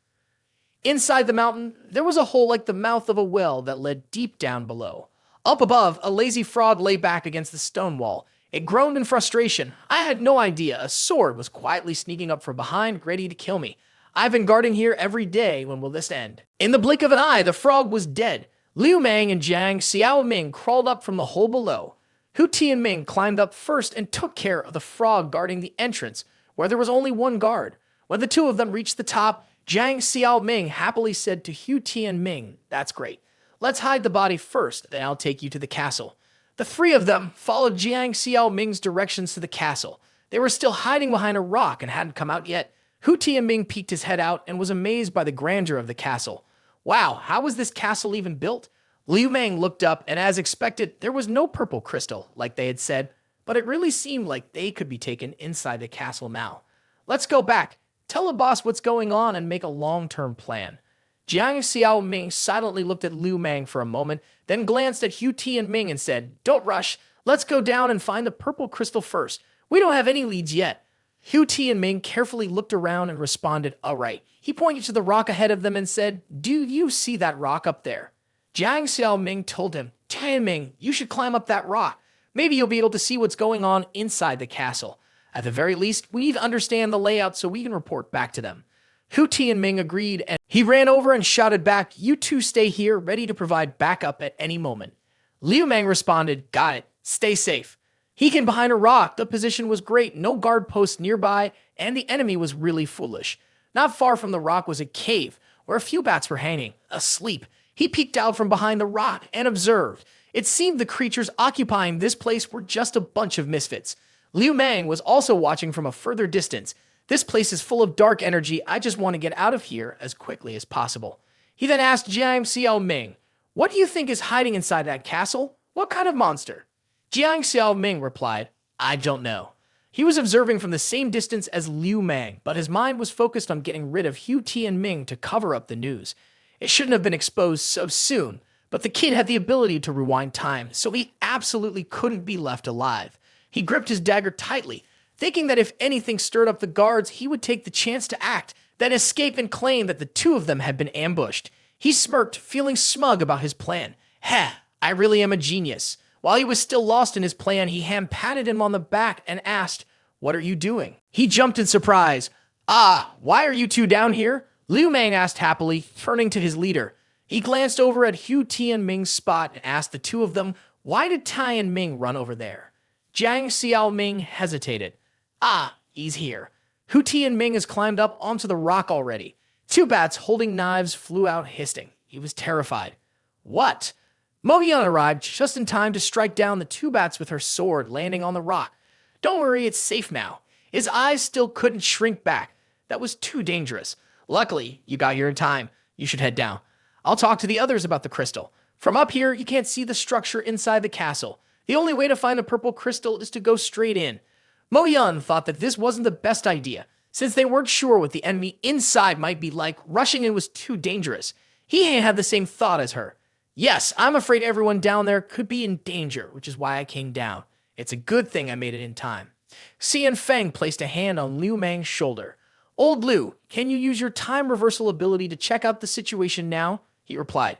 S1: Inside the mountain, there was a hole like the mouth of a well that led deep down below. Up above, a lazy frog lay back against the stone wall. It groaned in frustration. I had no idea a sword was quietly sneaking up from behind, ready to kill me. I've been guarding here every day. When will this end? In the blink of an eye, the frog was dead. Liu Mang and Jiang Xiaoming crawled up from the hole below. Hu Tianming climbed up first and took care of the frog guarding the entrance, where there was only one guard. When the two of them reached the top, Jiang Xiaoming happily said to Hu Tianming, that's great. Let's hide the body first, then I'll take you to the castle. The three of them followed Jiang Xiaoming's directions to the castle. They were still hiding behind a rock and hadn't come out yet. Hu Tianming peeked his head out and was amazed by the grandeur of the castle. Wow, how was this castle even built? Liu Mang looked up, and as expected, there was no purple crystal, like they had said, but it really seemed like they could be taken inside the castle now. Let's go back, tell the boss what's going on, and make a long-term plan. Jiang Xiaoming silently looked at Liu Mang for a moment, then glanced at Hu Tianming and said, don't rush, let's go down and find the purple crystal first. We don't have any leads yet. Hu Ti and Ming carefully looked around and responded, all right. He pointed to the rock ahead of them and said, do you see that rock up there? Jiang Xiaoming told him, Tianming, you should climb up that rock. Maybe you'll be able to see what's going on inside the castle. At the very least, we need to understand the layout so we can report back to them. Hu Tianming agreed, and he ran over and shouted back, you two stay here, ready to provide backup at any moment. Liu Meng responded, got it, stay safe. He hid behind a rock, the position was great, no guard posts nearby, and the enemy was really foolish. Not far from the rock was a cave, where a few bats were hanging, asleep. He peeked out from behind the rock and observed. It seemed the creatures occupying this place were just a bunch of misfits. Liu Meng was also watching from a further distance. This place is full of dark energy, I just want to get out of here as quickly as possible. He then asked Jiang Xiaoming, what do you think is hiding inside that castle? What kind of monster? Jiang Xiaoming replied, I don't know. He was observing from the same distance as Liu Meng, but his mind was focused on getting rid of Hu Tianming to cover up the news. It shouldn't have been exposed so soon, but the kid had the ability to rewind time, so he absolutely couldn't be left alive. He gripped his dagger tightly, thinking that if anything stirred up the guards, he would take the chance to act, then escape and claim that the two of them had been ambushed. He smirked, feeling smug about his plan. Heh, I really am a genius. While he was still lost in his plan, he hand-patted him on the back and asked, what are you doing? He jumped in surprise. Ah, why are you two down here? Liu Meng asked happily, turning to his leader. He glanced over at Hu Tianming's spot and asked the two of them, why did Tianming run over there? Jiang Xiaoming hesitated. Ah, he's here. Hu Tianming has climbed up onto the rock already. Two bats holding knives flew out hissing. He was terrified. What? Mohyun arrived just in time to strike down the two bats with her sword, landing on the rock. Don't worry, it's safe now. His eyes still couldn't shrink back. That was too dangerous. Luckily, you got here in time. You should head down. I'll talk to the others about the crystal. From up here, you can't see the structure inside the castle. The only way to find the purple crystal is to go straight in. Mohyun thought that this wasn't the best idea. Since they weren't sure what the enemy inside might be like, rushing in was too dangerous. He had the same thought as her. Yes, I'm afraid everyone down there could be in danger, which is why I came down. It's a good thing I made it in time. Xian Feng placed a hand on Liu Meng's shoulder. Old Liu, can you use your time reversal ability to check out the situation now? He replied.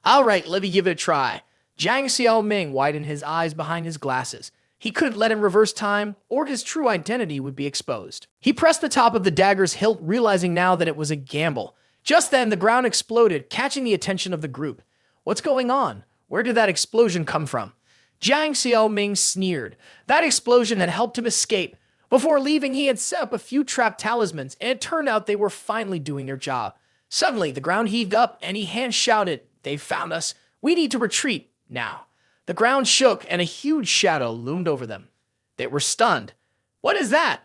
S1: All right, let me give it a try. Jiang Xiaoming widened his eyes behind his glasses. He couldn't let him reverse time, or his true identity would be exposed. He pressed the top of the dagger's hilt, realizing now that it was a gamble. Just then, the ground exploded, catching the attention of the group. What's going on? Where did that explosion come from? Jiang Xiaoming sneered. That explosion had helped him escape. Before leaving, he had set up a few trap talismans, and it turned out they were finally doing their job. Suddenly, the ground heaved up, and he hand-shouted, "They found us. We need to retreat, now." The ground shook, and a huge shadow loomed over them. They were stunned. What is that?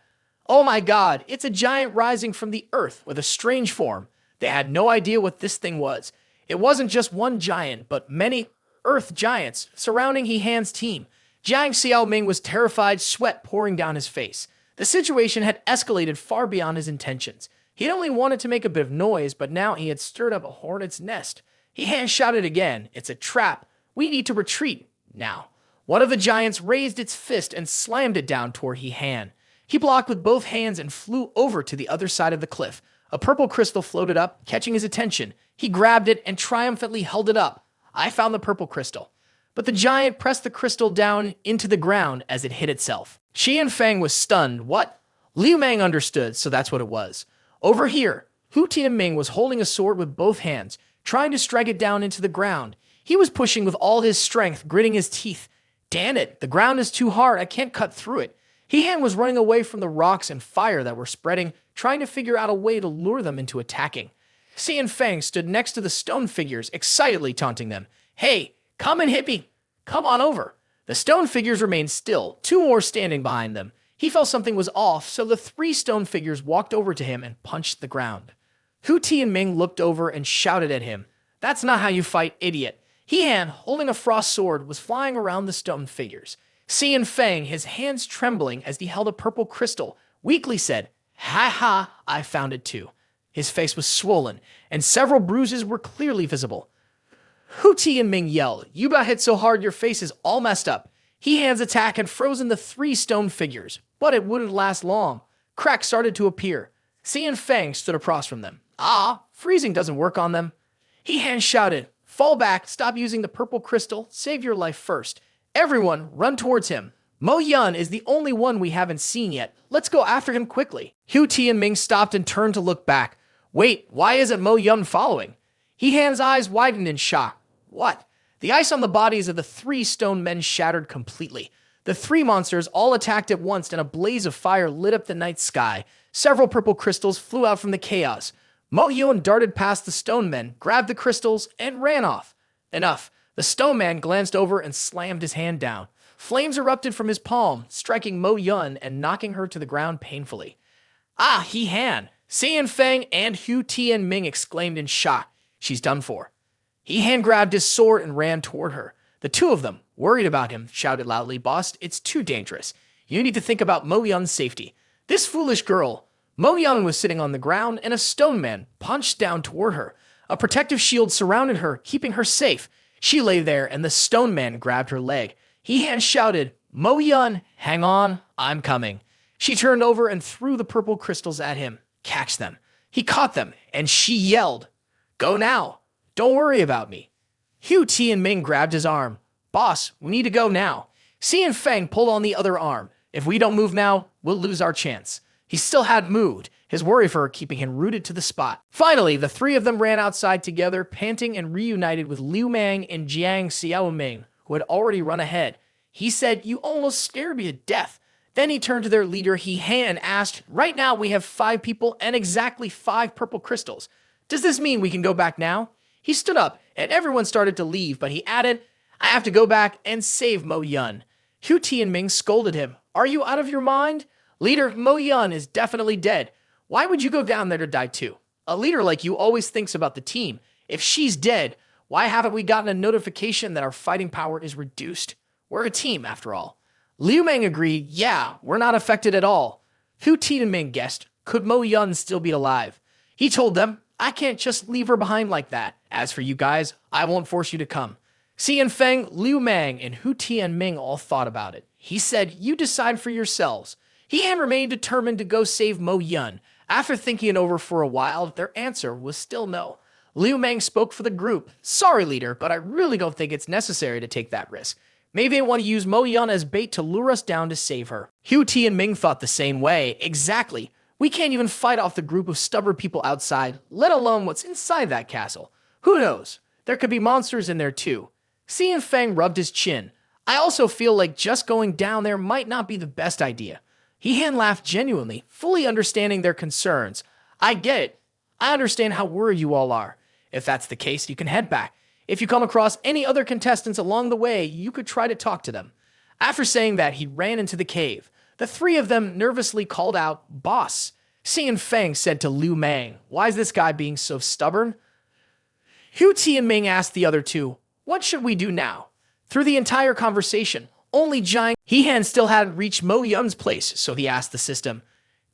S1: Oh my god, it's a giant rising from the earth with a strange form. They had no idea what this thing was. It wasn't just one giant, but many earth giants surrounding He-Han's team. Jiang Xiaoming was terrified, sweat pouring down his face. The situation had escalated far beyond his intentions. He had only wanted to make a bit of noise, but now he had stirred up a hornet's nest. He-Han shouted again, "It's a trap. We need to retreat, now." One of the giants raised its fist and slammed it down toward He-Han. He blocked with both hands and flew over to the other side of the cliff. A purple crystal floated up, catching his attention. He grabbed it and triumphantly held it up. "I found the purple crystal." But the giant pressed the crystal down into the ground as it hit itself. Xian Feng was stunned. What? Liu Meng understood, so that's what it was. Over here, Hu Tianming was holding a sword with both hands, trying to strike it down into the ground. He was pushing with all his strength, gritting his teeth. Damn it, the ground is too hard, I can't cut through it. He-Han was running away from the rocks and fire that were spreading, trying to figure out a way to lure them into attacking. Xian Feng stood next to the stone figures, excitedly taunting them. "Hey, come and hit me. Come on over." The stone figures remained still, two more standing behind them. He felt something was off, so the three stone figures walked over to him and punched the ground. Hu Tianming looked over and shouted at him, "That's not how you fight, idiot." He-Han, holding a frost sword, was flying around the stone figures. Xian Feng, his hands trembling as he held a purple crystal, weakly said, "Ha ha, I found it too." His face was swollen, and several bruises were clearly visible. Hu Tianming yelled, "You got hit so hard your face is all messed up." He-Han's attack had frozen the three stone figures, but it wouldn't last long. Cracks started to appear. Xian Feng stood across from them. Ah, freezing doesn't work on them. He hand shouted, "Fall back, stop using the purple crystal, save your life first. Everyone, run towards him. Mo Yun is the only one we haven't seen yet. Let's go after him quickly." Hu Tianming stopped and turned to look back. Wait, why isn't Mo Yun following? He Han's eyes widened in shock. What? The ice on the bodies of the 3 stone men shattered completely. The 3 monsters all attacked at once, and a blaze of fire lit up the night sky. Several purple crystals flew out from the chaos. Mo Yun darted past the stone men, grabbed the crystals, and ran off. Enough. The stone man glanced over and slammed his hand down. Flames erupted from his palm, striking Mo Yun and knocking her to the ground painfully. Ah, He Han! Xian Feng and Hu Tianming exclaimed in shock. She's done for. He Han grabbed his sword and ran toward her. The 2 of them, worried about him, shouted loudly, "Boss, it's too dangerous. You need to think about Mo Yun's safety." This foolish girl. Mo Yun was sitting on the ground, and a stone man punched down toward her. A protective shield surrounded her, keeping her safe. She lay there, and the stone man grabbed her leg. He Han shouted, "Mo Yun, hang on, I'm coming." She turned over and threw the purple crystals at him. Catch them. He caught them, and she yelled, "Go now. Don't worry about me." Hu Tianming grabbed his arm. "Boss, we need to go now." Xian Feng pulled on the other arm. "If we don't move now, we'll lose our chance." He still hadn't moved, his worry for her keeping him rooted to the spot. Finally, the 3 of them ran outside together, panting, and reunited with Liu Mang and Jiang Xiaoming, who had already run ahead. He said, "You almost scared me to death." Then he turned to their leader, He Han, and asked, "Right now we have 5 people and exactly 5 purple crystals. Does this mean we can go back now?" He stood up, and everyone started to leave, but he added, "I have to go back and save Mo Yun." Hu Tianming scolded him. "Are you out of your mind? Leader, Mo Yun is definitely dead. Why would you go down there to die too? A leader like you always thinks about the team. If she's dead, why haven't we gotten a notification that our fighting power is reduced? We're a team, after all." Liu Mang agreed, "Yeah, we're not affected at all." Hu Tianming guessed, could Mo Yun still be alive? He told them, "I can't just leave her behind like that. As for you guys, I won't force you to come." Xian Feng, Liu Mang, and Hu Tianming all thought about it. He said, "You decide for yourselves." He had remained determined to go save Mo Yun. After thinking it over for a while, their answer was still no. Liu Mang spoke for the group. "Sorry, leader, but I really don't think it's necessary to take that risk. Maybe they want to use Mo Yun as bait to lure us down to save her." Hu Tianming thought the same way. Exactly. We can't even fight off the group of stubborn people outside, let alone what's inside that castle. Who knows? There could be monsters in there too. Xian Feng rubbed his chin. "I also feel like just going down there might not be the best idea." He Han laughed genuinely, fully understanding their concerns. "I get it. I understand how worried you all are. If that's the case, you can head back. If you come across any other contestants along the way, you could try to talk to them." After saying that, he ran into the cave. The 3 of them nervously called out, "Boss." Xian Feng said to Liu Mang, "Why is this guy being so stubborn?" Hu Tianming asked the other 2, "What should we do now?" Through the entire conversation, only Jiang He Han still hadn't reached Mo Yun's place, so he asked the system,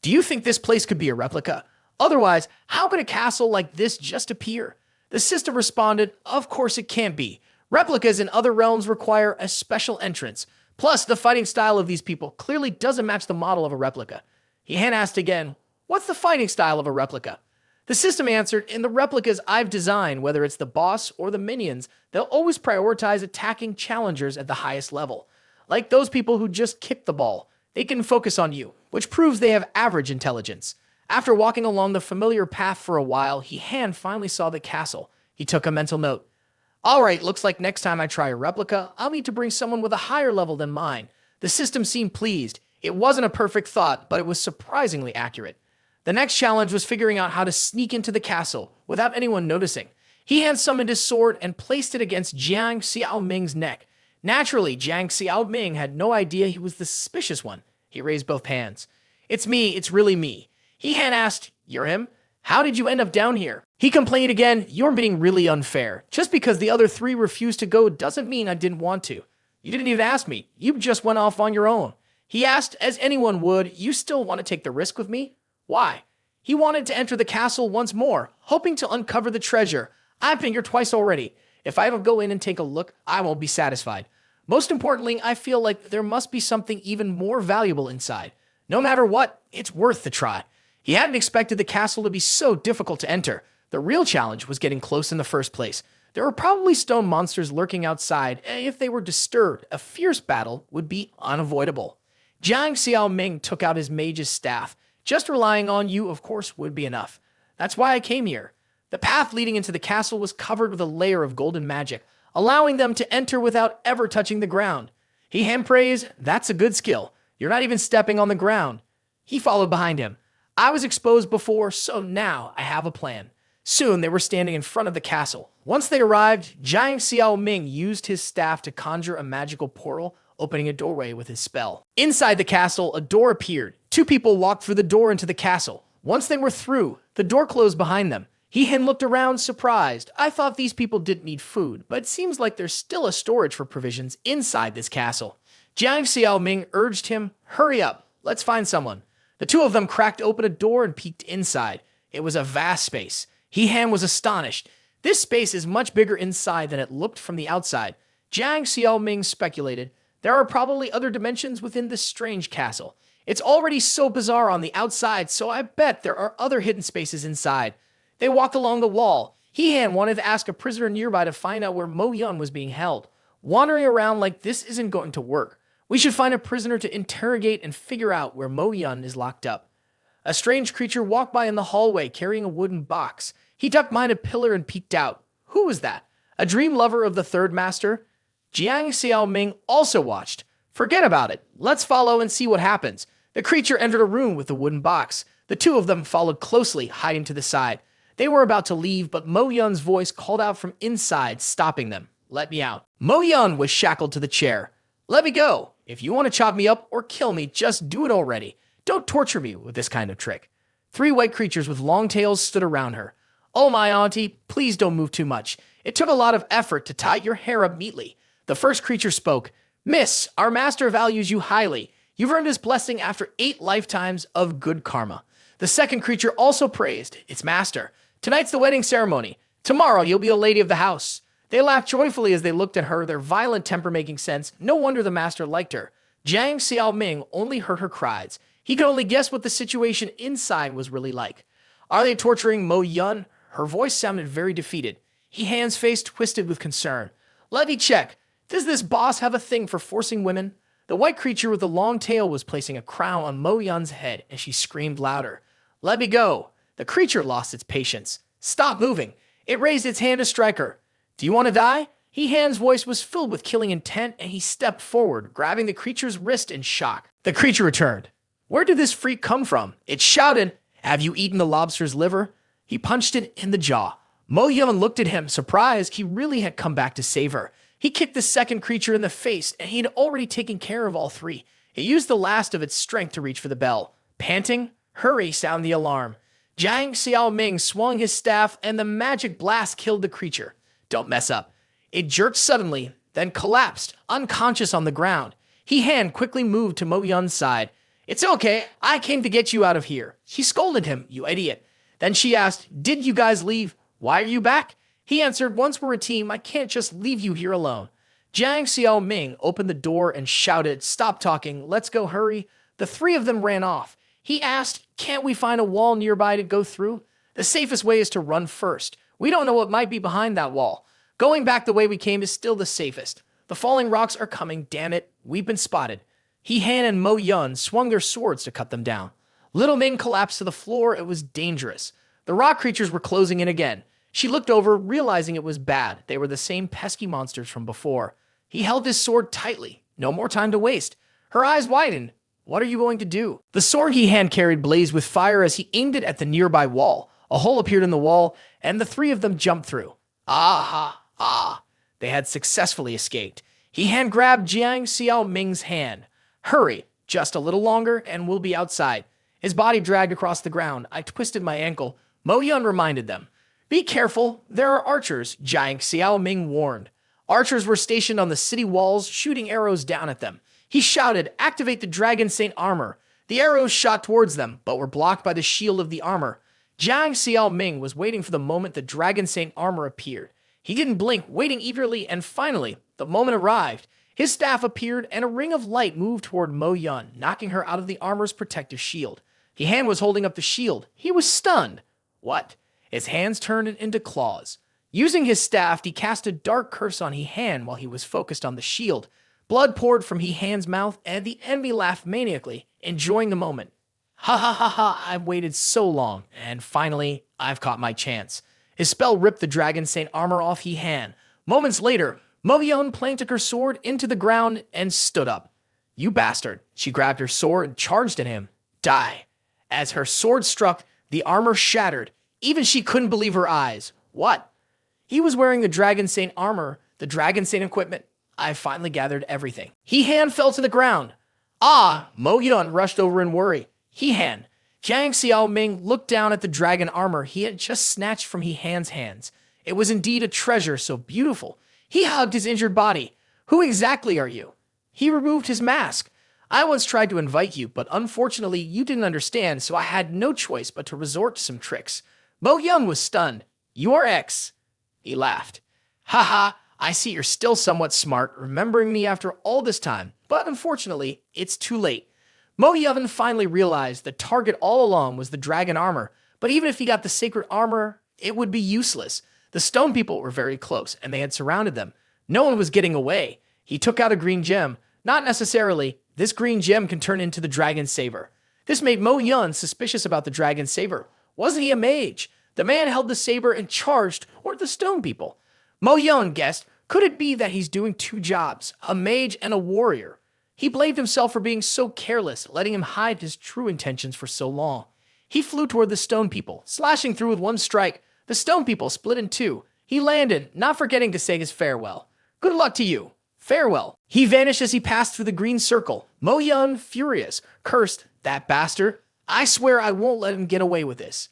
S1: "Do you think this place could be a replica? Otherwise, how could a castle like this just appear?" The system responded, "Of course it can't be. Replicas in other realms require a special entrance. Plus, the fighting style of these people clearly doesn't match the model of a replica." He Han asked again, "What's the fighting style of a replica?" The system answered, "In the replicas I've designed, whether it's the boss or the minions, they'll always prioritize attacking challengers at the highest level. Like those people who just kick the ball. They can focus on you, which proves they have average intelligence." After walking along the familiar path for a while, He Han finally saw the castle. He took a mental note. "All right, looks like next time I try a replica, I'll need to bring someone with a higher level than mine." The system seemed pleased. It wasn't a perfect thought, but it was surprisingly accurate. The next challenge was figuring out how to sneak into the castle without anyone noticing. He Han summoned his sword and placed it against Jiang Xiaoming's neck. Naturally, Jiang Xiaoming had no idea he was the suspicious one. He raised both hands. "It's me, it's really me." He Han asked, "You're him? How did you end up down here?" He complained again, "You're being really unfair. Just because the other 3 refused to go doesn't mean I didn't want to. You didn't even ask me. You just went off on your own." He asked, as anyone would, "You still want to take the risk with me?" Why? He wanted to enter the castle once more, hoping to uncover the treasure. "I've been here twice already. If I don't go in and take a look, I won't be satisfied. Most importantly, I feel like there must be something even more valuable inside. No matter what, it's worth the try. He hadn't expected the castle to be so difficult to enter. The real challenge was getting close in the first place. There were probably stone monsters lurking outside, and if they were disturbed, a fierce battle would be unavoidable. Jiang Xiaoming took out his mage's staff. Just relying on you, of course, would be enough. That's why I came here. The path leading into the castle was covered with a layer of golden magic, allowing them to enter without ever touching the ground. He hand praised, "That's a good skill. You're not even stepping on the ground." He followed behind him. I was exposed before, so now I have a plan. Soon they were standing in front of the castle. Once they arrived, Jiang Xiaoming used his staff to conjure a magical portal, opening a doorway with his spell. Inside the castle, a door appeared. Two people walked through the door into the castle. Once they were through, the door closed behind them. He had looked around, surprised. I thought these people didn't need food, but it seems like there's still a storage for provisions inside this castle. Jiang Xiaoming urged him, "Hurry up, let's find someone." The two of them cracked open a door and peeked inside. It was a vast space. He-Han was astonished. This space is much bigger inside than it looked from the outside. Jiang Xiaoming speculated, there are probably other dimensions within this strange castle. It's already so bizarre on the outside, so I bet there are other hidden spaces inside. They walked along the wall. He-Han wanted to ask a prisoner nearby to find out where Mo Yun was being held. Wandering around like this isn't going to work. We should find a prisoner to interrogate and figure out where Mo Yun is locked up. A strange creature walked by in the hallway carrying a wooden box. He ducked behind a pillar and peeked out. Who was that? A dream lover of the third master? Jiang Xiaoming also watched. Forget about it. Let's follow and see what happens. The creature entered a room with a wooden box. The two of them followed closely, hiding to the side. They were about to leave, but Mo Yun's voice called out from inside, stopping them. "Let me out." Mo Yun was shackled to the chair. "Let me go. If you want to chop me up or kill me, just do it already. Don't torture me with this kind of trick." Three white creatures with long tails stood around her. "Oh, my auntie, please don't move too much. It took a lot of effort to tie your hair up neatly." The first creature spoke. "Miss, our master values you highly. You've earned his blessing after 8 lifetimes of good karma." The second creature also praised its master. "Tonight's the wedding ceremony. Tomorrow you'll be a lady of the house." They laughed joyfully as they looked at her, their violent temper making sense. No wonder the master liked her. Jiang Xiaoming only heard her cries. He could only guess what the situation inside was really like. "Are they torturing Mo Yun?" Her voice sounded very defeated. He-Han's face twisted with concern. "Let me check. Does this boss have a thing for forcing women?" The white creature with the long tail was placing a crown on Mo Yun's head, and she screamed louder. "Let me go." The creature lost its patience. "Stop moving." It raised its hand to strike her. "Do you want to die?" He-Han's voice was filled with killing intent, and he stepped forward, grabbing the creature's wrist in shock. The creature returned. "Where did this freak come from?" It shouted, "Have you eaten the lobster's liver?" He punched it in the jaw. Mo Yun looked at him, surprised he really had come back to save her. He kicked the second creature in the face, and he had already taken care of all three. It used the last of its strength to reach for the bell. Panting, "Hurry," sounded the alarm. Jiang Xiaoming swung his staff, and the magic blast killed the creature. Don't mess up. It jerked suddenly, then collapsed, unconscious on the ground. He-Han quickly moved to Mo Yun's side. "It's okay, I came to get you out of here." She scolded him, "You idiot." Then she asked, "Did you guys leave? Why are you back?" He answered, "Once we're a team, I can't just leave you here alone." Jiang Xiaoming opened the door and shouted, "Stop talking, let's go, hurry." The three of them ran off. He asked, "Can't we find a wall nearby to go through?" "The safest way is to run first. We don't know what might be behind that wall. Going back the way we came is still the safest. The falling rocks are coming, damn it. We've been spotted." He-Han and Mo Yun swung their swords to cut them down. Little Ming collapsed to the floor. It was dangerous. The rock creatures were closing in again. She looked over, realizing it was bad. They were the same pesky monsters from before. He held his sword tightly. No more time to waste. Her eyes widened. "What are you going to do?" The sword He-Han carried blazed with fire as he aimed it at the nearby wall. A hole appeared in the wall, and the three of them jumped through. Ah! They had successfully escaped. He-Han grabbed Jiang Xiaoming's hand. "Hurry, just a little longer, and we'll be outside." His body dragged across the ground. "I twisted my ankle." Mo Yun reminded them. "Be careful, there are archers," Jiang Xiaoming warned. Archers were stationed on the city walls, shooting arrows down at them. He shouted, "Activate the Dragon Saint armor." The arrows shot towards them, but were blocked by the shield of the armor. Jiang Xiaoming was waiting for the moment the Dragon Saint armor appeared. He didn't blink, waiting eagerly, and finally, the moment arrived. His staff appeared, and a ring of light moved toward Mo Yun, knocking her out of the armor's protective shield. He-Han was holding up the shield. He was stunned. What? His hands turned into claws. Using his staff, he cast a dark curse on He-Han while he was focused on the shield. Blood poured from He-Han's mouth, and the enemy laughed maniacally, enjoying the moment. Ha ha ha ha, I've waited so long, and finally, I've caught my chance. His spell ripped the Dragon Saint armor off He-Han. Moments later, Mo Yun planted her sword into the ground and stood up. You bastard. She grabbed her sword and charged at him. Die. As her sword struck, the armor shattered. Even she couldn't believe her eyes. What? He was wearing the Dragon Saint armor, the Dragon Saint equipment. I finally gathered everything. He-Han fell to the ground. Ah! Mo Yun rushed over in worry. He-Han. Jiang Xiaoming looked down at the dragon armor he had just snatched from He-Han's hands. It was indeed a treasure so beautiful. He hugged his injured body. Who exactly are you? He removed his mask. I once tried to invite you, but unfortunately you didn't understand, so I had no choice but to resort to some tricks. Mo Yun was stunned. You are X. He laughed. Haha, I see you're still somewhat smart, remembering me after all this time, but unfortunately, it's too late. Mo Yun finally realized the target all along was the dragon armor, but even if he got the sacred armor, it would be useless. The stone people were very close, and they had surrounded them. No one was getting away. He took out a green gem. Not necessarily. This green gem can turn into the dragon saber. This made Mo Yun suspicious about the dragon saber. Wasn't he a mage? The man held the saber and charged toward the stone people. Mo Yun guessed, could it be that he's doing two jobs, a mage and a warrior? He blamed himself for being so careless, letting him hide his true intentions for so long. He flew toward the stone people, slashing through with one strike. The stone people split in two. He landed, not forgetting to say his farewell. Good luck to you. Farewell. He vanished as he passed through the green circle. Mo Yun, furious, cursed, that bastard. I swear I won't let him get away with this.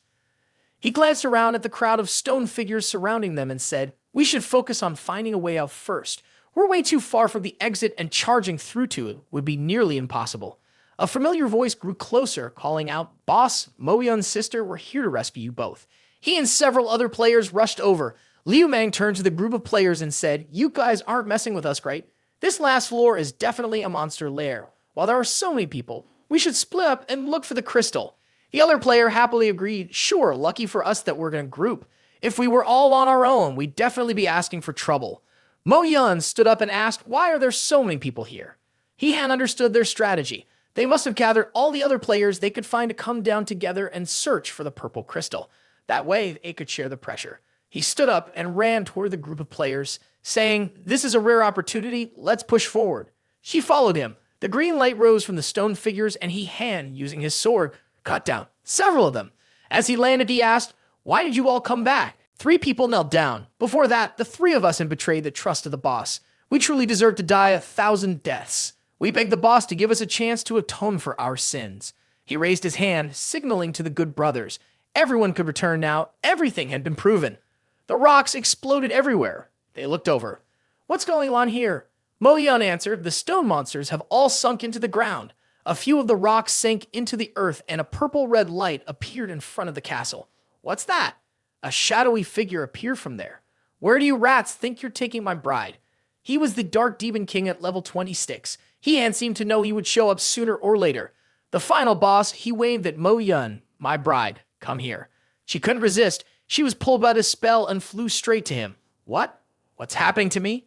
S1: He glanced around at the crowd of stone figures surrounding them and said, we should focus on finding a way out first. We're way too far from the exit, and charging through to it would be nearly impossible. A familiar voice grew closer, calling out, Boss, Mo Yun's sister, we're here to rescue you both. He and several other players rushed over. Liu Mang turned to the group of players and said, you guys aren't messing with us, right? This last floor is definitely a monster lair. While there are so many people, we should split up and look for the crystal. The other player happily agreed, sure, lucky for us that we're in a group. If we were all on our own, we'd definitely be asking for trouble. Mo Yun stood up and asked, why are there so many people here? He had understood their strategy. They must have gathered all the other players they could find to come down together and search for the purple crystal. That way, they could share the pressure. He stood up and ran toward the group of players, saying, this is a rare opportunity, let's push forward. She followed him. The green light rose from the stone figures, and He-Han, using his sword, cut down several of them. As he landed, he asked, why did you all come back? 3 people knelt down. Before that, the 3 of us had betrayed the trust of the boss. We truly deserve to die 1,000 deaths. We begged the boss to give us a chance to atone for our sins. He raised his hand, signaling to the good brothers. Everyone could return now. Everything had been proven. The rocks exploded everywhere. They looked over. What's going on here? Mo Yun answered, the stone monsters have all sunk into the ground. A few of the rocks sank into the earth, and a purple-red light appeared in front of the castle. What's that? A shadowy figure appeared from there. Where do you rats think you're taking my bride? He was the Dark Demon King at level 26. He seemed to know he would show up sooner or later. The final boss, he waved at Mo Yun. My bride, come here. She couldn't resist. She was pulled by the spell and flew straight to him. What? What's happening to me?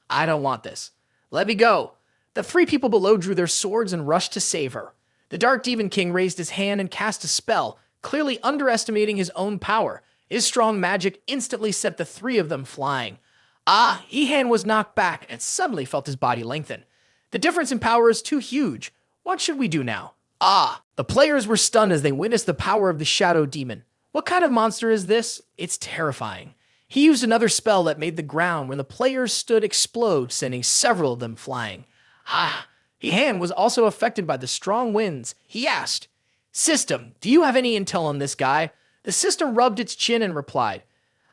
S1: I don't want this. Let me go. The 3 people below drew their swords and rushed to save her. The Dark Demon King raised his hand and cast a spell, clearly underestimating his own power. His strong magic instantly set the 3 of them flying. He-Han was knocked back and suddenly felt his body lengthen. The difference in power is too huge. What should we do now? The players were stunned as they witnessed the power of the Shadow Demon. What kind of monster is this? It's terrifying. He used another spell that made the ground where the players stood explode, sending several of them flying. He-Han was also affected by the strong winds. He asked, System, do you have any intel on this guy? The system rubbed its chin and replied,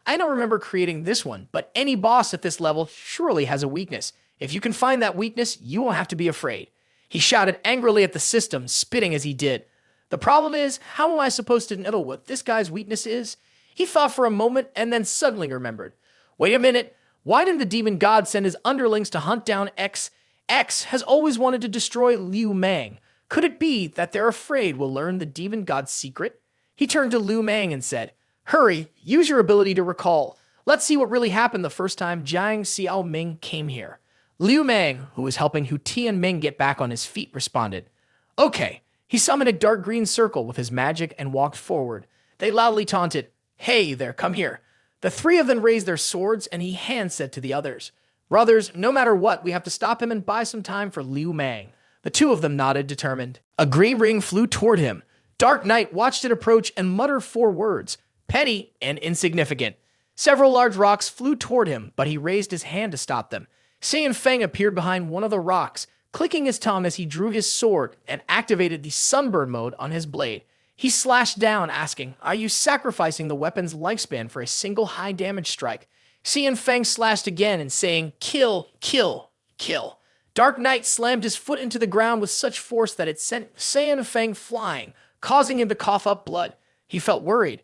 S1: I don't remember creating this one, but any boss at this level surely has a weakness. If you can find that weakness, you won't have to be afraid. He shouted angrily at the system, spitting as he did. The problem is, how am I supposed to know what this guy's weakness is? He thought for a moment and then suddenly remembered. Wait a minute, why didn't the demon god send his underlings to hunt down X X has always wanted to destroy Liu Mang. Could it be that they're afraid we'll learn the demon god's secret? He turned to Liu Mang and said, "Hurry, use your ability to recall. Let's see what really happened the first time Jiang Xiaoming came here." Liu Mang, who was helping Hu Tianming get back on his feet, responded, "Okay." He summoned a dark green circle with his magic and walked forward. They loudly taunted, "Hey there, come here." The three of them raised their swords, and Han said to the others, "Brothers, no matter what, we have to stop him and buy some time for Liu Mang." The two of them nodded, determined. A green ring flew toward him. Dark Knight watched it approach and muttered 4 words, petty and insignificant. Several large rocks flew toward him, but he raised his hand to stop them. Saiyan Feng appeared behind one of the rocks, clicking his tongue as he drew his sword and activated the sunburn mode on his blade. He slashed down, asking, "Are you sacrificing the weapon's lifespan for a single high-damage strike?" Saiyan Feng slashed again and saying, "Kill, kill, kill." Dark Knight slammed his foot into the ground with such force that it sent Saiyan Feng flying, causing him to cough up blood. He felt worried.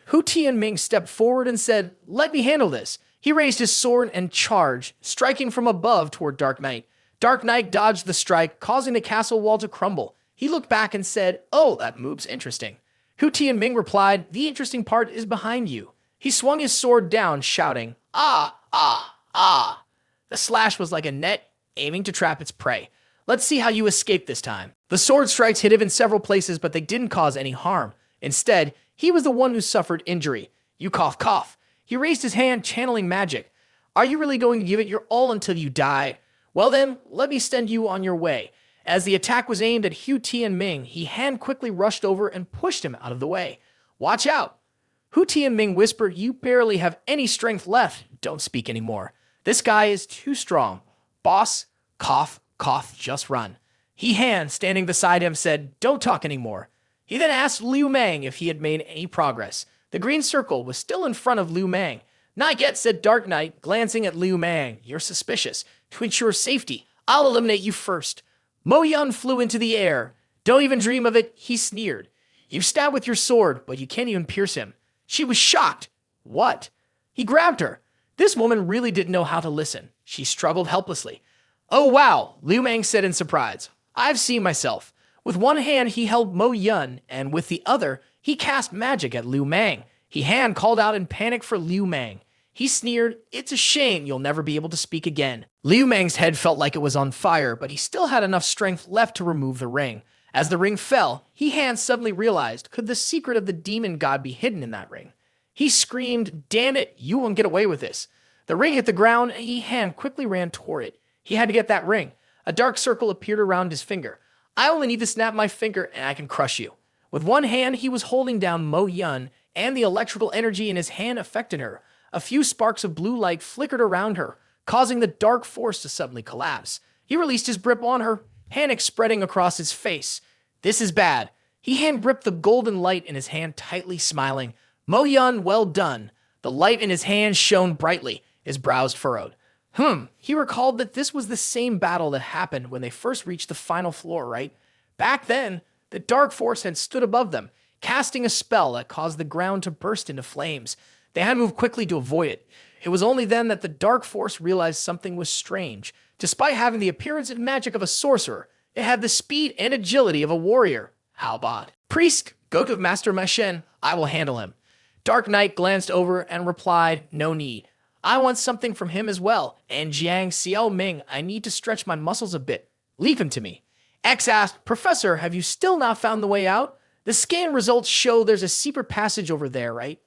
S1: Hu Tianming stepped forward and said, "Let me handle this." He raised his sword and charged, striking from above toward Dark Knight. Dark Knight dodged the strike, causing the castle wall to crumble. He looked back and said, "Oh, that move's interesting." Hu Tianming replied, "The interesting part is behind you." He swung his sword down, shouting, "Ah, ah, ah." The slash was like a net, aiming to trap its prey. "Let's see how you escape this time." The sword strikes hit him in several places, but they didn't cause any harm. Instead, he was the one who suffered injury. You cough, cough. He raised his hand, channeling magic. "Are you really going to give it your all until you die? Well then, let me send you on your way." As the attack was aimed at Hu Tianming, Han quickly rushed over and pushed him out of the way. "Watch out!" Hu Tianming whispered, "You barely have any strength left. Don't speak anymore. This guy is too strong. Boss, cough, cough, just run." Han, standing beside him, said, "Don't talk anymore." He then asked Liu Mang if he had made any progress. The green circle was still in front of Liu Mang. "Not yet," said Dark Knight, glancing at Liu Mang. "You're suspicious. To ensure safety, I'll eliminate you first." Mo Yun flew into the air. "Don't even dream of it," he sneered. "You stab with your sword, but you can't even pierce him." She was shocked. "What?" He grabbed her. This woman really didn't know how to listen. She struggled helplessly. "Oh wow," Liu Mang said in surprise. "I've seen myself." With one hand, he held Mo Yun, and with the other, he cast magic at Liu Mang. Han called out in panic for Liu Mang. He sneered, "It's a shame you'll never be able to speak again." Liu Mang's head felt like it was on fire, but he still had enough strength left to remove the ring. As the ring fell, Han suddenly realized, could the secret of the demon god be hidden in that ring? He screamed, "Damn it, you won't get away with this." The ring hit the ground, and Han quickly ran toward it. He had to get that ring. A dark circle appeared around his finger. "I only need to snap my finger, and I can crush you." With one hand, he was holding down Mo Yun, and the electrical energy in his hand affected her. A few sparks of blue light flickered around her, causing the dark force to suddenly collapse. He released his grip on her, panic spreading across his face. "This is bad." Hand gripped the golden light in his hand tightly, smiling. "Mo Yun, well done." The light in his hand shone brightly, his brows furrowed. He recalled that this was the same battle that happened when they first reached the final floor, right? Back then, the dark force had stood above them, casting a spell that caused the ground to burst into flames. They had to move quickly to avoid it. It was only then that the dark force realized something was strange. Despite having the appearance and magic of a sorcerer, it had the speed and agility of a warrior. How odd. "Priest, go to Master Mashen. I will handle him." Dark Knight glanced over and replied, "No need. I want something from him as well. And Jiang Xiaoming, I need to stretch my muscles a bit. Leave him to me." X asked, "Professor, have you still not found the way out? The scan results show there's a secret passage over there, right?"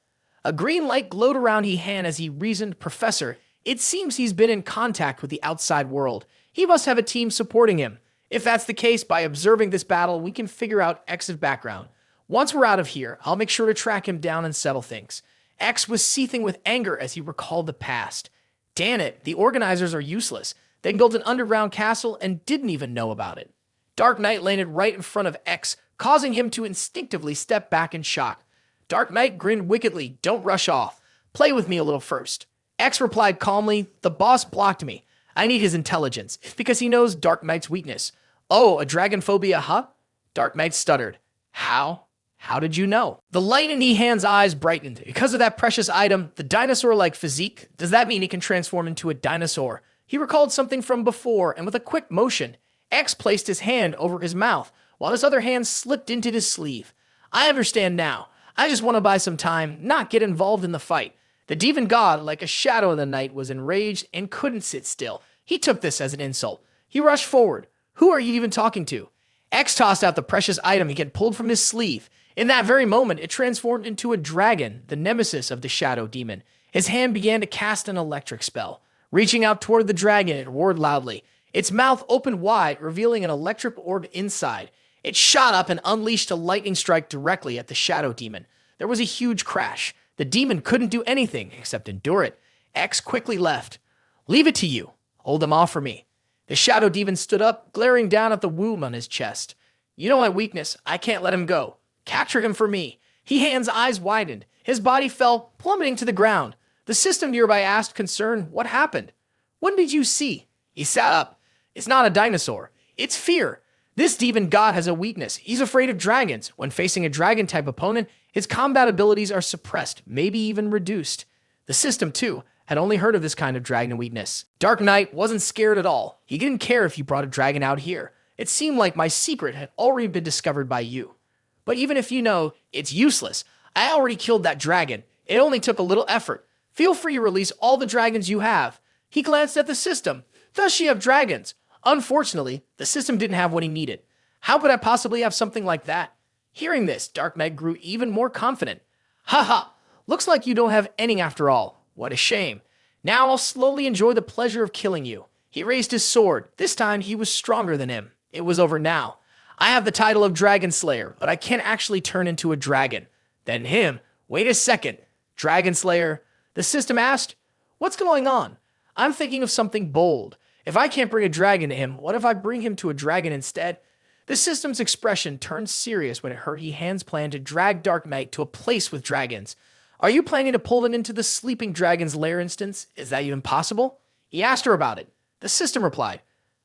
S1: A green light glowed around Han as he reasoned, "Professor, it seems he's been in contact with the outside world. He must have a team supporting him. If that's the case, by observing this battle, we can figure out X's background. Once we're out of here, I'll make sure to track him down and settle things." X was seething with anger as he recalled the past. Damn it, the organizers are useless. They built an underground castle and didn't even know about it. Dark Knight landed right in front of X, causing him to instinctively step back in shock. Dark Knight grinned wickedly. "Don't rush off. Play with me a little first." X replied calmly, "The boss blocked me. I need his intelligence. It's because he knows Dark Knight's weakness." "Oh, a dragon phobia, huh?" Dark Knight stuttered. How? How did you know?" The light in Han's eyes brightened. "Because of that precious item, the dinosaur-like physique, does that mean he can transform into a dinosaur?" He recalled something from before, and with a quick motion, X placed his hand over his mouth, while his other hand slipped into his sleeve. I understand now. I just want to buy some time, not get involved in the fight. The demon god, like a shadow in the night, was enraged and couldn't sit still. He took this as an insult. He rushed forward. Who are you even talking to? X tossed out the precious item he had pulled from his sleeve. In that very moment, it transformed into a dragon, the nemesis of the shadow demon. His hand began to cast an electric spell. Reaching out toward the dragon, it roared loudly. Its mouth opened wide, revealing an electric orb inside. It shot up and unleashed a lightning strike directly at the shadow demon. There was a huge crash. The demon couldn't do anything except endure it. X quickly left. Leave it to you. Hold them off for me. The shadow demon stood up, glaring down at the wound on his chest. You know my weakness. I can't let him go. Capture him for me. He-Hand's eyes widened. His body fell, plummeting to the ground. The system nearby asked, concerned, what happened? What did you see? He sat up. It's not a dinosaur. It's fear. This demon god has a weakness. He's afraid of dragons. When facing a dragon-type opponent, his combat abilities are suppressed, maybe even reduced. The system, too, had only heard of this kind of dragon weakness. Dark Knight wasn't scared at all. He didn't care if you brought a dragon out here. It seemed like my secret had already been discovered by you. But even if you know, it's useless. I already killed that dragon. It only took a little effort. Feel free to release all the dragons you have. He glanced at the system. Does she have dragons? Unfortunately, the system didn't have what he needed. How could I possibly have something like that? Hearing this, Dark Knight grew even more confident. Haha, looks like you don't have any after all. What a shame. Now I'll slowly enjoy the pleasure of killing you. He raised his sword. This time he was stronger than him. It was over now. I have the title of Dragon Slayer, but I can't actually turn into a dragon. Then him. Wait a second. Dragon Slayer? The system asked. What's going on? I'm thinking of something bold. If I can't bring a dragon to him, what if I bring him to a dragon instead? The system's expression turned serious when it heard He-Hand's plan to drag Dark Knight to a place with dragons. Are you planning to pull them into the sleeping dragon's lair instance? Is that even possible? He asked her about it. The system replied,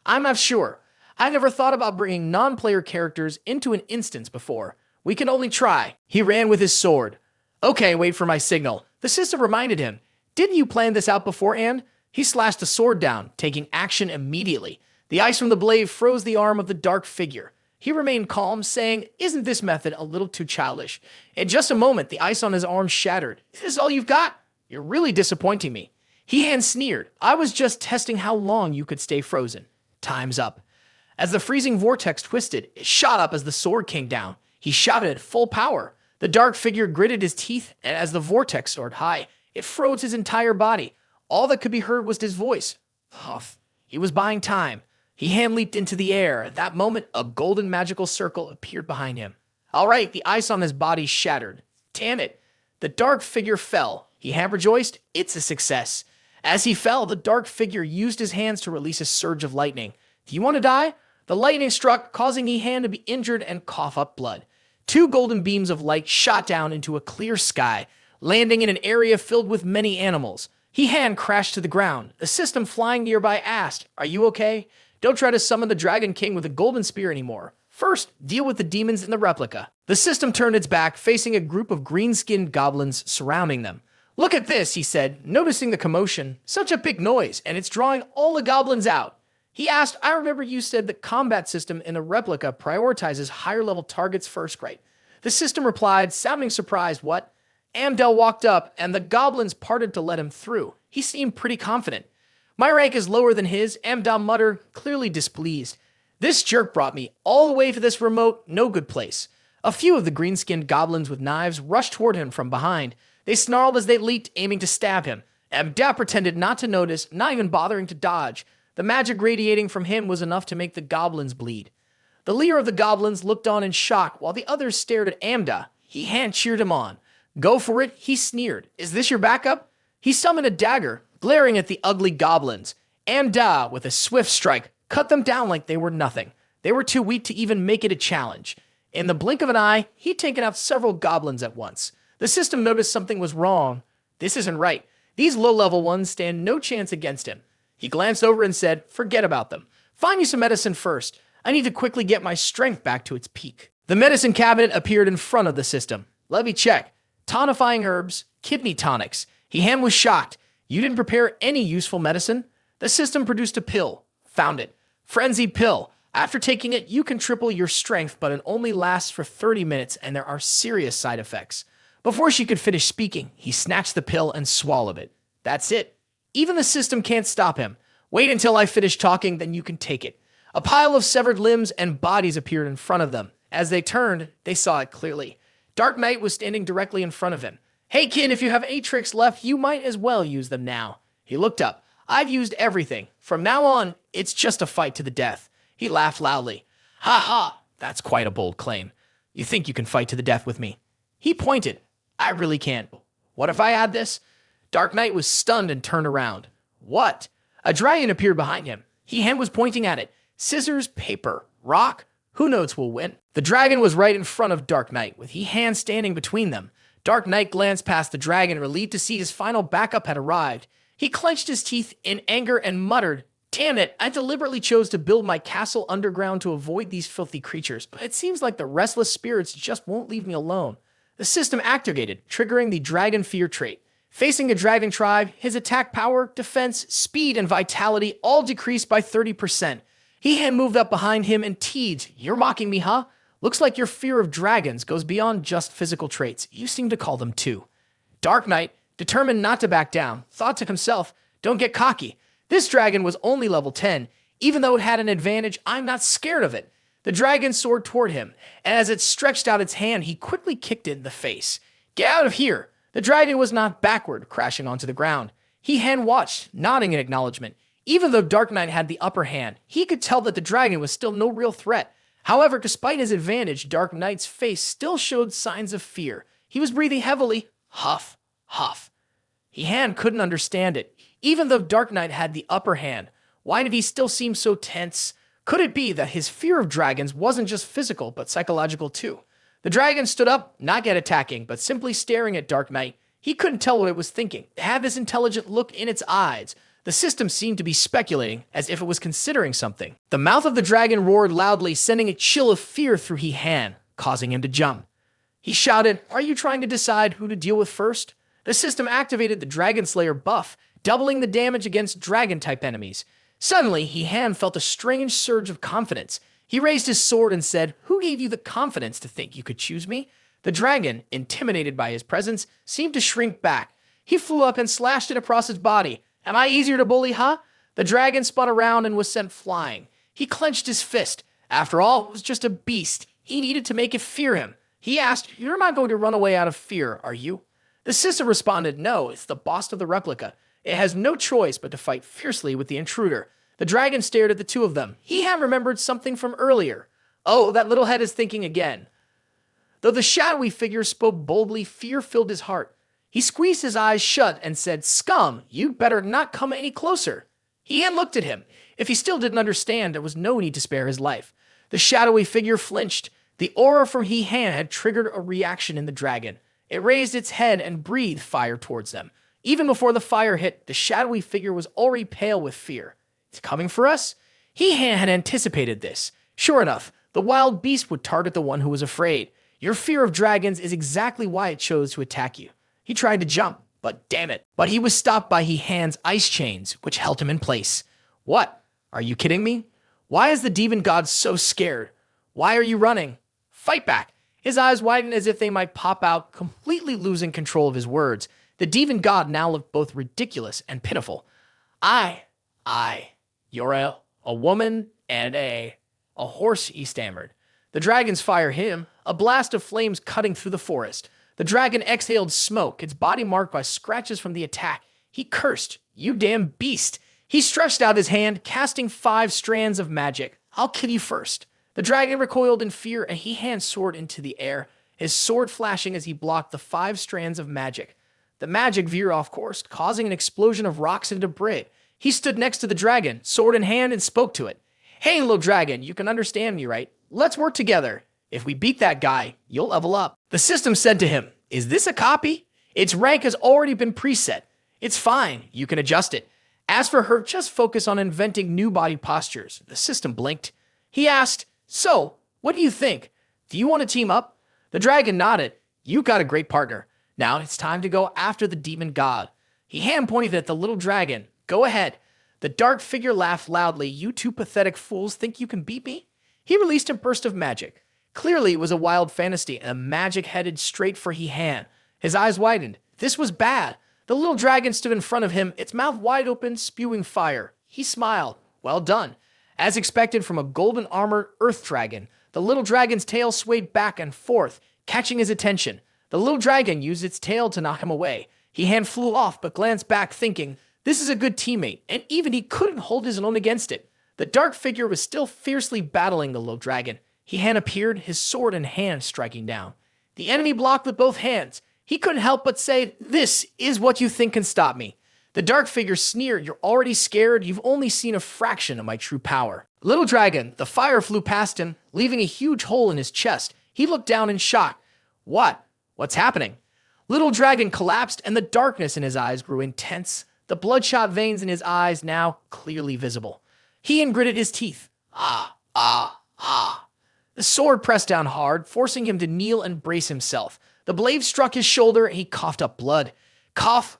S1: I'm not sure. I never thought about bringing non-player characters into an instance before. We can only try. He ran with his sword. Okay, wait for my signal. The system reminded him. Didn't you plan this out beforehand? He slashed the sword down, taking action immediately. The ice from the blade froze the arm of the dark figure. He remained calm, saying, Isn't this method a little too childish? In just a moment, the ice on his arm shattered. Is this all you've got? You're really disappointing me. He-Hand sneered. I was just testing how long you could stay frozen. Time's up. As the freezing vortex twisted, it shot up as the sword came down. He shouted at full power. The dark figure gritted his teeth, and as the vortex soared high, it froze his entire body. All that could be heard was his voice. Huff. He was buying time. He-Hand leaped into the air. At that moment, a golden magical circle appeared behind him. All right, the ice on his body shattered. Damn it. The dark figure fell. He-Hand rejoiced. It's a success. As he fell, the dark figure used his hands to release a surge of lightning. Do you want to die? The lightning struck, causing He-Hand to be injured and cough up blood. 2 golden beams of light shot down into a clear sky, landing in an area filled with many animals. He-Hand crashed to the ground. A system flying nearby asked, Are you okay? Don't try to summon the Dragon King with a golden spear anymore. First, deal with the demons in the replica. The system turned its back, facing a group of green-skinned goblins surrounding them. Look at this, he said, noticing the commotion. Such a big noise, and it's drawing all the goblins out. He asked, I remember you said the combat system in the replica prioritizes higher-level targets first, right? The system replied, sounding surprised, what? Amdel walked up, and the goblins parted to let him through. He seemed pretty confident. My rank is lower than his, Amdel muttered, clearly displeased. This jerk brought me all the way to this remote, no-good place. A few of the green-skinned goblins with knives rushed toward him from behind. They snarled as they leaped, aiming to stab him. Amdel pretended not to notice, not even bothering to dodge. The magic radiating from him was enough to make the goblins bleed. The leader of the goblins looked on in shock while the others stared at Amda. He-Hand cheered him on. Go for it, he sneered. Is this your backup? He summoned a dagger, glaring at the ugly goblins. Amda, with a swift strike, cut them down like they were nothing. They were too weak to even make it a challenge. In the blink of an eye, he'd taken out several goblins at once. The system noticed something was wrong. This isn't right. These low-level ones stand no chance against him. He glanced over and said, forget about them. Find me some medicine first. I need to quickly get my strength back to its peak. The medicine cabinet appeared in front of the system. Let me check. Tonifying herbs, kidney tonics. He-Hand was shocked. You didn't prepare any useful medicine? The system produced a pill. Found it. Frenzy pill. After taking it, you can triple your strength, but it only lasts for 30 minutes and there are serious side effects. Before she could finish speaking, he snatched the pill and swallowed it. That's it. Even the system can't stop him. Wait until I finish talking, then you can take it. A pile of severed limbs and bodies appeared in front of them. As they turned, they saw it clearly. Dark Knight was standing directly in front of him. Hey kid, if you have 8 tricks left, you might as well use them now. He looked up. I've used everything. From now on, it's just a fight to the death. He laughed loudly. Ha ha, that's quite a bold claim. You think you can fight to the death with me? He pointed. I really can't. What if I had this? Dark Knight was stunned and turned around. What? A dragon appeared behind him. Hand was pointing at it. Scissors, paper, rock. Who knows who'll win? The dragon was right in front of Dark Knight, with hand standing between them. Dark Knight glanced past the dragon, relieved to see his final backup had arrived. He clenched his teeth in anger and muttered, Damn it, I deliberately chose to build my castle underground to avoid these filthy creatures, but it seems like the restless spirits just won't leave me alone. The system activated, triggering the dragon fear trait. Facing a dragon tribe, his attack power, defense, speed, and vitality all decreased by 30%. He had moved up behind him and teased, You're mocking me, huh? Looks like your fear of dragons goes beyond just physical traits. You seem to call them too. Dark Knight, determined not to back down, thought to himself, Don't get cocky. This dragon was only level 10. Even though it had an advantage, I'm not scared of it. The dragon soared toward him, and as it stretched out its hand, he quickly kicked it in the face. Get out of here! The dragon was knocked backward, crashing onto the ground. Hand watched, nodding in acknowledgement. Even though Dark Knight had the upper hand, he could tell that the dragon was still no real threat. However, despite his advantage, Dark Knight's face still showed signs of fear. He was breathing heavily. Huff, huff. Hand couldn't understand it. Even though Dark Knight had the upper hand, why did he still seem so tense? Could it be that his fear of dragons wasn't just physical, but psychological too? The dragon stood up, not yet attacking, but simply staring at Dark Knight. He couldn't tell what it was thinking. It had this intelligent look in its eyes. The system seemed to be speculating, as if it was considering something. The mouth of the dragon roared loudly, sending a chill of fear through Han, causing him to jump. He shouted, Are you trying to decide who to deal with first? The system activated the Dragon Slayer buff, doubling the damage against dragon-type enemies. Suddenly, Han felt a strange surge of confidence. He raised his sword and said, Who gave you the confidence to think you could choose me? The dragon, intimidated by his presence, seemed to shrink back. He flew up and slashed it across his body. Am I easier to bully, huh? The dragon spun around and was sent flying. He clenched his fist. After all, it was just a beast. He needed to make it fear him. He asked, You're not going to run away out of fear, are you? The system responded, No, it's the boss of the replica. It has no choice but to fight fiercely with the intruder. The dragon stared at the two of them. Had remembered something from earlier. Oh, that little head is thinking again. Though the shadowy figure spoke boldly, fear filled his heart. He squeezed his eyes shut and said, Scum, you'd better not come any closer. Had looked at him. If he still didn't understand, there was no need to spare his life. The shadowy figure flinched. The aura from Han had triggered a reaction in the dragon. It raised its head and breathed fire towards them. Even before the fire hit, the shadowy figure was already pale with fear. It's coming for us? Han had anticipated this. Sure enough, the wild beast would target the one who was afraid. Your fear of dragons is exactly why it chose to attack you. He tried to jump, but damn it. But he was stopped by Han's ice chains, which held him in place. What? Are you kidding me? Why is the demon god so scared? Why are you running? Fight back. His eyes widened as if they might pop out, completely losing control of his words. The demon god now looked both ridiculous and pitiful. You're a woman and a horse, he stammered. The dragon's fire hit him, a blast of flames cutting through the forest. The dragon exhaled smoke, its body marked by scratches from the attack. He cursed, You damn beast. He stretched out his hand, casting 5 strands of magic. I'll kill you first. The dragon recoiled in fear, and Han soared into the air, his sword flashing as he blocked the 5 strands of magic. The magic veered off course, causing an explosion of rocks and debris. He stood next to the dragon, sword in hand, and spoke to it. Hey, little dragon, you can understand me, right? Let's work together. If we beat that guy, you'll level up. The system said to him, Is this a copy? Its rank has already been preset. It's fine, you can adjust it. As for her, just focus on inventing new body postures. The system blinked. He asked, So, what do you think? Do you want to team up? The dragon nodded. You got a great partner. Now it's time to go after the demon god. Hand pointed at the little dragon. Go ahead. The dark figure laughed loudly. You two pathetic fools think you can beat me? He released a burst of magic. Clearly, it was a wild fantasy, and the magic headed straight for He-Han. His eyes widened. This was bad. The little dragon stood in front of him, its mouth wide open, spewing fire. He smiled. Well done. As expected from a golden-armored earth dragon, the little dragon's tail swayed back and forth, catching his attention. The little dragon used its tail to knock him away. He-Han flew off, but glanced back, thinking, this is a good teammate, and even he couldn't hold his own against it. The dark figure was still fiercely battling the little dragon. He-Han appeared, his sword in hand, striking down. The enemy blocked with both hands. He couldn't help but say, this is what you think can stop me. The dark figure sneered, you're already scared, you've only seen a fraction of my true power. Little dragon, the fire flew past him, leaving a huge hole in his chest. He looked down in shock. What? What's happening? Little dragon collapsed, and the darkness in his eyes grew intense. The bloodshot veins in his eyes now clearly visible. He gritted his teeth. Ah. The sword pressed down hard, forcing him to kneel and brace himself. The blade struck his shoulder, and he coughed up blood. Cough,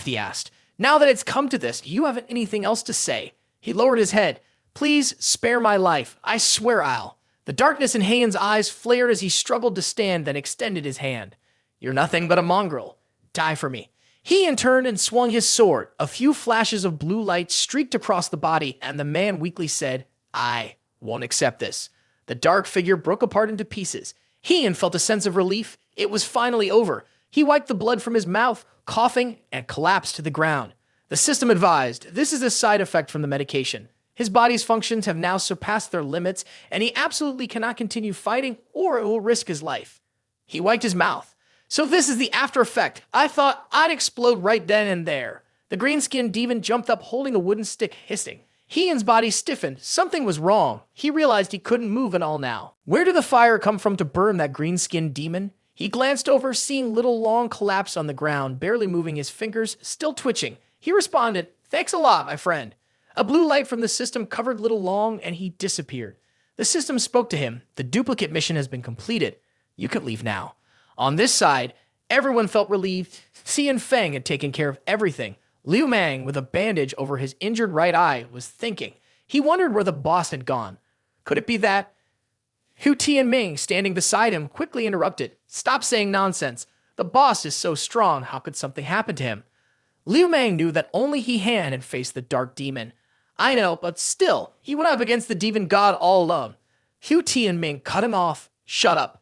S1: he asked. Now that it's come to this, do you have anything else to say? He lowered his head. Please spare my life. I swear I'll. The darkness in He-Han's eyes flared as he struggled to stand, then extended his hand. You're nothing but a mongrel. Die for me. He turned and swung his sword. A few flashes of blue light streaked across the body, and the man weakly said, I won't accept this. The dark figure broke apart into pieces. He felt a sense of relief. It was finally over. He wiped the blood from his mouth, coughing, and collapsed to the ground. The system advised, this is a side effect from the medication. His body's functions have now surpassed their limits, and he absolutely cannot continue fighting, or it will risk his life. He wiped his mouth. So this is the after effect. I thought I'd explode right then and there. The green-skinned demon jumped up holding a wooden stick, hissing. He-Han's body stiffened. Something was wrong. He realized he couldn't move at all now. Where did the fire come from to burn that green-skinned demon? He glanced over, seeing Little Long collapse on the ground, barely moving his fingers, still twitching. He responded, thanks a lot, my friend. A blue light from the system covered Little Long, and he disappeared. The system spoke to him. The duplicate mission has been completed. You can leave now. On this side, everyone felt relieved. Xian Feng had taken care of everything. Liu Mang, with a bandage over his injured right eye, was thinking. He wondered where the boss had gone. Could it be that? Hu Tianming, standing beside him, quickly interrupted. Stop saying nonsense. The boss is so strong, how could something happen to him? Liu Mang knew that only He-Han had faced the dark demon. I know, but still, he went up against the demon god all alone. Hu Tianming cut him off. Shut up.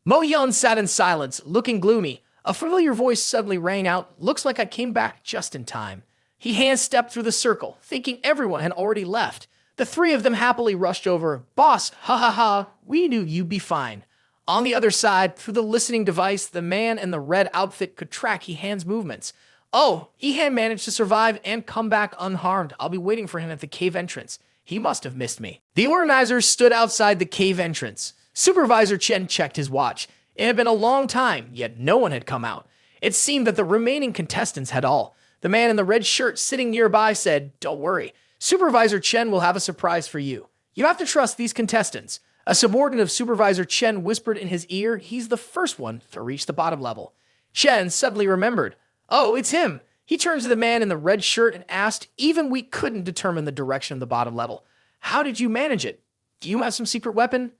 S1: Mo Yun sat in silence, looking gloomy. A familiar voice suddenly rang out. Looks like I came back just in time. He stepped through the circle, thinking everyone had already left. The three of them happily rushed over. Boss, ha, we knew you'd be fine. On the other side, through the listening device, the man in the red outfit could track He-Han's movements. Oh, He-Han managed to survive and come back unharmed. I'll be waiting for him at the cave entrance. He must have missed me. The organizers stood outside the cave entrance. Supervisor Chen checked his watch. It had been a long time, yet no one had come out. It seemed that the remaining contestants had all. The man in the red shirt sitting nearby said, don't worry. Supervisor Chen will have a surprise for you. You have to trust these contestants. A subordinate of Supervisor Chen whispered in his ear he's the first one to reach the bottom level. Chen suddenly remembered. Oh, it's him. He turned to the man in the red shirt and asked, even we couldn't determine the direction of the bottom level. How did you manage it? Do you have some secret weapon?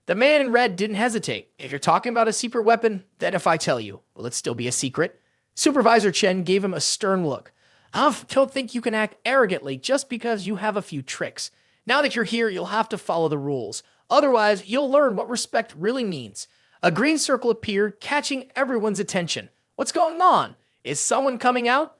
S1: The man in red didn't hesitate. If you're talking about a secret weapon, then if I tell you, will it still be a secret? Supervisor Chen gave him a stern look. I don't think you can act arrogantly just because you have a few tricks. Now that you're here, you'll have to follow the rules. Otherwise, you'll learn what respect really means. A green circle appeared, catching everyone's attention. What's going on? Is someone coming out?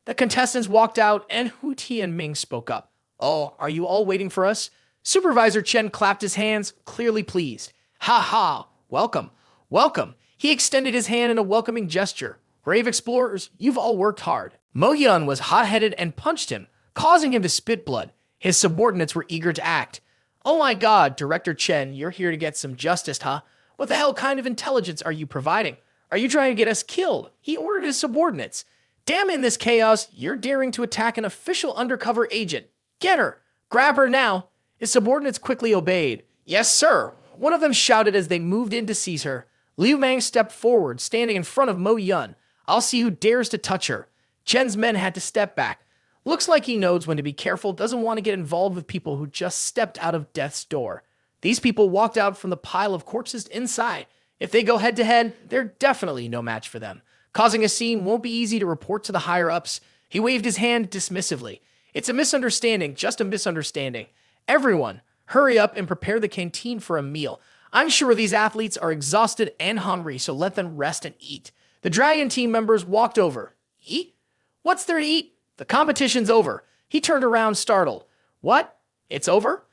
S1: The contestants walked out, and Hu Tianming spoke up. Oh, are you all waiting for us? Supervisor Chen clapped his hands, clearly pleased. Ha, welcome. He extended his hand in a welcoming gesture. Brave explorers, you've all worked hard. Mo Yun was hot-headed and punched him, causing him to spit blood. His subordinates were eager to act. Oh my god, Director Chen, you're here to get some justice, huh? What the hell kind of intelligence are you providing? Are you trying to get us killed? He ordered his subordinates. Damn in this chaos, you're daring to attack an official undercover agent. Get her! Grab her now! His subordinates quickly obeyed. Yes, sir. One of them shouted as they moved in to seize her. Liu Mang stepped forward, standing in front of Mo Yun. I'll see who dares to touch her. Chen's men had to step back. Looks like he knows when to be careful, doesn't want to get involved with people who just stepped out of death's door. These people walked out from the pile of corpses inside. If they go head to head, they're definitely no match for them. Causing a scene won't be easy to report to the higher-ups. He waved his hand dismissively. It's a misunderstanding, just a misunderstanding. Everyone, hurry up and prepare the canteen for a meal. I'm sure these athletes are exhausted and hungry, so let them rest and eat. The Dragon team members walked over. Eat? What's there to eat? The competition's over. He turned around, startled. What? It's over?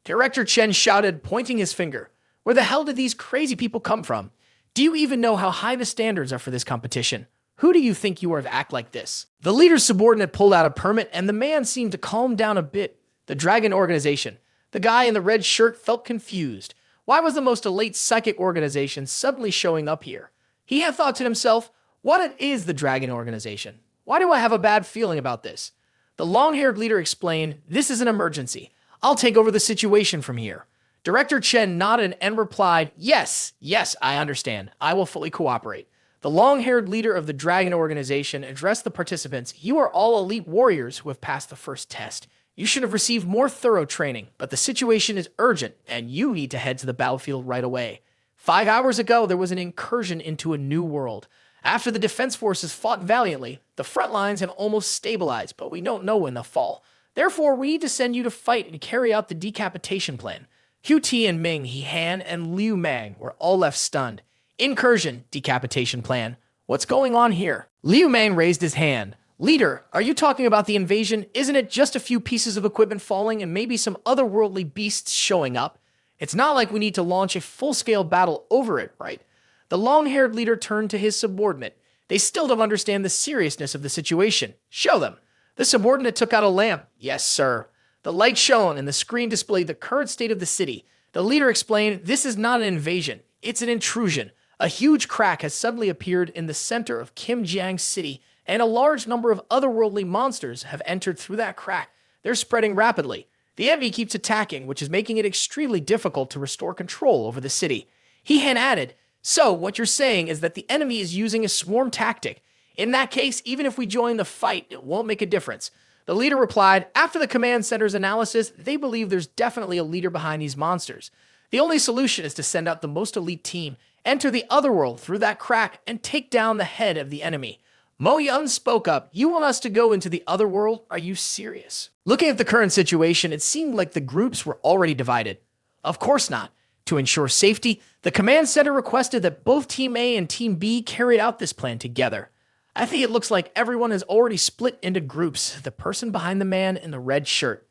S1: Director Chen shouted, pointing his finger. Where the hell did these crazy people come from? Do you even know how high the standards are for this competition? Who do you think you are to act like this? The leader's subordinate pulled out a permit, and the man seemed to calm down a bit. The Dragon organization. The guy in the red shirt felt confused. Why was the most elite psychic organization suddenly showing up here? He had thought to himself, what is the Dragon organization? Why do I have a bad feeling about this? The long-haired leader explained, this is an emergency. I'll take over the situation from here. Director Chen nodded and replied, yes, I understand. I will fully cooperate. The long-haired leader of the Dragon organization addressed the participants. You are all elite warriors who have passed the first test. You should have received more thorough training, but the situation is urgent, and you need to head to the battlefield right away. 5 hours ago, there was an incursion into a new world. After the defense forces fought valiantly, the front lines have almost stabilized, but we don't know when they'll fall. Therefore, we need to send you to fight and carry out the decapitation plan. QT and Ming, He-Han, and Liu Mang were all left stunned. Incursion, decapitation plan. What's going on here? Liu Mang raised his hand. Leader, are you talking about the invasion? Isn't it just a few pieces of equipment falling and maybe some otherworldly beasts showing up? It's not like we need to launch a full-scale battle over it, right? The long-haired leader turned to his subordinate. They still don't understand the seriousness of the situation. Show them. The subordinate took out a lamp. Yes, sir. The light shone and the screen displayed the current state of the city. The leader explained, this is not an invasion. It's an intrusion. A huge crack has suddenly appeared in the center of Kim Jiang's city, and a large number of otherworldly monsters have entered through that crack. They're spreading rapidly. The enemy keeps attacking, which is making it extremely difficult to restore control over the city. He-Han added, so what you're saying is that the enemy is using a swarm tactic. In that case, even if we join the fight, it won't make a difference. The leader replied, after the command center's analysis, they believe there's definitely a leader behind these monsters. The only solution is to send out the most elite team, enter the otherworld through that crack, and take down the head of the enemy. Mo Yun spoke up. You want us to go into the otherworld? Are you serious? Looking at the current situation, it seemed like the groups were already divided. Of course not. To ensure safety, the command center requested that both Team A and Team B carried out this plan together. I think it looks like everyone is already split into groups, the person behind the man in the red shirt.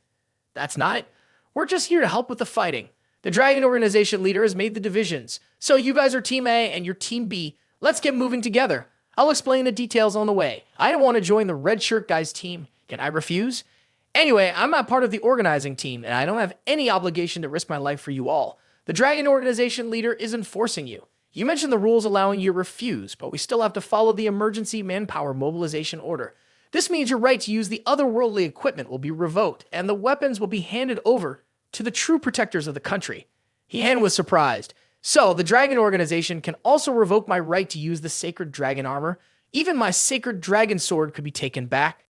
S1: That's not it. We're just here to help with the fighting. The Dragon organization leader has made the divisions. So you guys are Team A and you're Team B. Let's get moving together. I'll explain the details on the way. I don't want to join the red shirt guy's team. Can I refuse? Anyway, I'm not part of the organizing team, and I don't have any obligation to risk my life for you all. The Dragon organization leader is enforcing you. You mentioned the rules allowing you to refuse, but we still have to follow the emergency manpower mobilization order. This means your right to use the otherworldly equipment will be revoked, and the weapons will be handed over to the true protectors of the country. He-Han was surprised. So, the Dragon organization can also revoke my right to use the sacred dragon armor. Even my sacred dragon sword could be taken back.